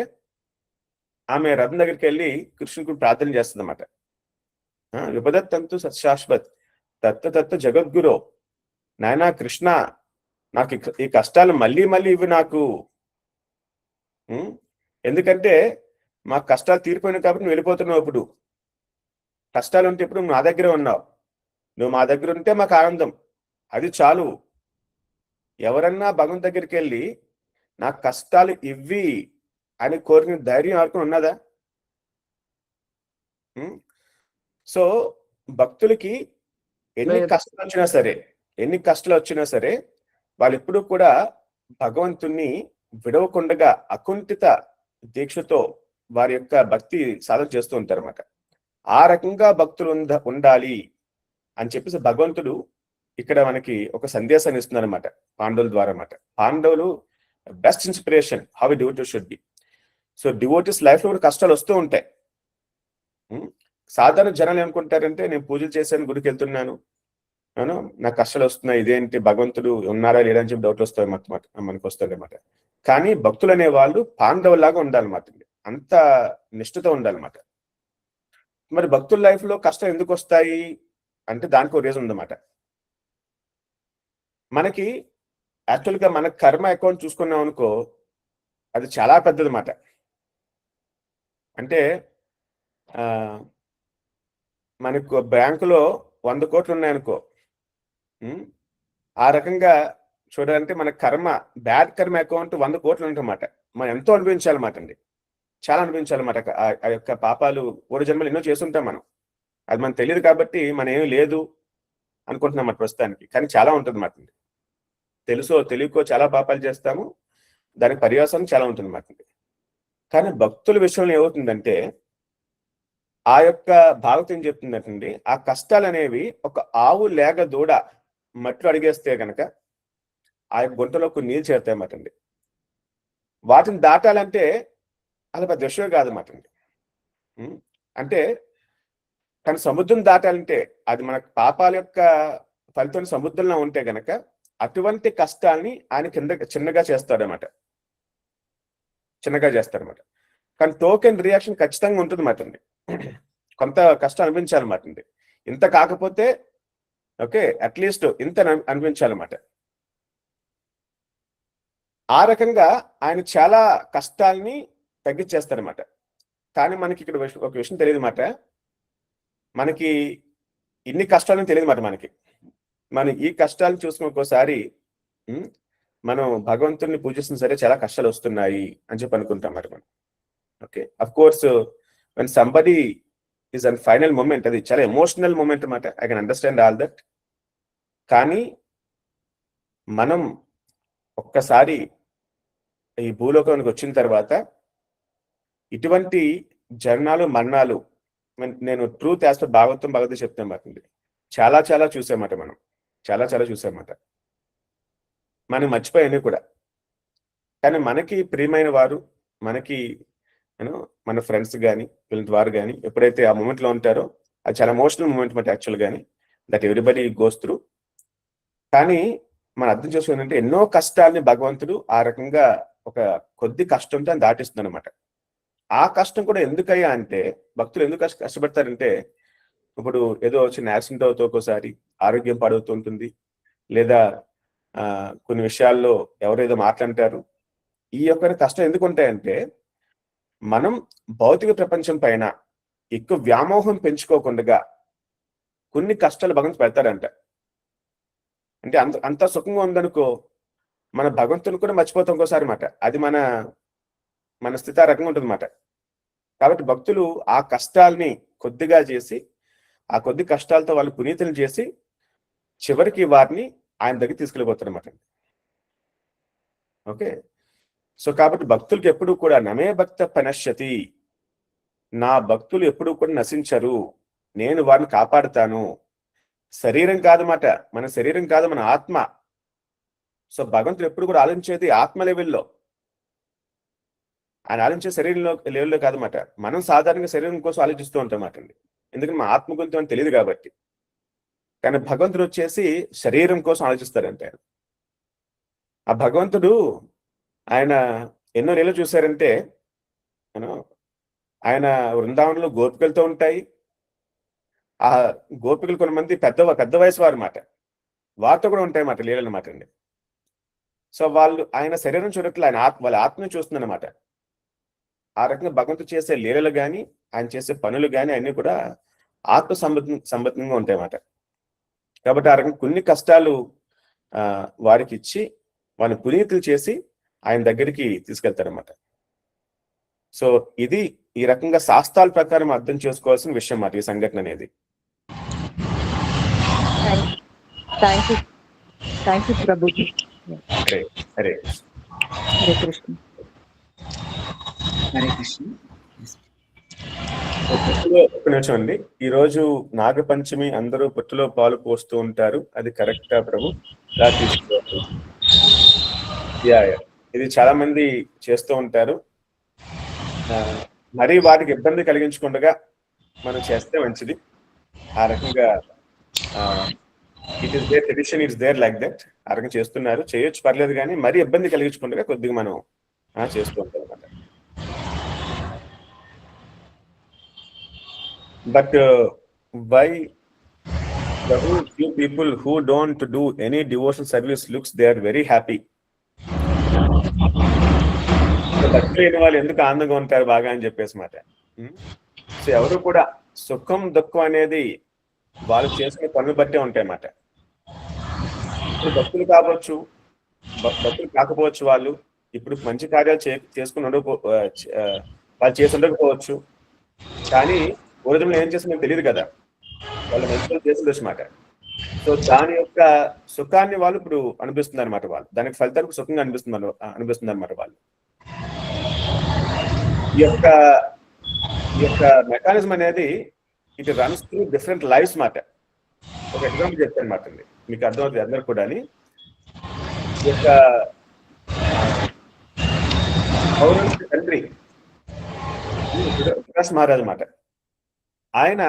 ఆమె రథం దగ్గరికి వెళ్ళి కృష్ణుడికి ప్రార్థన చేస్తుంది అన్నమాట. విపదత్తంతు సత్శాశ్వత్ తత్త జగద్గురో, నాయనా కృష్ణ, నాకు ఈ కష్టాలు మళ్ళీ ఇవి నాకు, ఎందుకంటే మా కష్టాలు తీరిపోయినాయి కాబట్టి నువ్వు వెళ్ళిపోతున్నావు. ఇప్పుడు కష్టాలు ఉంటే ఇప్పుడు నువ్వు నా దగ్గరే ఉన్నావు, నువ్వు మా దగ్గర ఉంటే మాకు ఆనందం, అది చాలు. ఎవరన్నా భగవంతు దగ్గరికి వెళ్ళి నాకు కష్టాలు ఇవ్వి అని కోరిన ధైర్యం ఎవరికి ఉన్నదా? సో భక్తులకి ఎన్ని కష్టాలు వచ్చినా సరే వాళ్ళు ఎప్పుడూ కూడా భగవంతుణ్ణి విడవకుండగా అకుంఠిత దీక్షతో వారి యొక్క భక్తి సాధన చేస్తూ ఉంటారు అన్నమాట. ఆ రకంగా భక్తులు ఉండాలి అని చెప్పేసి భగవంతుడు ఇక్కడ మనకి ఒక సందేశాన్ని ఇస్తున్నారు అనమాట, పాండవుల ద్వారా అన్నమాట. పాండవులు best inspiration how a devotee should be. So devotees life లో కూడా కష్టాలు వస్తూ ఉంటాయి. సాధారణ జనాలు ఏమనుకుంటారంటే, నేను పూజలు చేశాను, గుడికి వెళ్తున్నాను, నాకు కష్టాలు వస్తున్నాయి, ఇదేంటి భగవంతుడు ఉన్నారా లేడా అని చెప్పి డౌట్ వస్తాయి మనకు వస్తుంది అనమాట. కానీ భక్తులు అనే వాళ్ళు పాండవులాగా ఉండాలన్నమాట, అంత నిష్ఠతో ఉండాలన్నమాట. మరి భక్తుల లైఫ్ లో కష్టం ఎందుకు వస్తాయి అంటే దానికి ఒక రీజన్ ఉందన్నమాట. మనకి యాక్చువల్గా మన కర్మ అకౌంట్ చూసుకున్నాం అనుకో, అది చాలా పెద్దది మాట. అంటే మనకు బ్యాంకులో 100 కోట్లు ఉన్నాయనుకో, ఆ రకంగా చూడాలంటే మన బ్యాడ్ కర్మ అకౌంట్ 100 కోట్లు ఉంటన్నమాట. మనం ఎంతో అనుభవించాలన్నమాట అండి, చాలా అనుభవించాలన్నమాట. ఆ యొక్క పాపాలు ఓడి జన్మలు ఎన్నో చేస్తుంటాం మనం, అది మనకు తెలియదు కాబట్టి మనం ఏమీ లేదు అనుకుంటున్నాం అన్నమాట ప్రస్తుతానికి. కానీ చాలా ఉంటుంది అన్నమాట, తెలుసో తెలియకో చాలా పాపాలు చేస్తాము, దానికి పర్యాసం చాలా ఉంటుంది అన్నమాట. కానీ భక్తుల విషయంలో ఏమవుతుందంటే, ఆ యొక్క భాగవతం ఏం చెప్తుందంటండి, ఆ కష్టాలు అనేవి ఒక ఆవు లేక దూడ మట్టిలో అడిగేస్తే కనుక ఆ యొక్క గుంటలో కొన్ని నీళ్ళు చేరుతాయన్నమాట అండి. వాటిని దాటాలంటే అది పెద్ద విషయం కాదన్నమాట అండి. అంటే కానీ సముద్రం దాటాలంటే అది మన పాపాల యొక్క ఫలితం సముద్రంలో ఉంటే గనక అటువంటి కష్టాన్ని ఆయన చిన్నగా చేస్తాడనమాట. కానీ టోకెన్ రియాక్షన్ ఖచ్చితంగా ఉంటుంది మాట అండి, కొంత కష్టం అనిపించాలన్నమాట అండి. ఇంత కాకపోతే ఓకే, అట్లీస్ట్ ఇంత అనిపించాలన్నమాట. ఆ రకంగా ఆయన చాలా కష్టాల్ని తగ్గించేస్తారన్నమాట. కానీ మనకి ఇక్కడ ఒక విషయం తెలియదు మాట, మనకి ఇన్ని కష్టాలని తెలియదు మాట. మనం ఈ కష్టాలను చూసుకుని ఒక్కోసారి మనం భగవంతుడిని పూజిస్తున్న సరే చాలా కష్టాలు వస్తున్నాయి అని చెప్పి అనుకుంటాం మరి మనం. Okay, of course when somebody is on final moment, అది చాలా ఎమోషనల్ మూమెంట్ అన్నమాట. I can understand all that. కానీ మనం ఒక్కసారి ఈ భూలోకానికి వచ్చిన తర్వాత ఇటువంటి జన్మాలు మరణాలు, నేను ట్రూత్ యాజ్ పర్ భగవద్గీత చెప్తాను మాట, చాలా చూసామాట. మనం చాలా చూసామాట, మనం మర్చిపోయాను కూడా. కానీ మనకి ప్రియమైన వారు, మనకి మన ఫ్రెండ్స్ కానీ వీళ్ళ వారు కానీ ఎప్పుడైతే ఆ మూమెంట్ లో ఉంటారో, అది చాలా ఎమోషనల్ మూమెంట్ మాట యాక్చువల్ గానీ, దట్ ఎవ్రీబడి గోస్ త్రూ. కానీ మనం అర్థం చేసుకోవాలంటే ఎన్నో కష్టాలని భగవంతుడు ఆ రకంగా ఒక కొద్ది కష్టంతో దాటిస్తుంది అనమాట. ఆ కష్టం కూడా ఎందుకయ్యా అంటే, భక్తులు ఎందుకు కష్టపడతారంటే, ఇప్పుడు ఏదో చిన్న యాక్సిడెంట్ అవుతూ ఒక్కోసారి ఆరోగ్యం పాడవుతుంటుంది, లేదా కొన్ని విషయాల్లో ఎవరేదో మాట్లాంటారు. ఈ యొక్క కష్టం ఎందుకు ఉంటాయంటే మనం భౌతిక ప్రపంచం పైన ఎక్కువ వ్యామోహం పెంచుకోకుండా కొన్ని కష్టాలు భగవంతుడు పెడతాడంట. అంటే అంత సుఖంగా ఉందనుకో మన భగవంతుని కూడా మర్చిపోతాం ఇంకోసారి మాట. అది మన స్థితి ఆ రకంగా ఉంటుంది మాట. కాబట్టి భక్తులు ఆ కష్టాల్ని కొద్దిగా చేసి, ఆ కొద్ది కష్టాలతో వాళ్ళు పునీతులు చేసి చివరికి వారిని ఆయన దగ్గర తీసుకెళ్ళిపోతారు అన్నమాట. ఓకే, సో కాబట్టి భక్తులకి ఎప్పుడు కూడా నమే భక్త పనశ్యతి, నా భక్తులు ఎప్పుడు కూడా నశించరు, నేను వారిని కాపాడుతాను. శరీరం కాదన్నమాట, మన శరీరం కాదు, మన ఆత్మ. సో భగవంతుడు ఎప్పుడు కూడా ఆలోచించేది ఆత్మ లెవెల్లో, ఆయన ఆలోచించే శరీరంలో లెవెల్లో కాదన్నమాట. మనం సాధారణంగా శరీరం కోసం ఆలోచిస్తూ ఉంటాం అన్నమాట అండి, ఎందుకంటే మన ఆత్మ గురించి అని తెలియదు కాబట్టి. కానీ భగవంతుడు వచ్చేసి శరీరం కోసం ఆలోచిస్తారంటే. ఆ భగవంతుడు ఆయన ఎన్నో నెలలు చూశారంటే, ఆయన వృందావనంలో గోపికలతో ఉంటాయి. ఆ గోపికలు కొంతమంది పెద్ద వయసు వారు మాట, వారితో కూడా ఉంటాయి మాట లీలలు మాట అండి. సో వాళ్ళు ఆయన శరీరం చూడట్లే, ఆయన వాళ్ళ ఆత్మను చూస్తుందన్నమాట. ఆ రకంగా భగవంతుడు చేసే లీలలు కానీ, ఆయన చేసే పనులు కానీ అన్ని కూడా ఆత్మ సంబంధంగా ఉంటాయి అన్నమాట. కాబట్టి ఆ రకంగా కొన్ని కష్టాలు వారికి ఇచ్చి వాళ్ళని పునీతులు చేసి ఆయన దగ్గరికి తీసుకెళ్తారన్నమాట. సో ఇది ఈ రకంగా శాస్త్రాల ప్రకారం అర్థం చేసుకోవాల్సిన విషయం మాట ఈ సంఘటన అనేది. Thank you Prabhu. హరే కృష్ణ. హరే కృష్ణ. ఒక నిమిషం అండి, ఈ రోజు నాగపంచమి, అందరూ పొట్టులో పాలు పోస్తూ ఉంటారు, అది కరెక్టా ప్రభు? ఇది చాలా మంది చేస్తూ ఉంటారు. మరి వాటికి ఇబ్బంది కలిగించకుండా మనం చేస్తే మంచిది. ఆ రకంగా it is their tradition, it's their like that. ఆ రకంగా చేస్తున్నారు, చేయొచ్చు, పర్లేదు. కానీ మరీ ఇబ్బంది కలిగించకుండా కొద్దిగా మనం చేస్తూ ఉంటాం అన్నమాట. But why the few people who don't do any devotional service looks they are very happy? భక్తి లేని వాళ్ళు ఎందుకు ఆనందంగా ఉంటారు బాగా అని చెప్పేసి మాట. సో ఎవరు కూడా సుఖం దుఃఖం అనేది వాళ్ళు చేసుకునే పనులు బట్టే ఉంటాయి అన్నమాట. భక్తులు కావచ్చు, భక్తులు కాకపోవచ్చు, వాళ్ళు ఇప్పుడు మంచి కార్యాలు చేసుకుని వాళ్ళు చేసి ఉండకపోవచ్చు. కానీ పూర్వజంలో ఏం చేస్తుందో తెలియదు కదా, వాళ్ళు మంచి చేసింది మాట. సో దాని యొక్క సుఖాన్ని వాళ్ళు ఇప్పుడు అనిపిస్తున్నారు అనమాట. వాళ్ళు దానికి ఫలితానికి సుఖంగా అనిపిస్తుంది అనమాట. వాళ్ళు ఈ యొక్క మెకానిజం అనేది it runs through different lifes మాట. ఒక ఎగ్జాంపుల్ చెప్తాను అనమాట, మీకు అర్థమవుతుంది అందరు కూడా. ఈ యొక్క తండ్రి ప్రకాశ్ మహారాజ్ మాట, ఆయన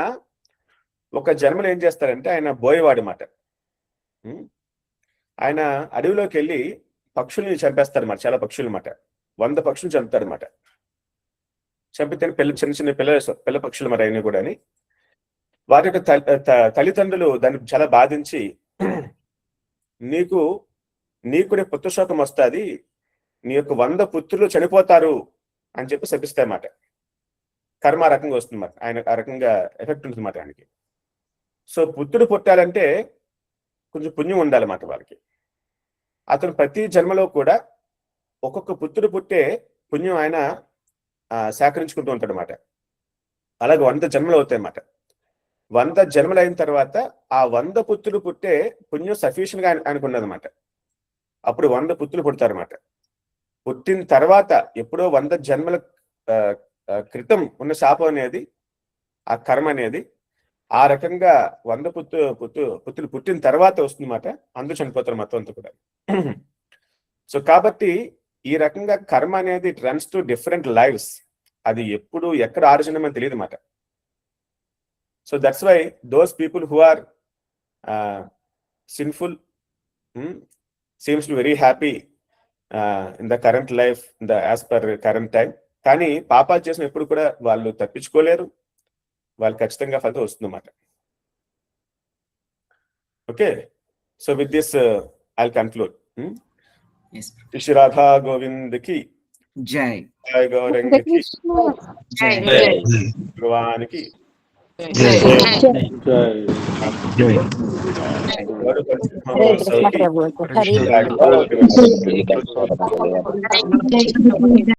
ఒక జన్మలో ఏం చేస్తారంటే ఆయన బోయేవాడు మాట. ఆయన అడవిలోకి వెళ్ళి పక్షుల్ని చంపేస్తారు మాట, చాలా పక్షులు మాట, 100 పక్షులు చంపుతారు అనమాట. చంపితే చిన్న చిన్న పిల్ల పక్షులు మరి అయినా కూడా. వారి యొక్క తల్లిదండ్రులు దాన్ని చాలా బాధించి, నీకు పుత్రశోకం వస్తుంది, నీ యొక్క 100 పుత్రులు చనిపోతారు అని చెప్పి శపిస్తాయన్నమాట. కర్మ ఆ రకంగా వస్తుంది మాట, ఆయన ఆ రకంగా ఎఫెక్ట్ ఉంటుంది మాట ఆయనకి. సో పుత్రుడు పుట్టాలంటే కొంచెం పుణ్యం ఉండాలన్నమాట వాళ్ళకి. అతను ప్రతి జన్మలో కూడా ఒక్కొక్క పుత్రుడు పుట్టే పుణ్యం ఆయన సేకరించుకుంటూ ఉంటాడు అన్నమాట. అలాగే 100 జన్మలు అవుతాయి అన్నమాట. 100 జన్మలు అయిన తర్వాత ఆ 100 పుత్రులు పుట్టే పుణ్యం సఫిషియెంట్ గా ఆయనకు ఉన్నదన్నమాట. అప్పుడు 100 పుత్రులు పుడతారన్నమాట. పుట్టిన తర్వాత ఎప్పుడో 100 జన్మల క్రితం ఉన్న శాపం అనేది, ఆ కర్మ అనేది ఆ రకంగా 100 పుత్రులు పుట్టిన తర్వాత వస్తుందన్నమాట. అందరూ చనిపోతారు మొత్తం అంతా కూడా. సో కాబట్టి ఈ రకంగా కర్మ అనేది it runs to different lives. అది ఎప్పుడు ఎక్కడ ఆరిజిన్ అని తెలియదు అన్నమాట. So that's why those people who are sinful seems to very happy in the current life, in the as per current time. కానీ పాపాలు చేసిన ఎప్పుడు కూడా వాళ్ళు తప్పించుకోలేరు, వాళ్ళు ఖచ్చితంగా ఫలితం వస్తుందన్నమాట. Okay, so with this I'll conclude. Yes. Shri Radha Govind ki జై Jai Gaurang ki జై Bhagwan ki జై Gauru హరే కృష్ణ ప్రభు. హరే Krishna.